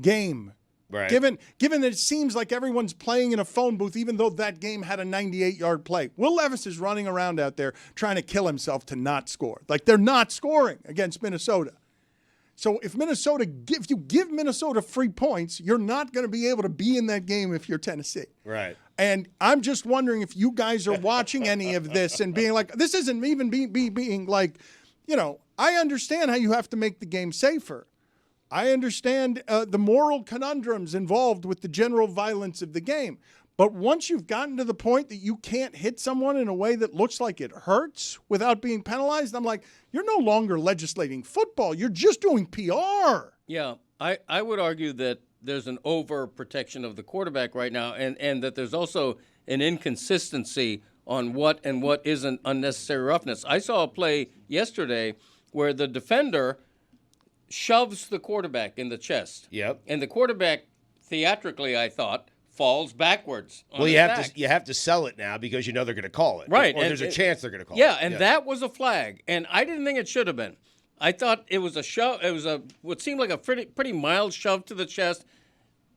game, Right. Given that it seems like everyone's playing in a phone booth, even though that game had a 98-yard play. Will Levis is running around out there trying to kill himself to not score. Like, they're not scoring against Minnesota. So if you give Minnesota free points, you're not going to be able to be in that game if you're Tennessee. Right. And I'm just wondering if you guys are watching any of this and being like, this isn't even being like, I understand how you have to make the game safer. I understand the moral conundrums involved with the general violence of the game. But once you've gotten to the point that you can't hit someone in a way that looks like it hurts without being penalized, I'm like, you're no longer legislating football. You're just doing PR. Yeah, I would argue that there's an overprotection of the quarterback right now, and that there's also an inconsistency on what and what isn't unnecessary roughness. I saw a play yesterday where the defender shoves the quarterback in the chest. Yep. And the quarterback, theatrically, I thought, falls backwards. Well, you have to sell it now because you know they're going to call it. Right. Or there's a chance they're going to call it. it. And that was a flag. And I didn't think it should have been. I thought it was a shove. It was what seemed like a pretty mild shove to the chest.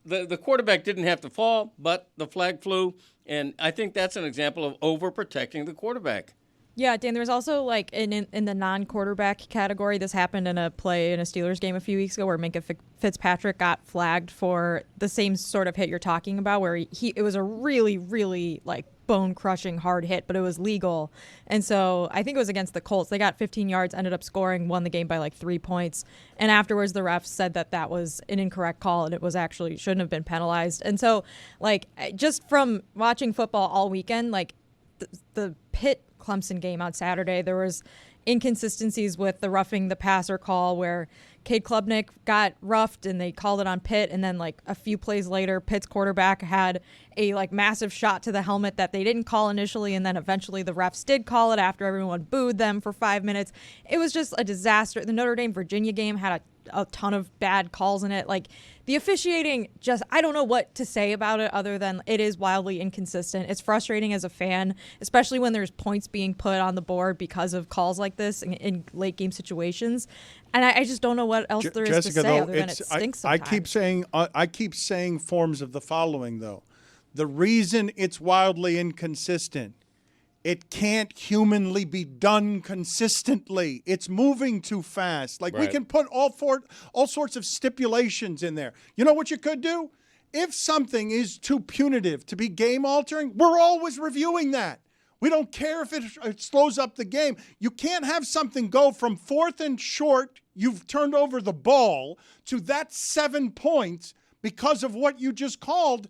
The quarterback didn't have to fall, but the flag flew. And I think that's an example of overprotecting the quarterback. Yeah, Dan, there's also, like, in the non-quarterback category, this happened in a play in a Steelers game a few weeks ago where Minka Fitzpatrick got flagged for the same sort of hit you're talking about, where it was a really, really, like, bone-crushing hard hit, but it was legal. And so I think it was against the Colts. They got 15 yards, ended up scoring, won the game by, like, 3 points. And afterwards, the refs said that was an incorrect call, and it was actually shouldn't have been penalized. And so, like, just from watching football all weekend, like, the Pitt Clemson game on Saturday, there was inconsistencies with the roughing the passer call where Cade Klubnik got roughed and they called it on Pitt, and then like a few plays later Pitt's quarterback had a like massive shot to the helmet that they didn't call initially, and then eventually the refs did call it after everyone booed them for 5 minutes. It was just a disaster. The Notre Dame Virginia game had a ton of bad calls in it. Like, the officiating, just, I don't know what to say about it other than it is wildly inconsistent. It's frustrating as a fan, especially when there's points being put on the board because of calls like this in late game situations. And I just don't know what else there is Jessica, to say though, other than it stinks I sometimes. keep saying forms of the following, though. The reason it's wildly inconsistent, it can't humanly be done consistently. It's moving too fast. Like, we can put all sorts of stipulations in there. You know what you could do? If something is too punitive to be game altering, we're always reviewing that. We don't care if it slows up the game. You can't have something go from 4th and short, you've turned over the ball, to that 7 points because of what you just called.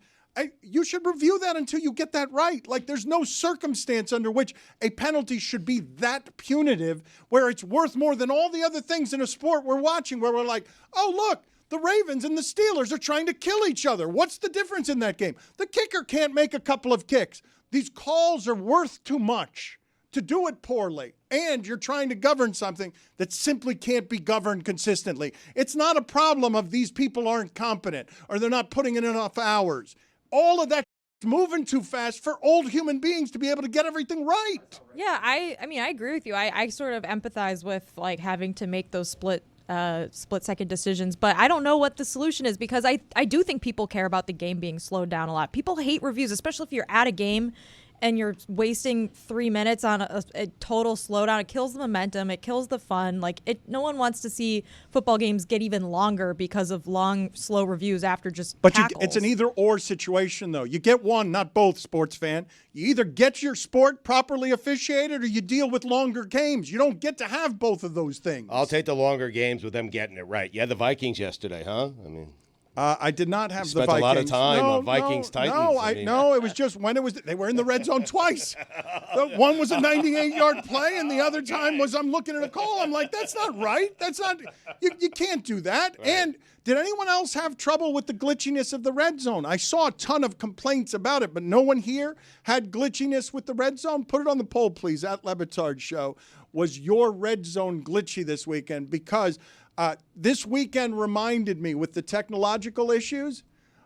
You should review that until you get that right. Like, there's no circumstance under which a penalty should be that punitive where it's worth more than all the other things in a sport we're watching, where we're like, oh, look, the Ravens and the Steelers are trying to kill each other. What's the difference in that game? The kicker can't make a couple of kicks. These calls are worth too much to do it poorly, and you're trying to govern something that simply can't be governed consistently. It's not a problem of these people aren't competent or they're not putting in enough hours. All of that moving too fast for old human beings to be able to get everything right. Yeah, I mean, I agree with you. I sort of empathize with like having to make those split-second decisions, but I don't know what the solution is, because I do think people care about the game being slowed down a lot. People hate reviews, especially if you're at a game and you're wasting 3 minutes on a total slowdown. It kills the momentum. It kills the fun. Like, no one wants to see football games get even longer because of long, slow reviews after just tackles. It's an either-or situation, though. You get one, not both, sports fan. You either get your sport properly officiated or you deal with longer games. You don't get to have both of those things. I'll take the longer games with them getting it right. You had the Vikings yesterday, huh? I mean, I did not have the Vikings. Spent a lot of time on Vikings-Titans. No, it was just when they were in the red zone twice. One was a 98-yard play, and the other time was I'm looking at a call. I'm like, that's not right. That's not. You can't do that. Right. And did anyone else have trouble with the glitchiness of the red zone? I saw a ton of complaints about it, but no one here had glitchiness with the red zone. Put it on the poll, please, at Le Batard Show. Was your red zone glitchy this weekend? Because this weekend reminded me, with the technological issues,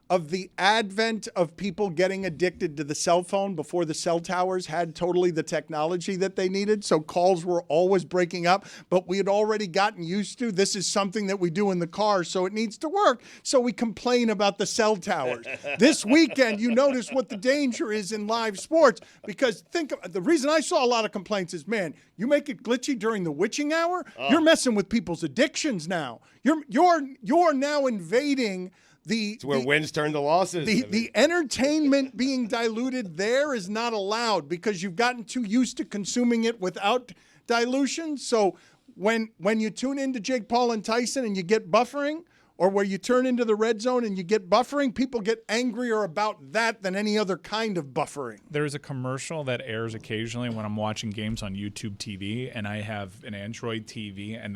of the advent of people getting addicted to the cell phone before the cell towers had totally the technology that they needed. So calls were always breaking up, but we had already gotten used to this is something that we do in the car, so it needs to work. So we complain about the cell towers. This weekend, you notice what the danger is in live sports, because the reason I saw a lot of complaints is, man, you make it glitchy during the witching hour, you're messing with people's addictions now. You're now invading it's where wins turn to losses. The entertainment being diluted there is not allowed because you've gotten too used to consuming it without dilution. So when you tune into Jake Paul and Tyson and you get buffering, or where you turn into the red zone and you get buffering, people get angrier about that than any other kind of buffering. There's a commercial that airs occasionally when I'm watching games on YouTube TV, and I have an Android TV, and in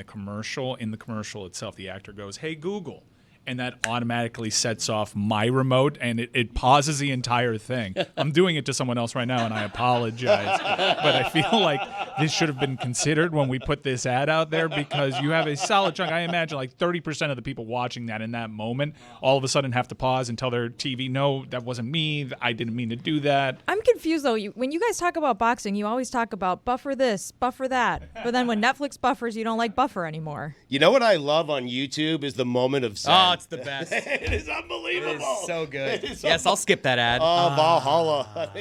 the commercial itself, the actor goes, "Hey, Google." And that automatically sets off my remote, and it pauses the entire thing. I'm doing it to someone else right now, and I apologize. But I feel like this should have been considered when we put this ad out there, because you have a solid chunk. I imagine like 30% of the people watching that in that moment all of a sudden have to pause and tell their TV, no, that wasn't me. I didn't mean to do that. I'm confused, though. When you guys talk about boxing, you always talk about buffer this, buffer that. But then when Netflix buffers, you don't like buffer anymore. You know what I love on YouTube is the moment of zen. Oh, it's the best. It is unbelievable. It is so good. It is Yes, I'll skip that ad. Oh, Valhalla.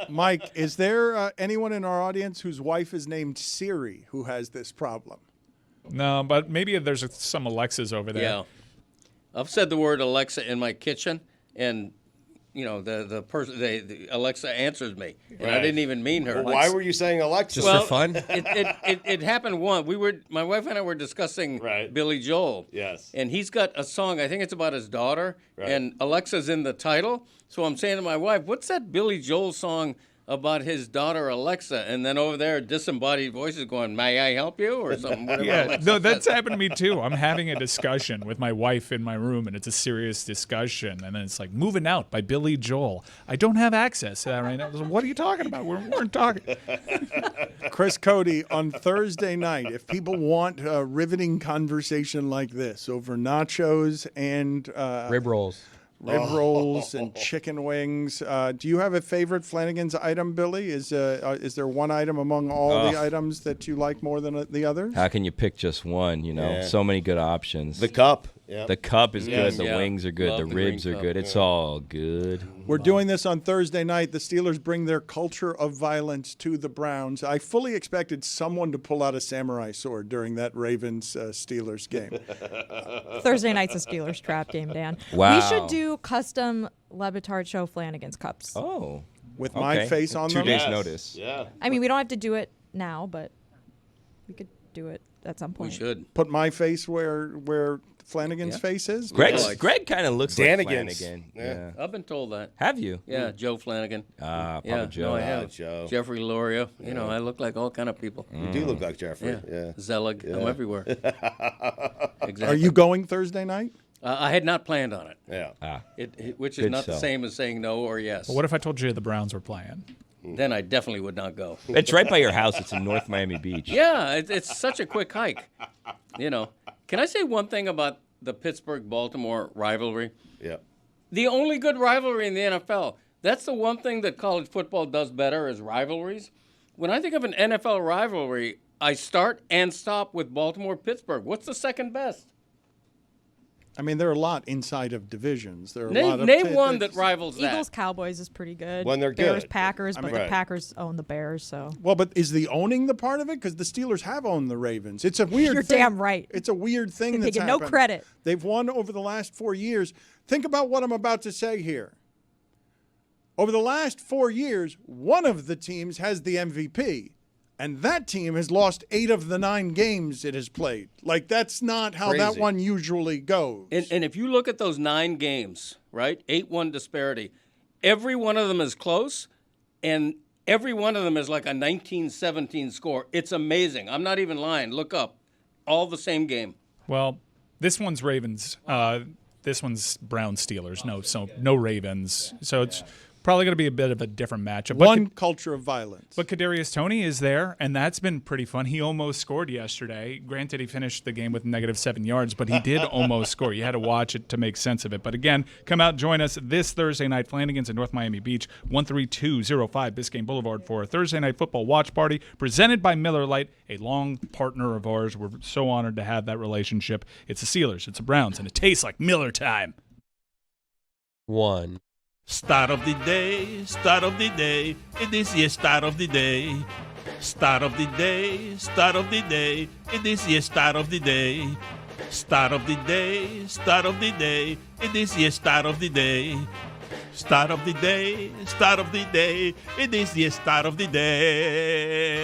Mike, is there anyone in our audience whose wife is named Siri who has this problem? No, but maybe there's some Alexas over there. Yeah. I've said the word Alexa in my kitchen, and the person, the Alexa answers me, and I didn't even mean her. Well, why were you saying Alexa? Just for fun? It happened once. My wife and I were discussing Billy Joel. Yes. And he's got a song, I think it's about his daughter, and Alexa's in the title. So I'm saying to my wife, what's that Billy Joel song about his daughter Alexa? And then over there, disembodied voices going, "May I help you?" or something. Yeah, no, that's happened to me too. I'm having a discussion with my wife in my room, and it's a serious discussion. And then it's like, "Moving Out" by Billy Joel. I don't have access to that right now. I was like, what are you talking about? We weren't talking. Chris Cody, on Thursday night, if people want a riveting conversation like this over nachos and Rib rolls. Rolls and chicken wings. Do you have a favorite Flanagan's item, Billy? Is there one item among all the items that you like more than the others? How can you pick just one? So many good options. The cup. Yep. The cup is good. The Yeah. wings are good. Love The the ribs green are cup. good. It's all good. We're doing this on Thursday night. The Steelers bring their culture of violence to the Browns. I fully expected someone to pull out a samurai sword during that Ravens-Steelers game. Thursday night's a Steelers trap game, Dan. Wow. We should do custom Le Batard Show Flanagan's cups. Oh. With my face on 2 them? days Yes. notice. Yeah. I mean, we don't have to do it now, but we could do it at some point. We should. Put my face where Flanagan's face is? Greg kind of looks like Flanagan's. Flanagan. Yeah. I've been told that. Have you? Yeah, Joe Flanagan. Papa Yeah, Joe. no, I have. Joe. Jeffrey Loria. I look like all kind of people. You do look like Jeffrey. Yeah. Yeah. Zelig. I'm everywhere. Exactly. Are you going Thursday night? I had not planned on it. Yeah. Which is Good not the sell. same as saying no or yes. Well, what if I told you the Browns were playing? Then I definitely would not go. It's right by your house. It's in North Miami Beach. Yeah, it's such a quick hike. Can I say one thing about the Pittsburgh-Baltimore rivalry? Yeah. The only good rivalry in the NFL. That's the one thing that college football does better is rivalries. When I think of an NFL rivalry, I start and stop with Baltimore-Pittsburgh. What's the second best? I mean, there are a lot inside of divisions. There are a Name, lot of name one that rivals that. Eagles Cowboys is pretty good. When they're Bears good. Packers, but the Right. Packers own the Bears, so Well, but is the owning the part of it? Because the Steelers have owned the Ravens. It's a weird You're thing. damn right. It's a weird thing They that's get no happened. credit. They've won over the last 4 years. Think about what I'm about to say here. Over the last 4 years, one of the teams has the MVP, and that team has lost 8 of the 9 games it has played. Like, that's not how that Crazy. one usually goes. And if you look at those 9 games, right, 8-1 disparity, every one of them is close, and every one of them is like a 19-17 score. It's amazing. I'm not even lying. Look up. All the same game. Well, this one's Ravens. This one's Browns Steelers. No Ravens. So it's probably going to be a bit of a different matchup. One culture of violence. But Kadarius Toney is there, and that's been pretty fun. He almost scored yesterday. Granted, he finished the game with -7 yards, but he did almost score. You had to watch it to make sense of it. But again, come out and join us this Thursday night, Flanagan's in North Miami Beach, 13205 Biscayne Boulevard for a Thursday night football watch party presented by Miller Lite, a long partner of ours. We're so honored to have that relationship. It's the Steelers, it's the Browns, and it tastes like Miller time. One. Start of the day, start of the day, it is your start of the day. Start of the day, start of the day, it is your start of the day. Start of the day, start of the day, it is your start of the day. Start of the day, start of the day, it is your start of the day.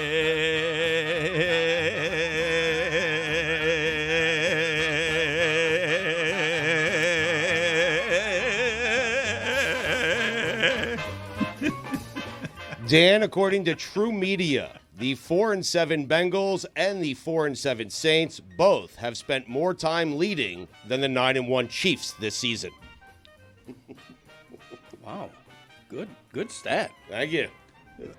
Dan, according to True Media, the 4-7 Bengals and the 4-7 Saints both have spent more time leading than the 9-1 Chiefs this season. Wow. Good stat. Thank you.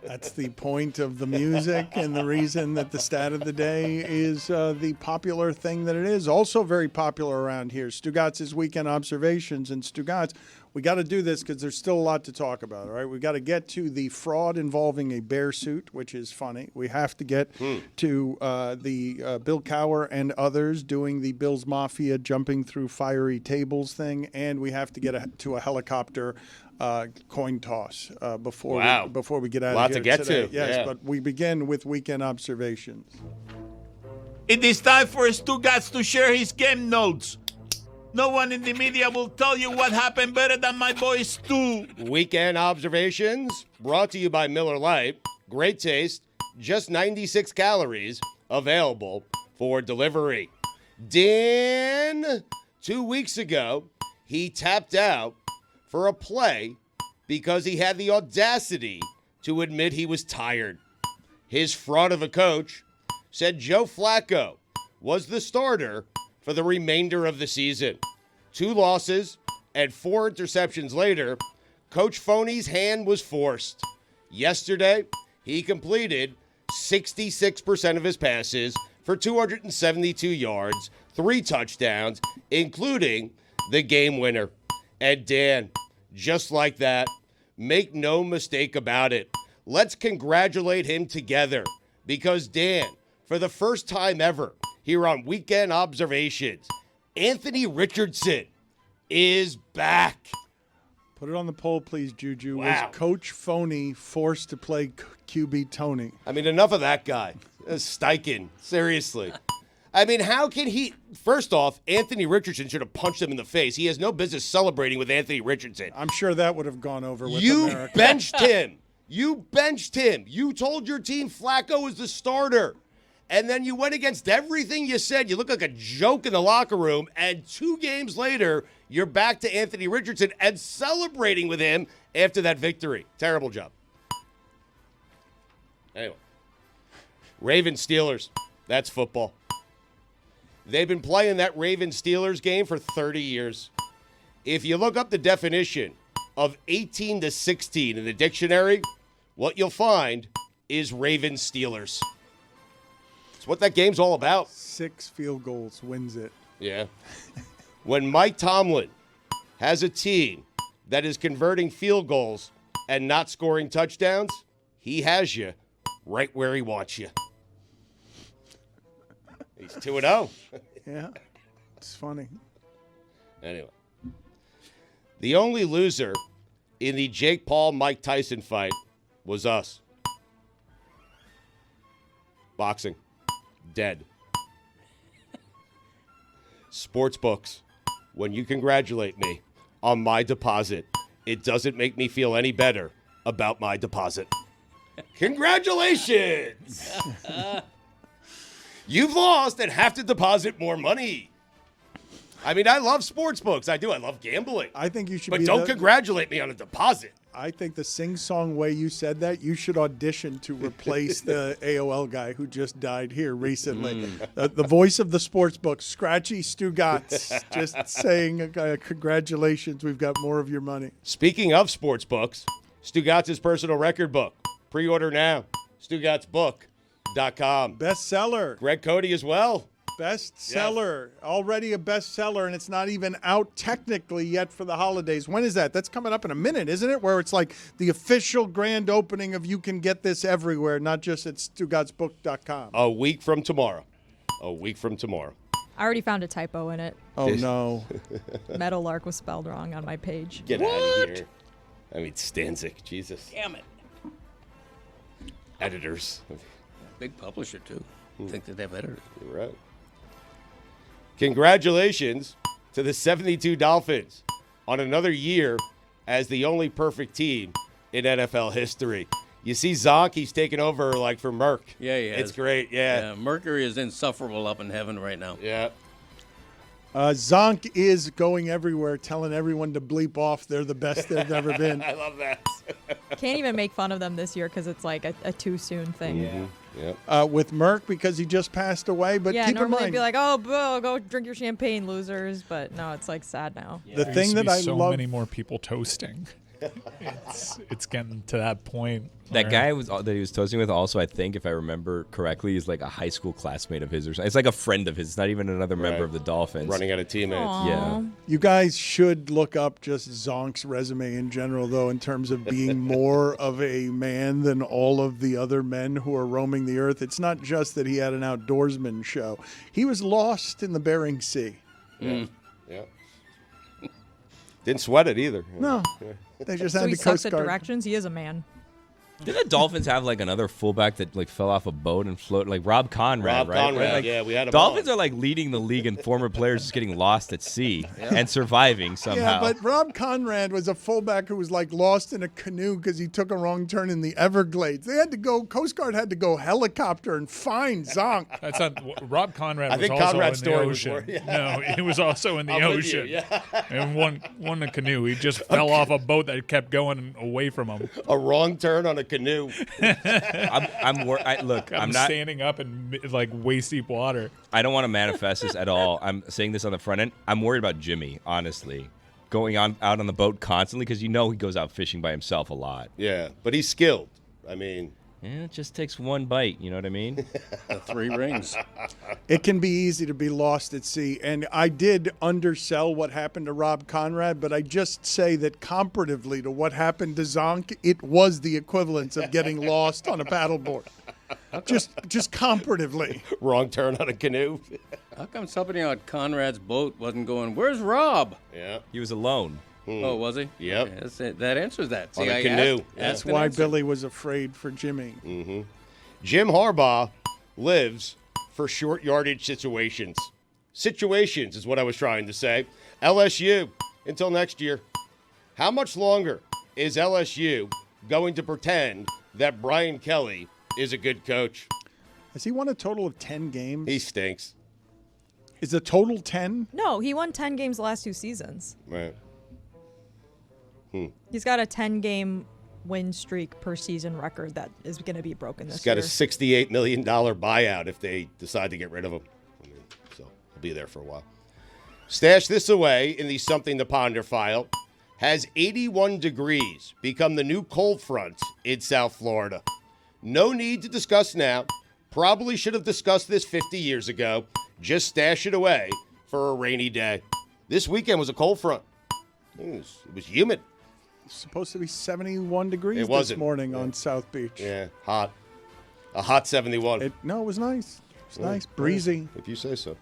That's the point of the music and the reason that the stat of the day is the popular thing that it is. Also very popular around here. Stugotz's Weekend Observations. And Stugotz, we got to do this because there's still a lot to talk about, all right? We got to get to the fraud involving a bear suit, which is funny. We have to get to the Bill Cowher and others doing the Bills Mafia jumping through fiery tables thing. And we have to get to a helicopter coin toss before we get out Lot of here to get today. to. Yes, Yeah. but we begin with Weekend Observations. It is time for Stugotz to share his game notes. No one in the media will tell you what happened better than my boy Stu. Weekend Observations brought to you by Miller Lite. Great taste, just 96 calories, available for delivery. Dan, 2 weeks ago, he tapped out for a play because he had the audacity to admit he was tired. His fraud of a coach said Joe Flacco was the starter for the remainder of the season. 2 losses and 4 interceptions later, Coach Phony's hand was forced. Yesterday, he completed 66% of his passes for 272 yards, 3 touchdowns, including the game winner. And Dan, just like that, make no mistake about it. Let's congratulate him together because Dan, for the first time ever here on Weekend Observations, Anthony Richardson is back. Put it on the poll, please, Juju. Wow. Was Coach Phony forced to play QB Tony? I mean, enough of that guy. Steichen, seriously. I mean, how can he? First off, Anthony Richardson should have punched him in the face. He has no business celebrating with Anthony Richardson. I'm sure that would have gone over with You America. benched him. You benched him. You told your team Flacco was the starter. And then you went against everything you said. You look like a joke in the locker room. And 2 games later, you're back to Anthony Richardson and celebrating with him after that victory. Terrible job. Anyway, Ravens Steelers. That's football. They've been playing that Ravens-Steelers game for 30 years. If you look up the definition of 18 to 16 in the dictionary, what you'll find is Ravens-Steelers. It's what that game's all about. 6 field goals wins it. Yeah. When Mike Tomlin has a team that is converting field goals and not scoring touchdowns, he has you right where he wants you. He's 2-0. Yeah, it's funny. Anyway. The only loser in the Jake Paul-Mike Tyson fight was us. Boxing. Dead. Sports books. When you congratulate me on my deposit, it doesn't make me feel any better about my deposit. Congratulations! You've lost and have to deposit more money. I mean, I love sports books. I do. I love gambling. I think you should But be don't congratulate me on a deposit. I think the sing-song way you said that, you should audition to replace the AOL guy who just died here recently. The voice of the sports book, Scratchy Stugotz, just saying congratulations, we've got more of your money. Speaking of sports books, Stugotz's personal record book. Pre-order now. StugotzBook.com. Bestseller. Greg Cody as well. Bestseller. Already a bestseller, and it's not even out technically yet for the holidays. When is that? That's coming up in a minute, isn't it? Where it's like the official grand opening of you can get this everywhere, not just at StugotzBook.com. A week from tomorrow. A week from tomorrow. I already found a typo in it. Oh, no. Meadowlark was spelled wrong on my page. Get out of here. I mean, Stanzik. Jesus. Damn it. Editors. Big publisher, too. I think that they have editors. You're right. Congratulations to the 72 Dolphins on another year as the only perfect team in NFL history. You see Zonk, he's taking over like for Merck. Yeah, he has. It's great, yeah. Mercury is insufferable up in heaven right now. Yeah. Zonk is going everywhere, telling everyone to bleep off they're the best they've ever been. I love that. Can't even make fun of them this year because it's like a too soon thing. With Merck because he just passed away. But Yeah, keep in normally mind, it'd be like, oh, boo, go drink your champagne, losers. But no, it's like sad now. the There thing used to that be I so love. many more people toasting. It's getting to that point. That where- guy that he was toasting with also, I think, if I remember correctly, is like a high school classmate of his or something. It's like a friend of his. It's not even another member of the Dolphins. Running out of teammates. Aw. You guys should look up just Zonk's resume in general, though, in terms of being more of a man than all of the other men who are roaming the earth. It's not just that he had an outdoorsman show. He was lost in the Bering Sea. Yeah. Didn't sweat it either. No, they just So had he the sucks Coast at Guard. directions. He is a man. Didn't the Dolphins have like another fullback that like fell off a boat and floated, like Rob Conrad, Rob right? Conrad, Like, yeah, we had him Dolphins on. are like leading the league in former players just getting lost at sea and surviving somehow. Yeah, but Rob Conrad was a fullback who was like lost in a canoe because he took a wrong turn in the Everglades. They had to go, Coast Guard had to go helicopter and find Zonk. That's not Rob Conrad. I Was think also Conrad's in the story was ocean. more- yeah. No, he was also in the I'm with you, ocean. yeah. And won a canoe. He just fell off a boat that kept going away from him. A wrong turn on a canoe. Look, I'm I'm not. standing up in like waist deep water. I don't want to manifest this at all. I'm saying this on the front end. I'm worried about Jimmy, honestly, going out on the boat constantly because he goes out fishing by himself a lot. Yeah, but he's skilled. I mean, Yeah, it just takes one bite. You know what I mean? The 3 rings. It can be easy to be lost at sea. And I did undersell what happened to Rob Conrad, but I just say that comparatively to what happened to Zonk, it was the equivalence of getting lost on a paddleboard. Just comparatively. wrong turn on a canoe. How come somebody on Conrad's boat wasn't going, where's Rob? Yeah. He was alone. Oh, was he? Yep. Okay, that's it. That answers that. On See, a I canoe. asked That's and why answered. Billy was afraid for Jimmy. Jim Harbaugh lives for short yardage situations. Situations is what I was trying to say. LSU, until next year. How much longer is LSU going to pretend that Brian Kelly is a good coach? Has he won a total of 10 games? He stinks. Is the total 10? No, he won 10 games the last 2 seasons. Right. He's got a 10-game win streak per season record that is going to be broken this He's got year. a $68 million buyout if they decide to get rid of him. I mean, so he'll be there for a while. Stash this away in the Something to Ponder file. Has 81 degrees become the new cold front in South Florida? No need to discuss now. Probably should have discussed this 50 years ago. Just stash it away for a rainy day. This weekend was a cold front. It was humid. It's supposed to be 71 degrees It this wasn't. morning on South Beach. Yeah, hot. A hot 71. It was nice. It was nice. Breezy. If you say so.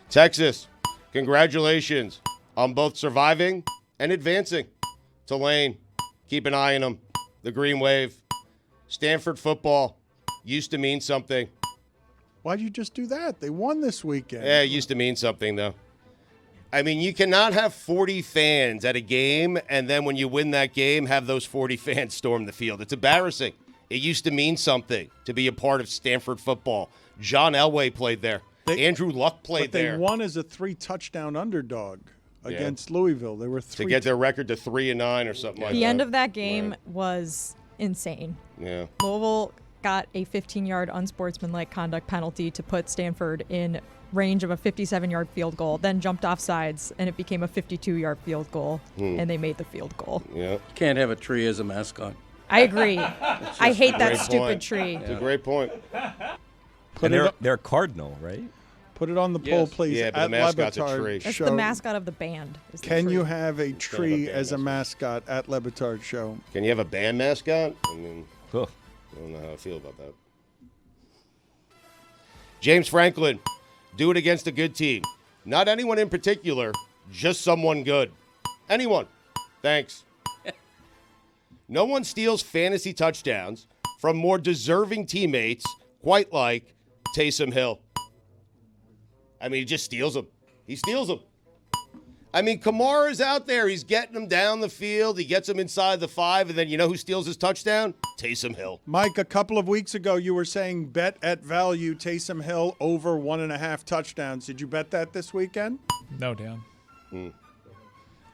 Texas, congratulations on both surviving and advancing. Tulane, keep an eye on them. The Green Wave. Stanford football used to mean something. Why'd you just do that? They won this weekend. Yeah, it used to mean something, though. I mean, you cannot have 40 fans at a game, and then when you win that game, have those 40 fans storm the field. It's embarrassing. It used to mean something to be a part of Stanford football. John Elway played there. Andrew Luck played But they there. won as a 3-touchdown underdog against Louisville. They were To get their record to 3-9 or something like that. The end of that game was insane. Yeah. Louisville got a 15-yard unsportsmanlike conduct penalty to put Stanford in range of a 57-yard field goal, then jumped off sides, and it became a 52-yard field goal, and they made the field goal. Yeah. Can't have a tree as a mascot. I agree. I hate that Great stupid point. tree. It's a great point. And they're a cardinal, right? Put it on the poll, Yes. please. Yeah, but at the mascot's a Le Batard tree. That's Show. the mascot of the band. Is the Can tree. you have a tree band as a mascot at Le Batard Show? Can you have a band mascot? I mean, Huh. I don't know how I feel about that. James Franklin, do it against a good team. Not anyone in particular, just someone good. Anyone. Thanks. No one steals fantasy touchdowns from more deserving teammates quite like Taysom Hill. I mean, he just steals them. He steals them. I mean, Kamara's out there. He's getting them down the field. He gets them inside the 5, and then you know who steals his touchdown? Taysom Hill. Mike, a couple of weeks ago, you were saying bet at value Taysom Hill over 1.5 touchdowns. Did you bet that this weekend? No, Dan.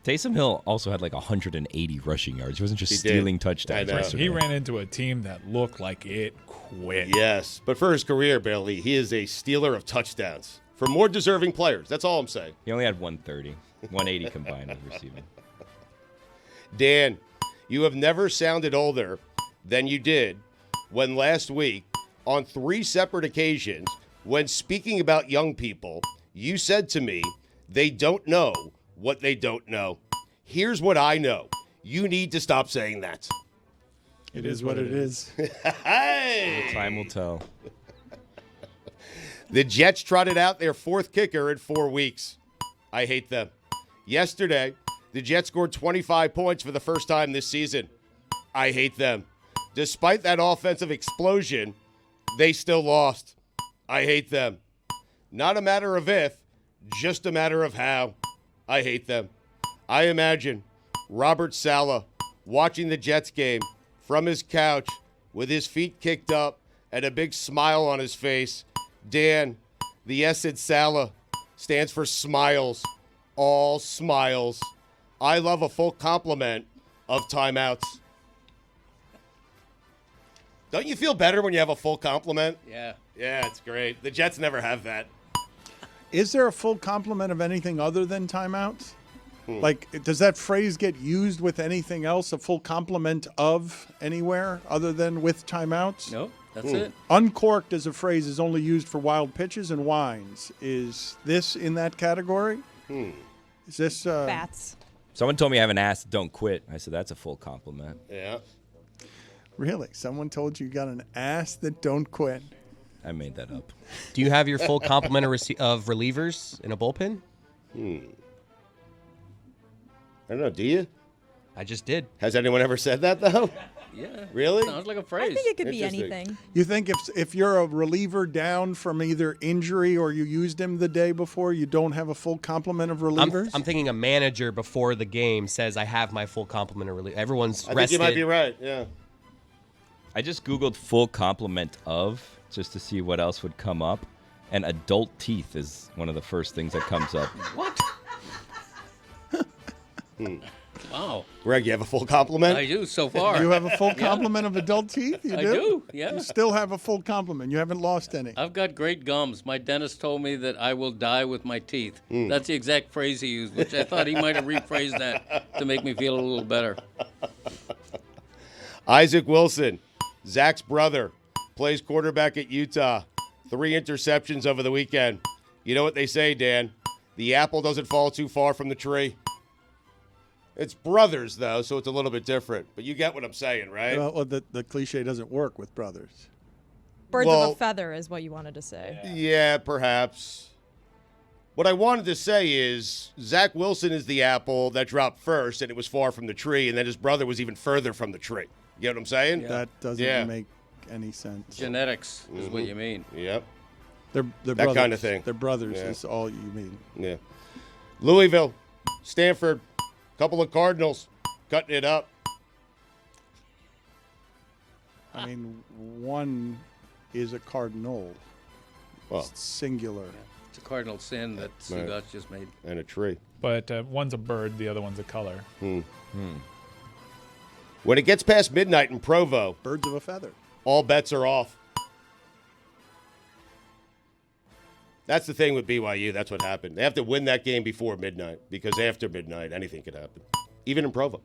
Taysom Hill also had like 180 rushing yards. He wasn't just He did. stealing touchdowns. I know. yesterday. He ran into a team that looked like it quit. Yes, but for his career, Billy, he is a stealer of touchdowns. For more deserving players, that's all I'm saying. He only had 130, 180 combined with receiving. Dan, you have never sounded older than you did when last week, on 3 separate occasions, when speaking about young people, you said to me, they don't know what they don't know. Here's what I know. You need to stop saying that. It is what it is. Hey! Time will tell. The Jets trotted out their 4th kicker in 4 weeks. I hate them. Yesterday, the Jets scored 25 points for the first time this season. I hate them. Despite that offensive explosion, they still lost. I hate them. Not a matter of if, just a matter of how. I hate them. I imagine Robert Saleh watching the Jets game from his couch with his feet kicked up and a big smile on his face. Dan, the S in Saleh stands for smiles. All smiles. I love a full complement of timeouts. Don't you feel better when you have a full complement? Yeah. Yeah, it's great. The Jets never have that. Is there a full complement of anything other than timeouts? Like, does that phrase get used with anything else? A full complement of anywhere other than with timeouts? No, that's it. Uncorked as a phrase is only used for wild pitches and wines. Is this in that category? Is this Bats. Someone told me I have an ass, don't quit. I said, that's a full compliment. Yeah. really? Someone told you got an ass that don't quit. I made that up. Do you have your full complement of relievers in a bullpen? I don't know. Do you? I just did. Has anyone ever said that, though? Yeah. Really? Sounds like a I phrase. think it could be Interesting. anything. You think if you're a reliever down from either injury or you used him the day before, you don't have a full complement of relievers? I'm thinking a manager before the game says, I have my full complement of relievers. Everyone's I rested. think you might be right. Yeah. I just Googled full complement of just to see what else would come up. And adult teeth is one of the first things that comes up. What? Wow. Greg, you have a full complement? I do so far. You have a full complement of adult teeth? You I do? do, yeah. You still have a full complement. You haven't lost any. I've got great gums. My dentist told me that I will die with my teeth. That's the exact phrase he used, which I thought he might have rephrased that to make me feel a little better. Isaac Wilson, Zach's brother, plays quarterback at Utah. 3 interceptions over the weekend. You know what they say, Dan? The apple doesn't fall too far from the tree. It's brothers, though, so it's a little bit different. But you get what I'm saying, right? Well, the cliche doesn't work with brothers. Birds Well- of a feather is what you wanted to say. Yeah, perhaps. What I wanted to say is Zach Wilson is the apple that dropped first, and it was far from the tree, and then his brother was even further from the tree. You get what I'm saying? That doesn't Yeah. make any sense. Genetics is what you mean. Yep. They're That brothers. kind of thing. They're brothers Yeah. is all you mean. Yeah. Louisville, Stanford, couple of Cardinals cutting it up. I mean, one is a cardinal. Well, It's singular. It's a cardinal sin that Stugotz just made. and a tree. But one's a bird, the other one's a color. When it gets past midnight in Provo, Birds of a feather. all bets are off. That's the thing with BYU. That's what happened. They have to win that game before midnight because after midnight, anything could happen. Even in Provo.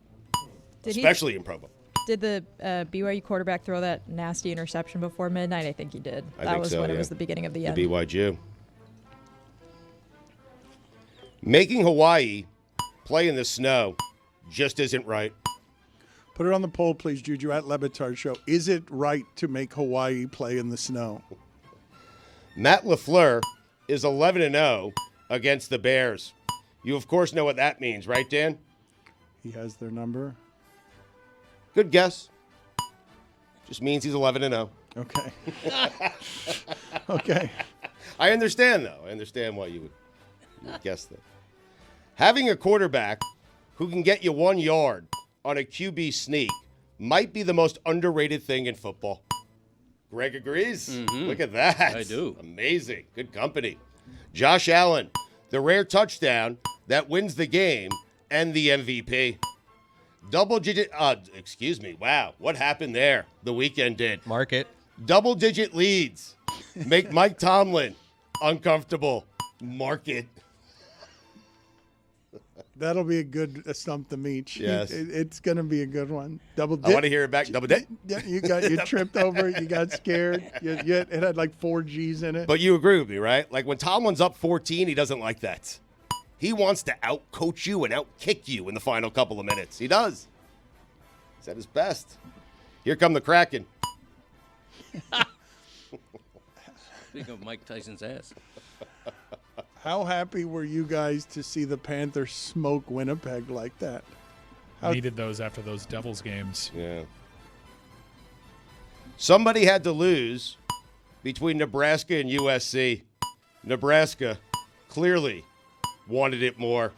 Especially in Provo. Did the BYU quarterback throw that nasty interception before midnight? I think he did. I That think was so, when yeah. it was the beginning of the end. The BYU. Making Hawaii play in the snow just isn't right. Put it on the poll, please, Juju, at Le Batard Show. Is it right to make Hawaii play in the snow? Matt LaFleur is 11-0 against the Bears. You, of course, know what that means, right, Dan? He has their number. Good guess. Just means he's 11-0. Okay. Okay. I understand, though. I understand why you would guess that. Having a quarterback who can get you 1 yard on a QB sneak might be the most underrated thing in football. Greg agrees. Look at that. I do. Amazing. Good company. Josh Allen, the rare touchdown that wins the game, and the MVP. Wow, what happened there? The weekend did. Mark it. Double-digit leads make Mike Tomlin uncomfortable. Mark it. That'll be a good stump the meat. Yes. It's going to be a good one. Double I want to hear it back. Double dip. Yeah, you tripped over it. You got scared. It had like 4 G's in it. But you agree with me, right? Like when Tomlin's up 14, he doesn't like that. He wants to out-coach you and out-kick you in the final couple of minutes. He does. He's at his best. Here come the Kraken. Speaking of Mike Tyson's ass. How happy were you guys to see the Panthers smoke Winnipeg like that? Needed those after those Devils games. Yeah. Somebody had to lose between Nebraska and USC. Nebraska clearly wanted it more.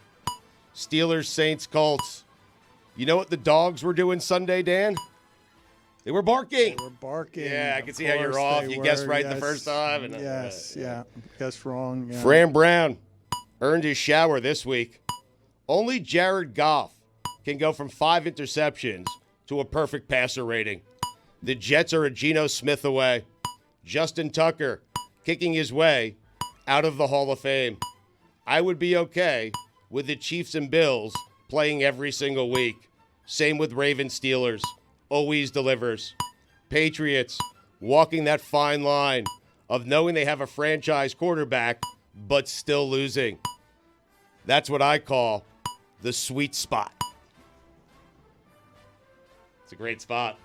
Steelers, Saints, Colts. You know what the dogs were doing Sunday, Dan? They were barking. They were barking. Yeah, I can see how you're off. You guessed right the first time. And, Yes, guessed wrong. Yeah. Fran Brown earned his shower this week. Only Jared Goff can go from 5 interceptions to a perfect passer rating. The Jets are a Geno Smith away. Justin Tucker kicking his way out of the Hall of Fame. I would be okay with the Chiefs and Bills playing every single week. Same with Ravens Steelers. Always delivers. Patriots walking that fine line of knowing they have a franchise quarterback but still losing. That's what I call the sweet spot. It's a great spot.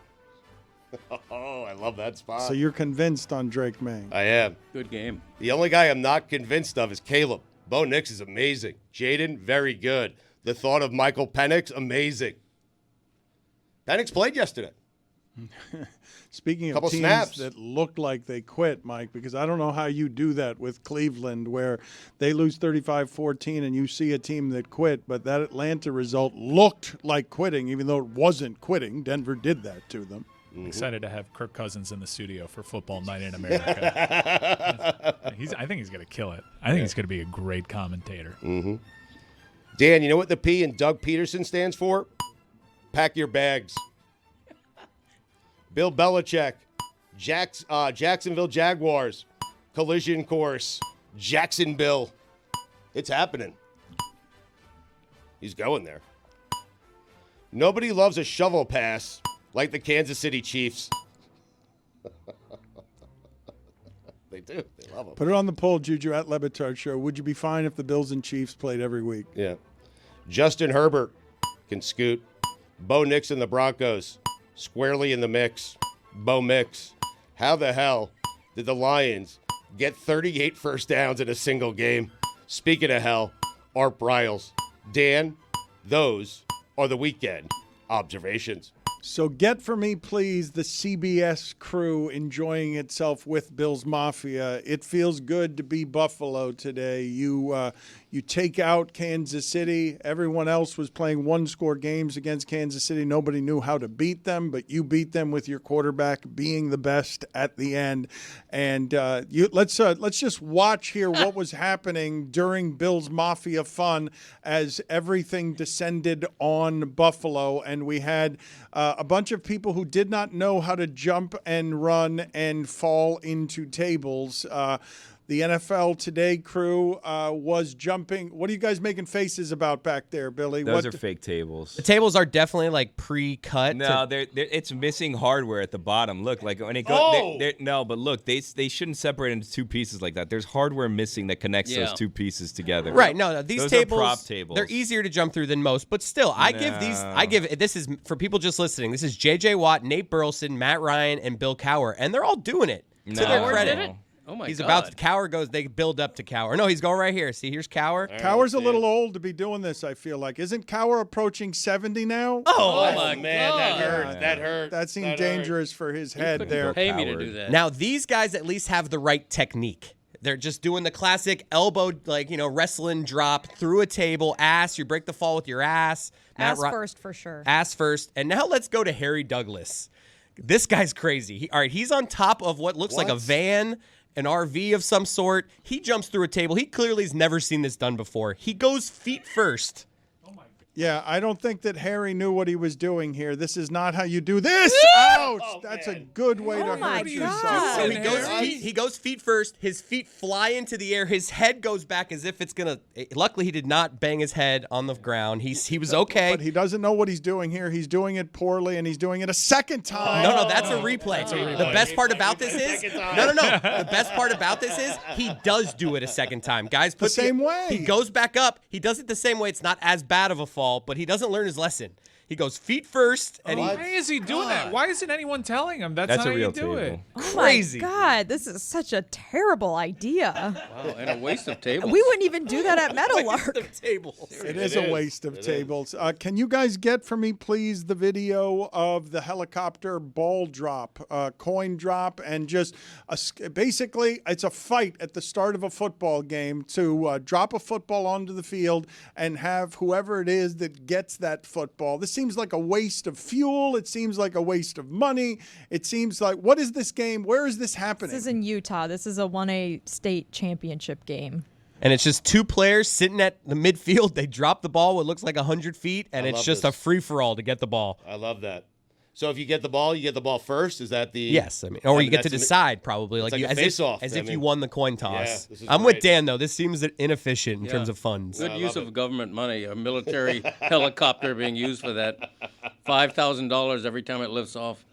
Oh, I love that spot. So you're convinced on Drake May? I am. Good game. The only guy I'm not convinced of is Caleb. Bo Nix is amazing. Jaden, very good. The thought of Michael Penix, amazing. Penix played yesterday. Speaking of Couple teams snaps. that looked like they quit, Mike, because I don't know how you do that with Cleveland where they lose 35-14 and you see a team that quit, but that Atlanta result looked like quitting, even though it wasn't quitting. Denver did that to them. I'm excited to have Kirk Cousins in the studio for Football Night in America. I think he's going to kill it. I think he's going to be a great commentator. Mm-hmm. Dan, you know what the P in Doug Peterson stands for? Pack your bags. Bill Belichick, Jacksonville Jaguars, collision course, Jacksonville. It's happening. He's going there. Nobody loves a shovel pass like the Kansas City Chiefs. They do. They love them. Put it on the poll, Juju, at Le Batard Show. Would you be fine if the Bills and Chiefs played every week? Yeah. Justin Herbert can scoot. Bo Nix and the Broncos squarely in the mix. Bo Mix. How the hell did the Lions get 38 first downs in a single game? Speaking of hell, Art Briles. Dan, those are the weekend observations. So get for me, please, the CBS crew enjoying itself with Bills Mafia. It feels good to be Buffalo today. You take out Kansas City. Everyone else was playing one-score games against Kansas City. Nobody knew how to beat them, but you beat them with your quarterback being the best at the end. And let's just watch here what was happening during Bills Mafia fun as everything descended on Buffalo, and we had a bunch of people who did not know how to jump and run and fall into tables. The NFL Today crew was jumping. What are you guys making faces about back there, Billy? Those are fake tables. The tables are definitely like pre-cut. No, it's missing hardware at the bottom. Look, like when it goes. No, but look, they shouldn't separate into two pieces like that. There's hardware missing that connects those two pieces together. Right. No, these those tables, are prop tables. They're easier to jump through than most, but still, this is for people just listening. This is J.J. Watt, Nate Burleson, Matt Ryan, and Bill Cowher, and they're all doing it to their credit. Oh my he's God. about to Cowher goes. They build up to Cowher. No, he's going right here. See, here's Cowher. Cowher's a little old to be doing this, I feel like. Isn't Cowher approaching 70 now? Oh my man, God. that hurts. That hurts. That seemed dangerous for his head there. Pay me to do that. Now, these guys at least have the right technique. They're just doing the classic elbow, wrestling drop through a table, ass. You break the fall with your ass. First, for sure. Ass first. And now let's go to Harry Douglas. This guy's crazy. He's on top of what looks like a van. an RV of some sort. He jumps through a table. He clearly has never seen this done before. He goes feet first. Yeah, I don't think that Harry knew what he was doing here. This is not how you do this. Ouch! That's a good way to hurt yourself. So he goes feet first. His feet fly into the air. His head goes back as if it's going to. Luckily, he did not bang his head on the ground. He was okay. But he doesn't know what he's doing here. He's doing it poorly, and he's doing it a second time. No, that's a replay. The best part about this is no. The best part about this is he does do it a second time. Guys, the same way. He goes back up. He does it the same way. It's not as bad of a fall, but he doesn't learn his lesson. He goes feet first, and why is he doing that? Why isn't anyone telling him that's a how real you do table. it? Oh Crazy. my God, this is such a terrible idea. Wow, and a waste of tables. We wouldn't even do that at Meadowlark. It is a waste of tables. Can you guys get for me, please, the video of the helicopter ball drop, coin drop, and just basically it's a fight at the start of a football game to drop a football onto the field and have whoever it is that gets that football. This seems like a waste of fuel. It seems like a waste of money. It seems like, what is this game? Where is this happening? This is in Utah. This is a 1A state championship game. And it's just two players sitting at the midfield. They drop the ball what looks like 100 feet, and it's just a free-for-all to get the ball. I love that. So if you get the ball first? Is that the... Yes. Or you get to decide, probably. Like as face-off. If you won the coin toss. Yeah, I'm with Dan, though. This seems inefficient in terms of funds. Good use of government money. A military helicopter being used for that. $5,000 every time it lifts off.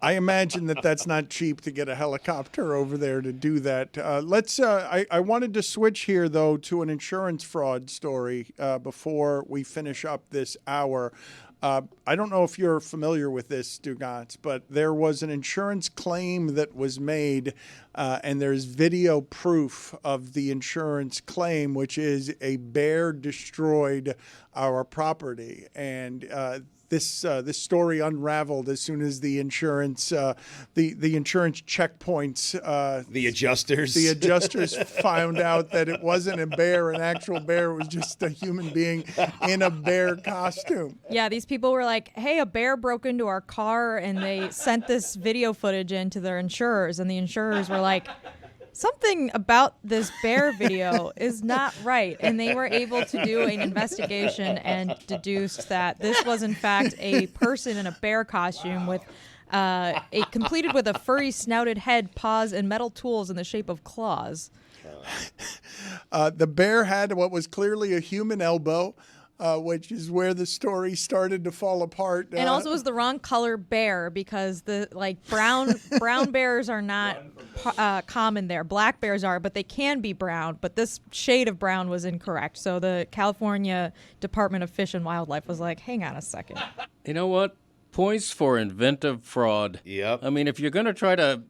I imagine that's not cheap to get a helicopter over there to do that. I wanted to switch here, though, to an insurance fraud story before we finish up this hour. I don't know if you're familiar with this, Stugotz, but there was an insurance claim that was made, and there's video proof of the insurance claim, which is a bear destroyed our property. And this story unraveled as soon as the insurance the insurance checkpoints the adjusters found out that it wasn't a bear, an actual bear. It was just a human being in a bear costume. Yeah, these people were like, hey, a bear broke into our car, and they sent this video footage in to their insurers, and the insurers were like, something about this bear video is not right. And they were able to do an investigation and deduced that this was, in fact, a person in a bear costume with completed with a furry snouted head, paws, and metal tools in the shape of claws. The bear had what was clearly a human elbow, which is where the story started to fall apart. And also it was the wrong color bear, because the brown bears are not common there. Black bears are, but they can be brown. But this shade of brown was incorrect. So the California Department of Fish and Wildlife was like, hang on a second. You know what? Points for inventive fraud. Yep. I mean, if you're going to try to,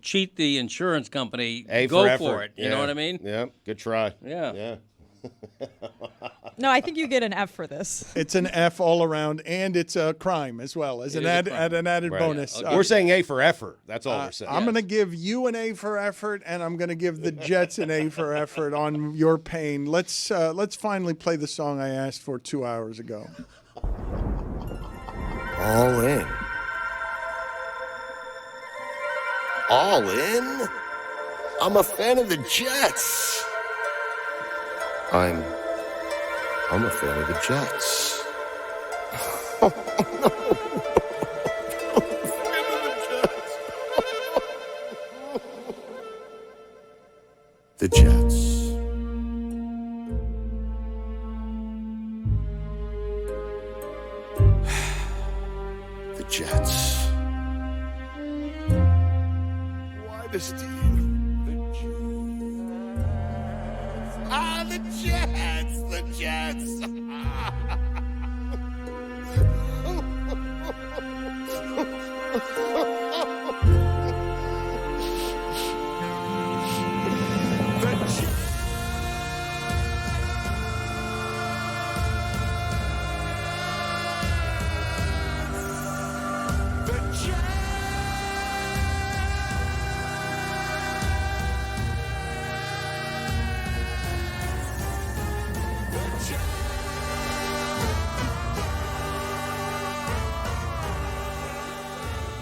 cheat the insurance company, go for it. You know what I mean? Yeah. Good try. Yeah. No, I think you get an F for this. It's an F all around, and it's a crime as well as an added bonus. We're saying A for effort. That's all we're saying. I'm going to give you an A for effort, and I'm going to give the Jets an A for effort on your pain. Let's finally play the song I asked for 2 hours ago. All in. All in? I'm a fan of the Jets. I'm a fan of the Jets. The Jets. The Jets. Why this team? The Jets! The Jets!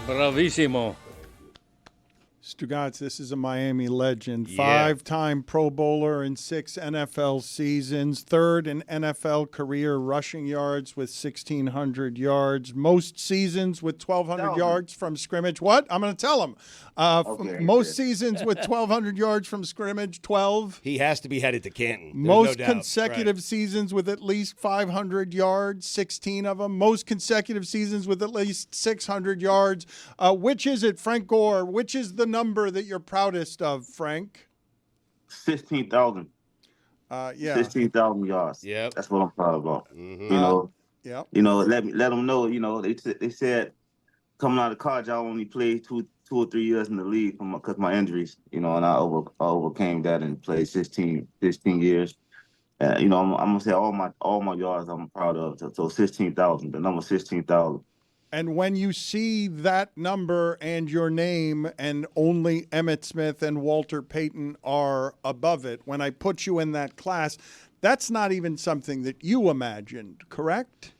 Bravissimo. Stugotz, this is a Miami legend. Yeah. 5-time Pro Bowler in 6 NFL seasons. 3rd in NFL career rushing yards with 1,600 yards. Most seasons with 1,200 yards from scrimmage. What? I'm going to tell him. Most seasons with 1,200 yards from scrimmage, 12. He has to be headed to Canton. There's Most no doubt. consecutive seasons with at least 500 yards, 16 of them. Most consecutive seasons with at least 600 yards. Which is it, Frank Gore? Which is the number that you're proudest of, Frank? 16,000. Yeah. 16,000 yards. Yep. That's what I'm proud about. Mhm. You know. Yep. You know, let them know. You know, they said coming out of college, I only played two or 3 years in the league because my injuries. You know, and I overcame that and played 16 years. You know, I'm gonna say all my yards I'm proud of. So 16,000, the number 16,000. And when you see that number and your name and only Emmitt Smith and Walter Payton are above it, when I put you in that class, that's not even something that you imagined, correct?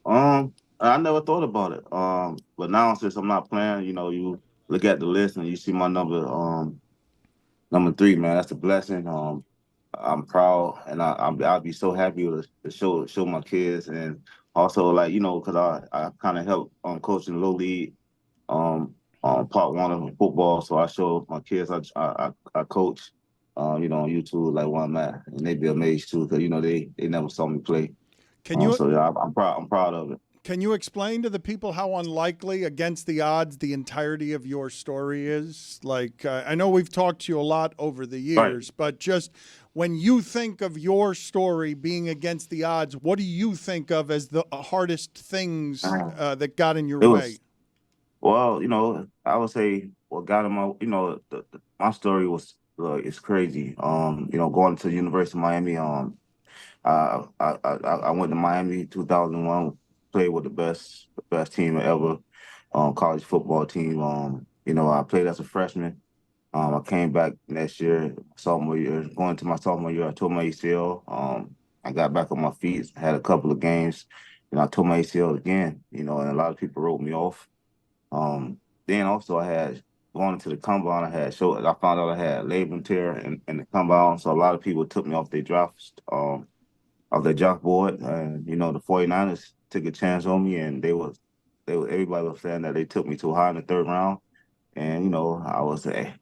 I never thought about it. But now since I'm not playing, you know, you look at the list and you see my number, number 3, man. That's a blessing. I'm proud, and I'll be so happy to show my kids, and also, like, you know, because I kind of help coaching low league, part 1 of football. So I show my kids I coach, you know, on YouTube, like where I'm at, and they be amazed too, because you know they never saw me play. So yeah, I'm proud of it. Can you explain to the people how unlikely, against the odds, the entirety of your story is? Like, I know we've talked to you a lot over the years, but just when you think of your story being against the odds, what do you think of as the hardest things that got in your way? Well, you know, I would say what got in my, you know, my story was it's crazy. You know, going to the University of Miami. I went to Miami 2001. Played with the best team ever, college football team. You know, I played as a freshman. I came back next year, sophomore year. Going to my sophomore year, I tore my ACL. I got back on my feet, had a couple of games, and I tore my ACL again. You know, and a lot of people wrote me off. Then also I had going into the combine. I found out I had labrum tear in the combine, so a lot of people took me off their draft, off their draft board, and you know the 49ers took a chance on me, and everybody was saying that they took me too high in the 3rd round. And, you know,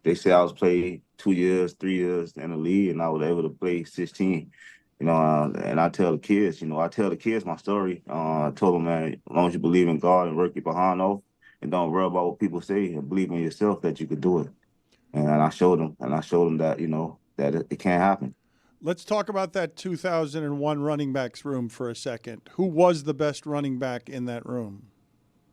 they said I was played 2 years, 3 years in the league, and I was able to play 16. You know, and I tell the kids, my story. I told them, man, as long as you believe in God and work your behind off and don't worry about what people say and believe in yourself, that you could do it. And I showed them that, you know, that it can't happen. Let's talk about that 2001 running backs room for a second. Who was the best running back in that room?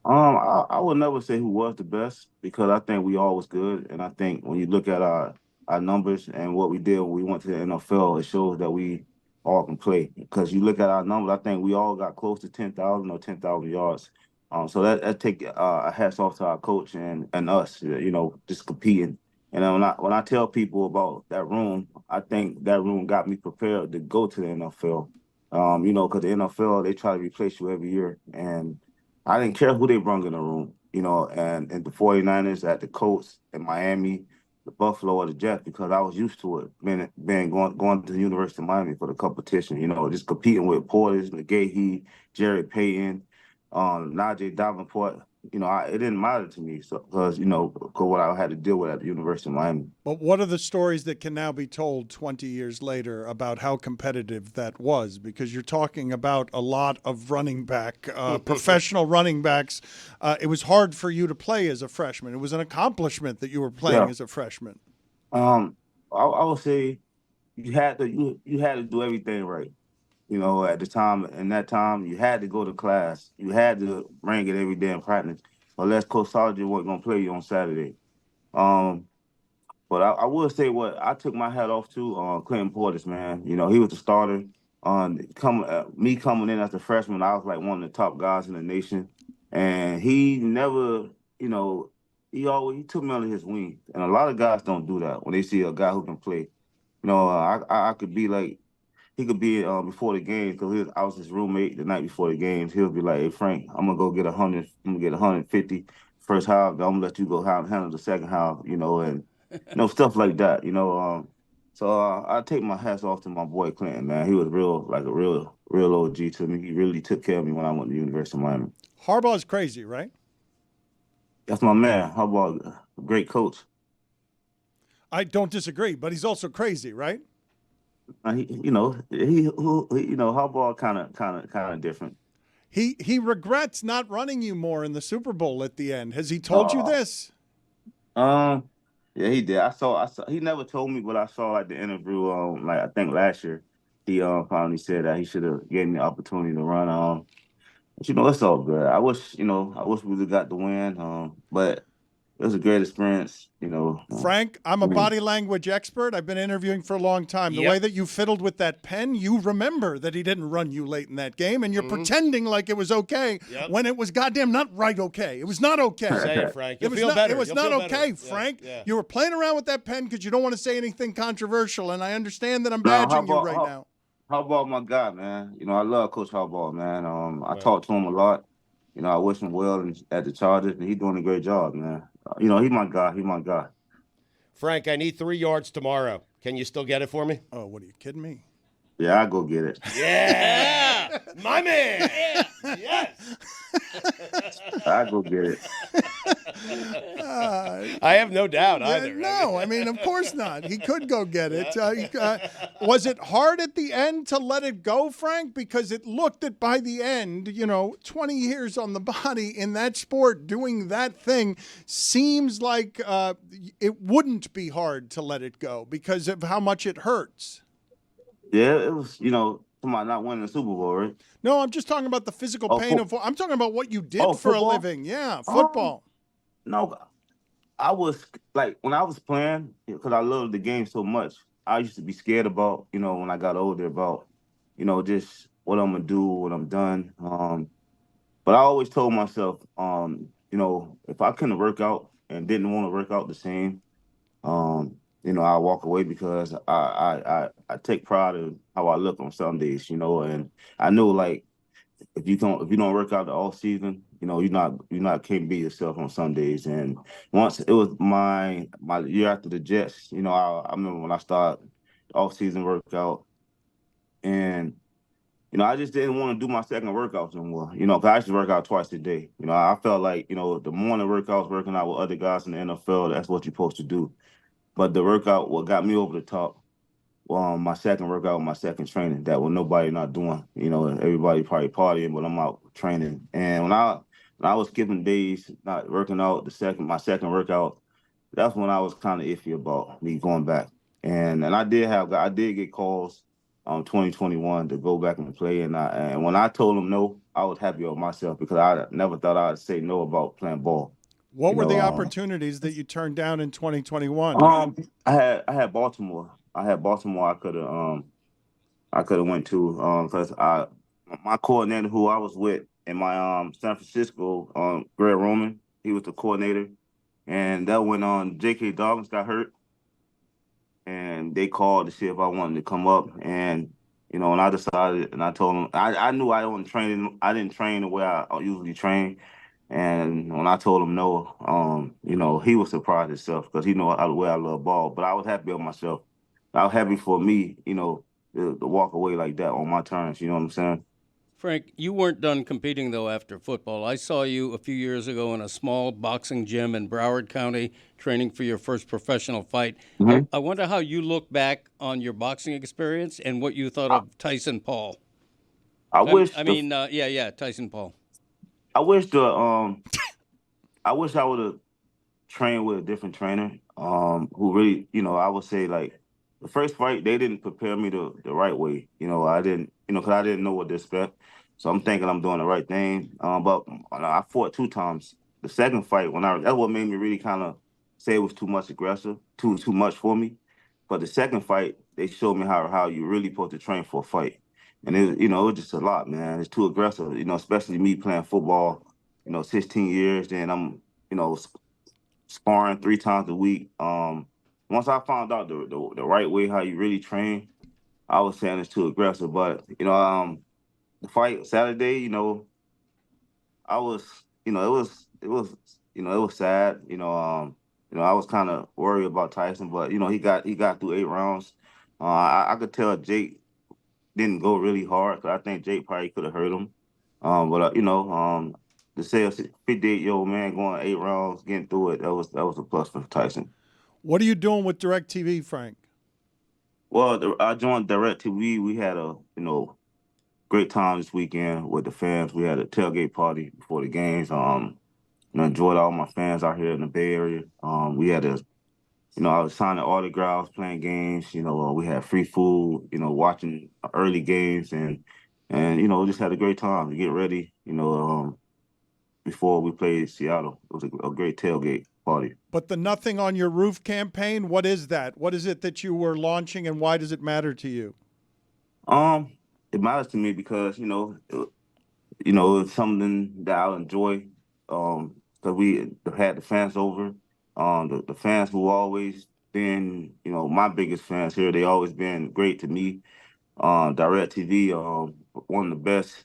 I would never say who was the best, because I think we all was good. And I think when you look at our numbers and what we did when we went to the NFL, it shows that we all can play. Because you look at our numbers, I think we all got close to 10,000 or 10,000 yards. So that take a hats off to our coach and us, you know, just competing. And when I tell people about that room, I think that room got me prepared to go to the NFL. You know, because the NFL, they try to replace you every year. And I didn't care who they brought in the room, you know, and the 49ers, at the Colts, in Miami, the Buffalo, or the Jets, because I was used to it, going to the University of Miami for the competition, you know, just competing with Portis, McGahee, Jerry Payton, Najee Davenport. You know, it didn't matter to me, because, you know, what I had to deal with at the University of Miami. But what are the stories that can now be told 20 years later about how competitive that was? Because you're talking about a lot of running back, professional running backs. It was hard for you to play as a freshman. It was an accomplishment that you were playing as a freshman. I would say you had to do everything right. You know, at the time, in that time, you had to go to class. You had to bring it every day in practice, unless Coach Sargent wasn't going to play you on Saturday. But I will say what I took my hat off to Clinton Portis, man. You know, he was the starter. Me coming in as a freshman, I was like one of the top guys in the nation. And he never, you know, he took me under his wing. And a lot of guys don't do that when they see a guy who can play. You know, I could be like, he could be before the game, because I was his roommate the night before the games. He'll be like, "Hey Frank, I'm gonna go get 100. I'm gonna get 150 first half. I'm gonna let you go handle the second half. And stuff like that. So I take my hats off to my boy Clinton, man. He was real OG to me. He really took care of me when I went to the University of Miami. Harbaugh's crazy, right? That's my man. Harbaugh, a great coach. I don't disagree, but he's also crazy, right? Harbaugh kind of different. He regrets not running you more in the Super Bowl at the end. Has he told you this? Yeah, he did. I saw. He never told me, but I saw like the interview. I think last year, he finally said that he should have gave me the opportunity to run. But it's all good. I wish we would have got the win. But it was a great experience. Frank, I'm a body language expert. I've been interviewing for a long time. The way that you fiddled with that pen, you remember that he didn't run you late in that game, and you're pretending like it was okay when it was goddamn not right okay. It was not okay. Say it, Frank. You'll feel better. It was You'll not feel okay, better. Frank. Yeah. You were playing around with that pen because you don't want to say anything controversial, and I understand that I'm badgering you right now. Harbaugh, my guy, man. I love Coach Harbaugh, man. I talk to him a lot. I wish him well at the Chargers, and he's doing a great job, man. He's my guy. He's my guy. Frank, I need 3 yards tomorrow. Can you still get it for me? Oh, what are you kidding me? Yeah, I'll go get it. Yeah! My man! Yes! I'll go get it. I have no doubt either. No, of course not. He could go get it. Was it hard at the end to let it go, Frank? Because it looked that by the end, 20 years on the body in that sport doing that thing seems like it wouldn't be hard to let it go because of how much it hurts. Yeah, it was, somebody not winning the Super Bowl, right? No, I'm just talking about the physical pain of. I'm talking about what you did for football? a living. Yeah, football. No, I was like when I was playing because I loved the game so much. I used to be scared about, when I got older about, just what I'm gonna do when I'm done. But I always told myself, if I couldn't work out and didn't want to work out the same, I walk away because I take pride in how I look on some days, and I know like if you don't work out the off season, you're not can't be yourself on some days. And once it was my year after the Jets, I remember when I started off season workout, and I just didn't want to do my second workouts no more. Because I used to work out twice a day. I felt like the morning workouts, working out with other guys in the NFL, that's what you're supposed to do. But the workout, what got me over the top, my second workout, my second training, that was nobody not doing. Everybody probably partying, but I'm out training. And when I was skipping days, not working out, my second workout, that's when I was kind of iffy about me going back. And I did get calls 2021 to go back and play. And when I told them no, I was happy with myself because I never thought I'd say no about playing ball. What were the opportunities that you turned down in 2021? I had Baltimore. I could have went to because my coordinator who I was with in my San Francisco, Greg Roman, he was the coordinator, and that went on. J.K. Dobbins got hurt, and they called to see if I wanted to come up, and and I decided, and I told them I knew I didn't train the way I usually train. And when I told him no, he was surprised himself because he know the way I love ball. But I was happy with myself. I was happy for me, to walk away like that on my terms. You know what I'm saying? Frank, you weren't done competing, though, after football. I saw you a few years ago in a small boxing gym in Broward County training for your first professional fight. Mm-hmm. I wonder how you look back on your boxing experience and what you thought of Tyson Paul. Tyson Paul. I wish I would have trained with a different trainer who really, I would say like the first fight, they didn't prepare me the right way. I didn't, because I didn't know what to expect. So I'm thinking I'm doing the right thing. But I fought 2 times. The second fight, that's what made me really kind of say it was too much aggressive, too much for me. But the second fight, they showed me how you really supposed to train for a fight. And it was just a lot, man. It's too aggressive, especially me playing football, 16 years. Then I'm, sparring 3 times a week. Once I found out the right way, how you really train, I was saying it's too aggressive. But, the fight Saturday, I was, it was it was sad. I was kind of worried about Tyson, but he got through 8 rounds. I could tell Jake didn't go really hard, 'cause I think Jake probably could have hurt him. To say a 58-year-old man going 8 rounds, getting through it, that was a plus for Tyson. What are you doing with DirecTV, Frank? Well, I joined DirecTV. We had a great time this weekend with the fans. We had a tailgate party before the games. Enjoyed all my fans out here in the Bay Area. We had I was signing autographs, playing games. We had free food. Watching early games and just had a great time to get ready. Before we played Seattle, it was a great tailgate party. But the Nothing on Your Roof campaign, what is that? What is it that you were launching, and why does it matter to you? It matters to me because it's something that I'll enjoy. Because we had the fans over, the fans who always been my biggest fans here. They always been great to me. DirecTV, one of the best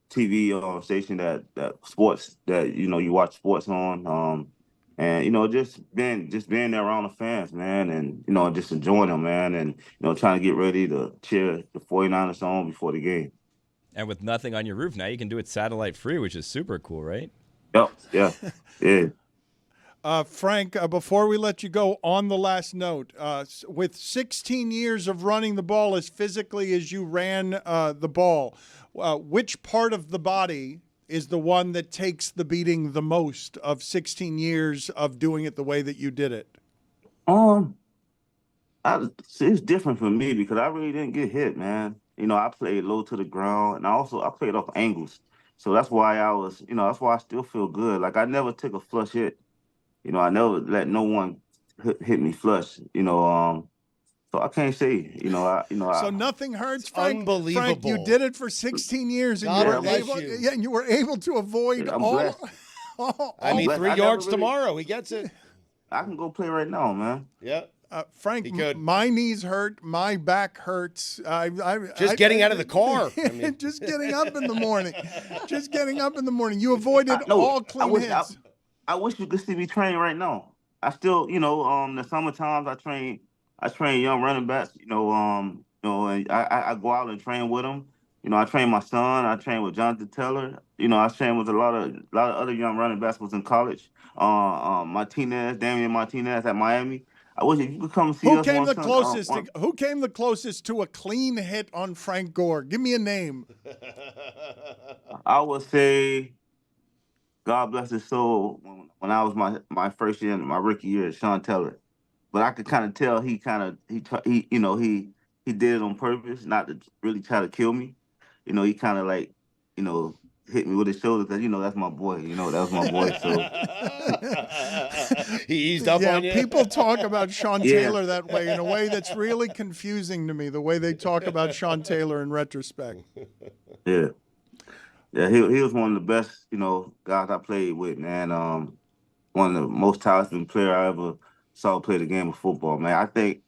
TV station that sports that you watch sports on. And just being there around the fans, man, and just enjoying them, man, and trying to get ready to cheer the 49ers on before the game. And with Nothing on Your Roof now, you can do it satellite free, which is super cool, right? Yep. Yeah. Frank, before we let you go, on the last note, with 16 years of running the ball as physically as you ran the ball, which part of the body is the one that takes the beating the most of 16 years of doing it the way that you did it? It's different for me because I really didn't get hit, man. I played low to the ground, and I played off angles. So that's why that's why I still feel good. Like, I never took a flush hit. I never let no one hit me flush, so I can't say, So nothing hurts, Frank? Unbelievable. Frank, you did it for 16 years, and you were able to avoid I'm all... blessed. I mean, 3 yards tomorrow. He gets it. I can go play right now, man. Yeah. Frank, my knees hurt. My back hurts. Getting out of the car. Just getting up in the morning. You avoided all clean hits. I wish you could see me train right now. I still, the summer times I train young running backs, and I go out and train with them. I train my son. I train with Jonathan Taylor. I train with a lot of other young running backs was in college. Damian Martinez at Miami. I wish you could come see us. Who came the closest to a clean hit on Frank Gore? Give me a name. I would say, God bless his soul, when I was my first year, my rookie year, Sean Taylor. But I could kind of tell he did it on purpose, not to really try to kill me. He kind of hit me with his shoulder because that's my boy. That was my boy. So he eased up on you. People talk about Sean Taylor that way in a way that's really confusing to me. The way they talk about Sean Taylor in retrospect. Yeah, he was one of the best guys I played with, man. One of the most talented player I ever saw play the game of football, man. I think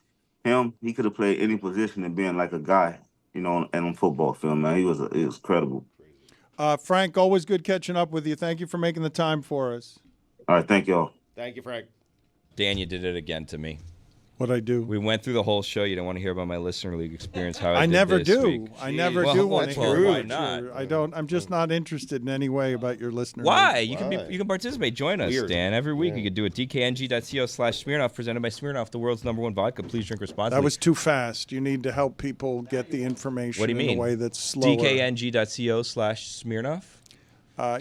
he could have played any position and been like a guy, and on football field, man. He was credible. Frank, always good catching up with you. Thank you for making the time for us. All right, thank y'all. Thank you, Frank. Dan, you did it again to me. What'd I do? We went through the whole show. You don't want to hear about my listener league experience. How I never did this do. week. I never do want to hear about your. I don't. I'm just not interested in any way about your listener. Why? You can participate. Join us, Dan. Every week you can do it. DKNG.co/Smirnoff, presented by Smirnoff, the world's #1 vodka. Please drink responsibly. That was too fast. You need to help people get the information in a way that's slower. DKNG.co/Smirnoff.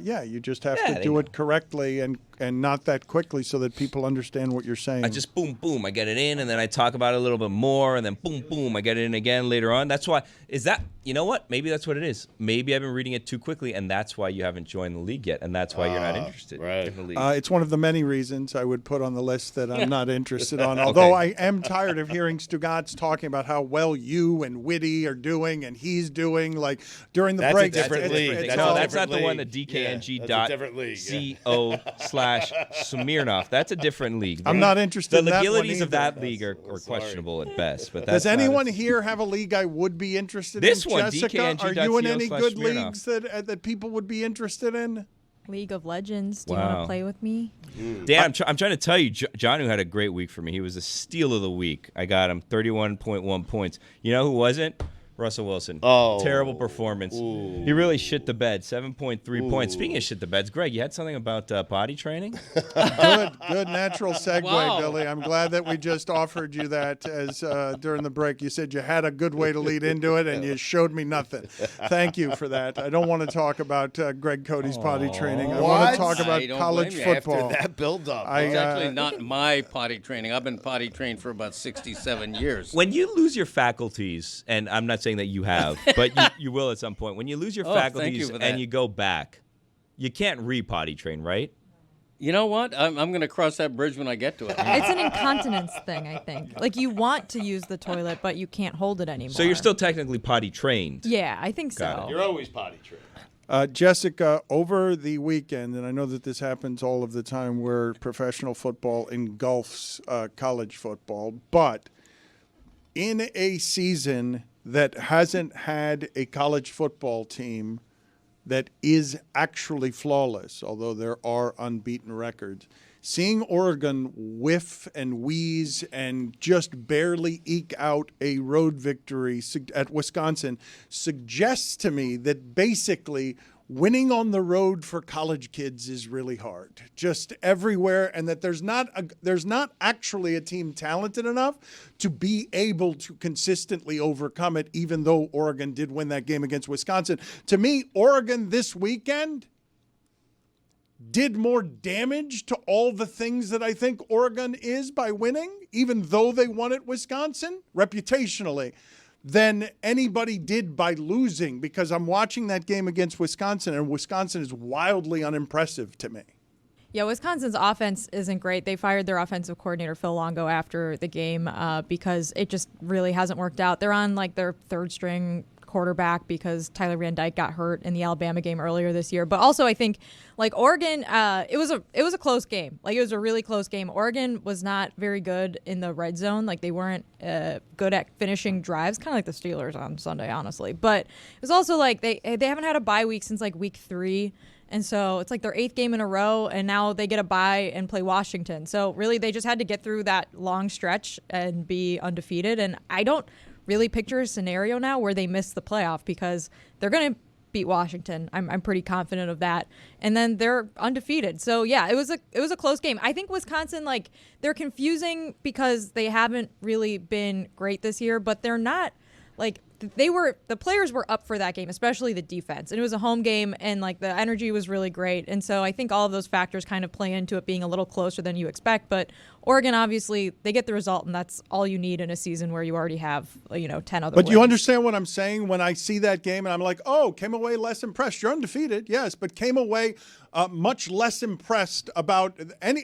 Yeah, you just have to do it correctly and not that quickly so that people understand what you're saying. I just boom, I get it in, and then I talk about it a little bit more, and then boom, I get it in again later on. That's why, you know what? Maybe that's what it is. Maybe I've been reading it too quickly, and that's why you haven't joined the league yet, and that's why you're not interested in the league. It's one of the many reasons I would put on the list that I'm not interested on, although I am tired of hearing Stugotz talking about how well you and Whitty are doing and he's doing, like, during the break. That's a different league. That's not the one that DKNG.co/Smirnoff. That's a different league. I'm not interested in that one The legalities either. of that league are questionable at best. But does anyone here have a league I would be interested in? This one, Jessica, DKNG.co/Smirnoff. are you in any good leagues that people would be interested in? League of Legends. Do you want to play with me? Dan, I'm trying to tell you, John, who had a great week for me. He was a steal of the week. I got him 31.1 points. You know who wasn't? Russell Wilson. Oh. Terrible performance. Ooh. He really shit the bed. 7.3 points. Speaking of shit the beds, Greg, you had something about potty training? Good natural segue, Wow. Billy. I'm glad that we just offered you that as during the break. You said you had a good way to lead into it, and you showed me nothing. Thank you for that. I don't want to talk about Greg Cody's potty training. I want to talk about I don't college blame you. football. After that build-up. It's actually not my potty training. I've been potty trained for about 67 years. When you lose your faculties, and I'm not saying that you have, but you will at some point. When you lose your Thank you faculties for that. and you go back, you can't re-potty train, right? You know what? I'm going to cross that bridge when I get to it. It's an incontinence thing, I think. Like, you want to use the toilet, but you can't hold it anymore. So you're still technically potty trained. Yeah, I think Got so. it. You're always potty trained. Jessica, over the weekend, and I know that this happens all of the time where professional football engulfs college football, but in a season that hasn't had a college football team that is actually flawless, although there are unbeaten records, seeing Oregon whiff and wheeze and just barely eke out a road victory at Wisconsin suggests to me that basically winning on the road for college kids is really hard, just everywhere, and that there's not actually a team talented enough to be able to consistently overcome it, even though Oregon did win that game against Wisconsin. To me, Oregon this weekend did more damage to all the things that I think Oregon is by winning, even though they won at Wisconsin, reputationally, than anybody did by losing, because I'm watching that game against Wisconsin, and Wisconsin is wildly unimpressive to me. Yeah, Wisconsin's offense isn't great. They fired their offensive coordinator, Phil Longo, after the game because it just really hasn't worked out. They're on, like, their third-string quarterback because Tyler Van Dyke got hurt in the Alabama game earlier this year. But also, I think, like, Oregon, it was a close game. Like, it was a really close game. Oregon was not very good in the red zone. Like, they weren't good at finishing drives, kind of like the Steelers on Sunday, honestly. But it was also like they haven't had a bye week since like week 3. And so it's like their 8th game in a row, and now they get a bye and play Washington. So really, they just had to get through that long stretch and be undefeated. And I don't really picture a scenario now where they miss the playoff, because they're going to beat Washington. I'm pretty confident of that. And then they're undefeated. So yeah, it was a close game. I think Wisconsin, like, they're confusing because they haven't really been great this year, but they're not, like, the players were up for that game, especially the defense. And it was a home game, and like the energy was really great. And so I think all of those factors kind of play into it being a little closer than you expect. But Oregon, obviously, they get the result, and that's all you need in a season where you already have, 10 other But wins. you understand what I'm saying when I see that game and I'm like, oh, came away less impressed. You're undefeated, yes, but came away much less impressed about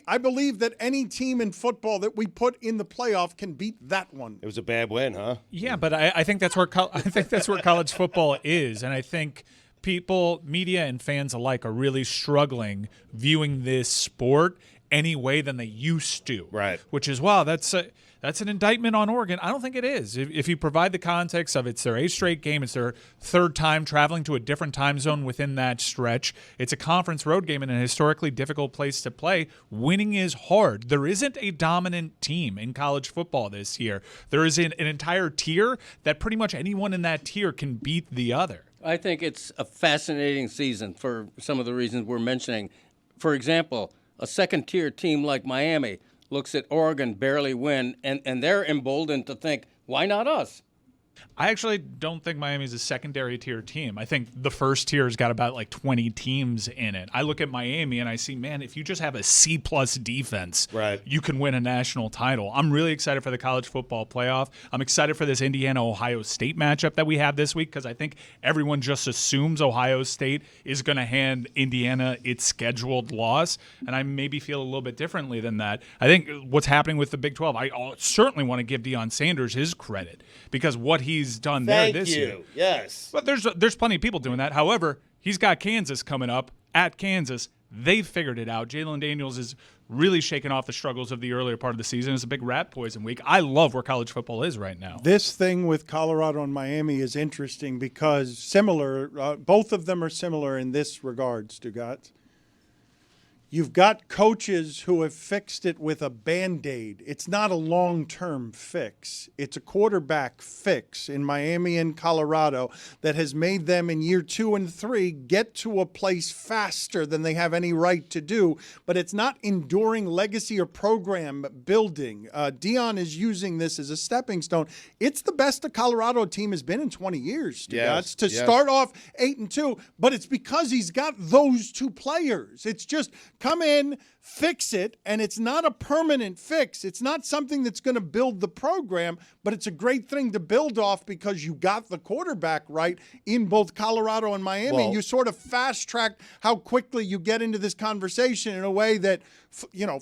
I believe that any team in football that we put in the playoff can beat that one. It was a bad win, huh? Yeah, but I think that's where college football is, and I think people, media and fans alike, are really struggling viewing this sport any way than they used to. Right. Which is, wow, that's an indictment on Oregon. I don't think it is. If you provide the context of it's their 8th straight game, it's their 3rd time traveling to a different time zone within that stretch, it's a conference road game in a historically difficult place to play, winning is hard. There isn't a dominant team in college football this year. There is an entire tier that pretty much anyone in that tier can beat the other. I think it's a fascinating season for some of the reasons we're mentioning. For example, a second-tier team like Miami looks at Oregon barely win, and they're emboldened to think, why not us? I actually don't think Miami's a secondary tier team. I think the first tier's got about like 20 teams in it. I look at Miami and I see, man, if you just have a C+ defense, right, you can win a national title. I'm really excited for the college football playoff. I'm excited for this Indiana-Ohio State matchup that we have this week, because I think everyone just assumes Ohio State is going to hand Indiana its scheduled loss, and I maybe feel a little bit differently than that. I think what's happening with the Big 12, I certainly want to give Deion Sanders his credit, because what he's done there this year. Yes. But there's plenty of people doing that. However, he's got Kansas coming up at Kansas. They've figured it out. Jalen Daniels is really shaking off the struggles of the earlier part of the season. It's a big rat poison week. I love where college football is right now. This thing with Colorado and Miami is interesting because both of them are similar in this regard, Stugotz. You've got coaches who have fixed it with a Band-Aid. It's not a long-term fix. It's a quarterback fix in Miami and Colorado that has made them in year 2 and 3 get to a place faster than they have any right to do. But it's not enduring legacy or program building. Deion is using this as a stepping stone. It's the best the Colorado team has been in 20 years, Stugotz, to start off 8-2. But it's because he's got those two players. It's just come in, fix it, and it's not a permanent fix. It's not something that's going to build the program, but it's a great thing to build off because you got the quarterback right in both Colorado and Miami. Well, and you sort of fast-tracked how quickly you get into this conversation in a way that,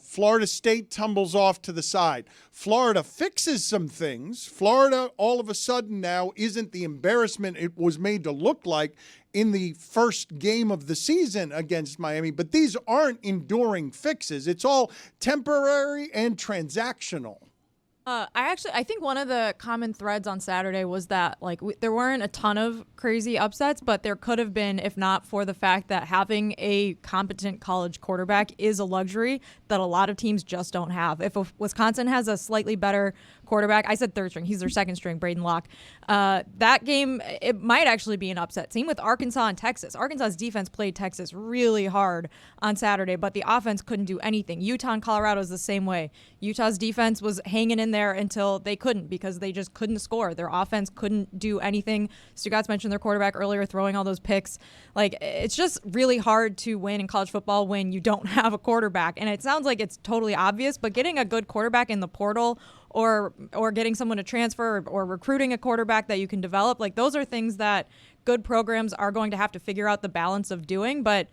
Florida State tumbles off to the side. Florida fixes some things. Florida, all of a sudden now, isn't the embarrassment it was made to look like in the first game of the season against Miami, but these aren't enduring fixes. It's all temporary and transactional. I think one of the common threads on Saturday was that there weren't a ton of crazy upsets, but there could have been if not for the fact that having a competent college quarterback is a luxury that a lot of teams just don't have. If Wisconsin has a slightly better quarterback, I said third string, he's their second string, Braden Locke, that game, it might actually be an upset. Same with Arkansas and Texas. Arkansas's defense played Texas really hard on Saturday, but the offense couldn't do anything. Utah and Colorado is the same way. Utah's defense was hanging in there until they couldn't because they just couldn't score. Their offense couldn't do anything. Stugotz mentioned their quarterback earlier throwing all those picks. It's just really hard to win in college football when you don't have a quarterback. And it sounds like it's totally obvious, but getting a good quarterback in the portal or getting someone to transfer or recruiting a quarterback that you can develop, those are things that good programs are going to have to figure out the balance of doing. But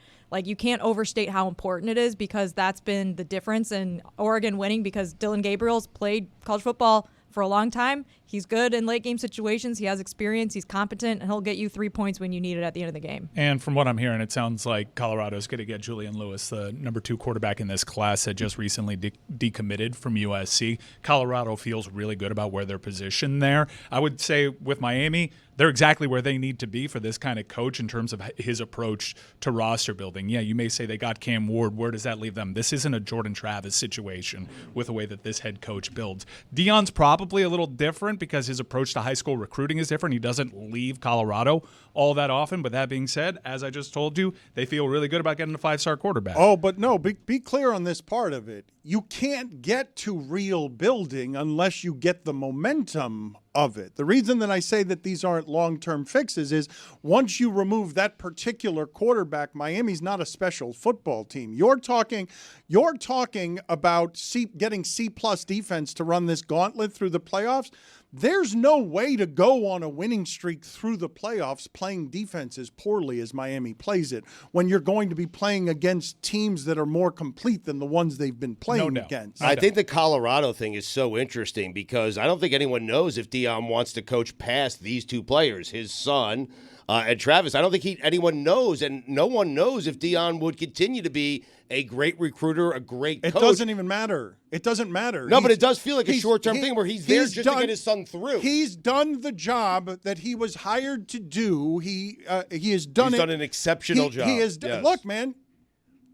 you can't overstate how important it is because that's been the difference in Oregon winning because Dylan Gabriel's played college football for a long time. He's good in late game situations. He has experience. He's competent, and he'll get you 3 points when you need it at the end of the game. And from what I'm hearing, it sounds like Colorado's going to get Julian Lewis, the number 2 quarterback in this class that just recently decommitted from USC. Colorado feels really good about where they're positioned there. I would say with Miami, they're exactly where they need to be for this kind of coach in terms of his approach to roster building. Yeah, you may say they got Cam Ward. Where does that leave them? This isn't a Jordan Travis situation with the way that this head coach builds. Deion's probably a little different because his approach to high school recruiting is different. He doesn't leave Colorado all that often. But that being said, as I just told you, they feel really good about getting a 5-star quarterback. Oh, but no, be clear on this part of it. You can't get to real building unless you get the momentum of it. The reason that I say that these aren't long-term fixes is once you remove that particular quarterback, Miami's not a special football team. You're talking about getting C-plus defense to run this gauntlet through the playoffs. There's no way to go on a winning streak through the playoffs playing defense as poorly as Miami plays it when you're going to be playing against teams that are more complete than the ones they've been playing against. I think the Colorado thing is so interesting because I don't think anyone knows if Deion wants to coach past these 2 players, his son and Travis. I don't think anyone knows, and no one knows if Deion would continue to be a great recruiter, a great coach. It doesn't even matter. It doesn't matter. No, but it does feel like a short-term thing where he's there just to get his son through. He's done the job that he was hired to do. He has done it. He's done an exceptional job. He has done. Look, man,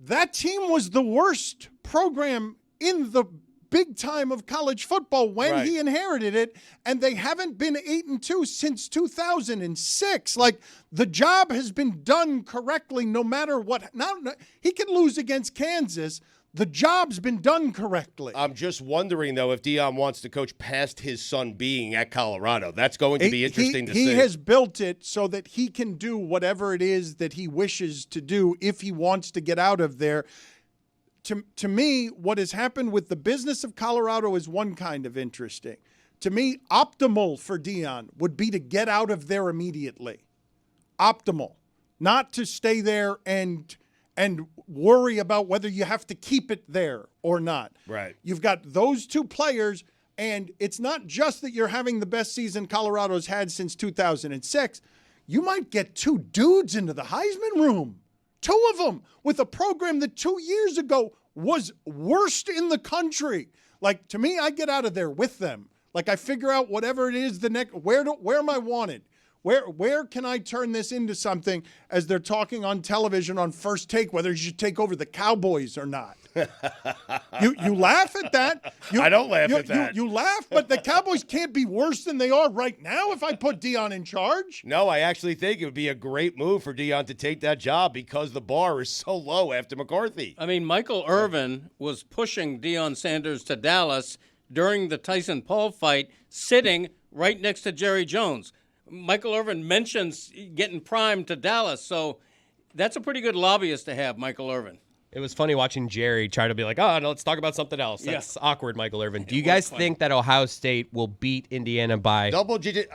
that team was the worst program in the big time of college football when he inherited it, and they haven't been 8-2 since 2006. The job has been done correctly no matter what. Now, he can lose against Kansas. The job's been done correctly. I'm just wondering, though, if Deion wants to coach past his son being at Colorado. That's going to be interesting to see. He has built it so that he can do whatever it is that he wishes to do if he wants to get out of there. To me, what has happened with the business of Colorado is one kind of interesting. To me, optimal for Deion would be to get out of there immediately. Optimal. Not to stay there and worry about whether you have to keep it there or not. Right. You've got those 2 players, and it's not just that you're having the best season Colorado's had since 2006. You might get 2 dudes into the Heisman room. 2 of them with a program that 2 years ago was worst in the country. To me, I get out of there with them. I figure out whatever it is where am I wanted? Where can I turn this into something as they're talking on television on First Take, whether you should take over the Cowboys or not? You laugh at that. I don't laugh at that. You laugh, but the Cowboys can't be worse than they are right now if I put Deion in charge. No, I actually think it would be a great move for Deion to take that job because the bar is so low after McCarthy. I mean, Michael Irvin was pushing Deion Sanders to Dallas during the Tyson-Paul fight, sitting right next to Jerry Jones. Michael Irvin mentions getting primed to Dallas, so that's a pretty good lobbyist to have, Michael Irvin. It was funny watching Jerry try to be like, oh, no, let's talk about something else. That's awkward, Michael Irvin. Do you guys think that Ohio State will beat Indiana by double-digit?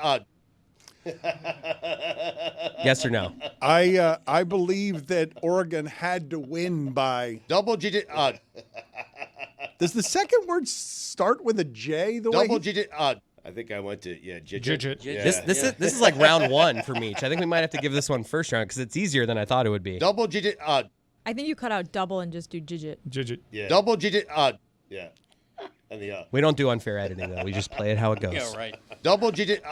Yes or no? I believe that Oregon had to win by double-digit. Does the second word start with a J? The double-digit. I think I went to Jidget. Yeah. This is like round one for Meech. I think we might have to give this one first round because it's easier than I thought it would be. Double-digit. I think you cut out double and just do jidget. Jidget. Yeah. Double-digit. Yeah. And the We don't do unfair editing though. We just play it how it goes. Yeah, right. Double-digit.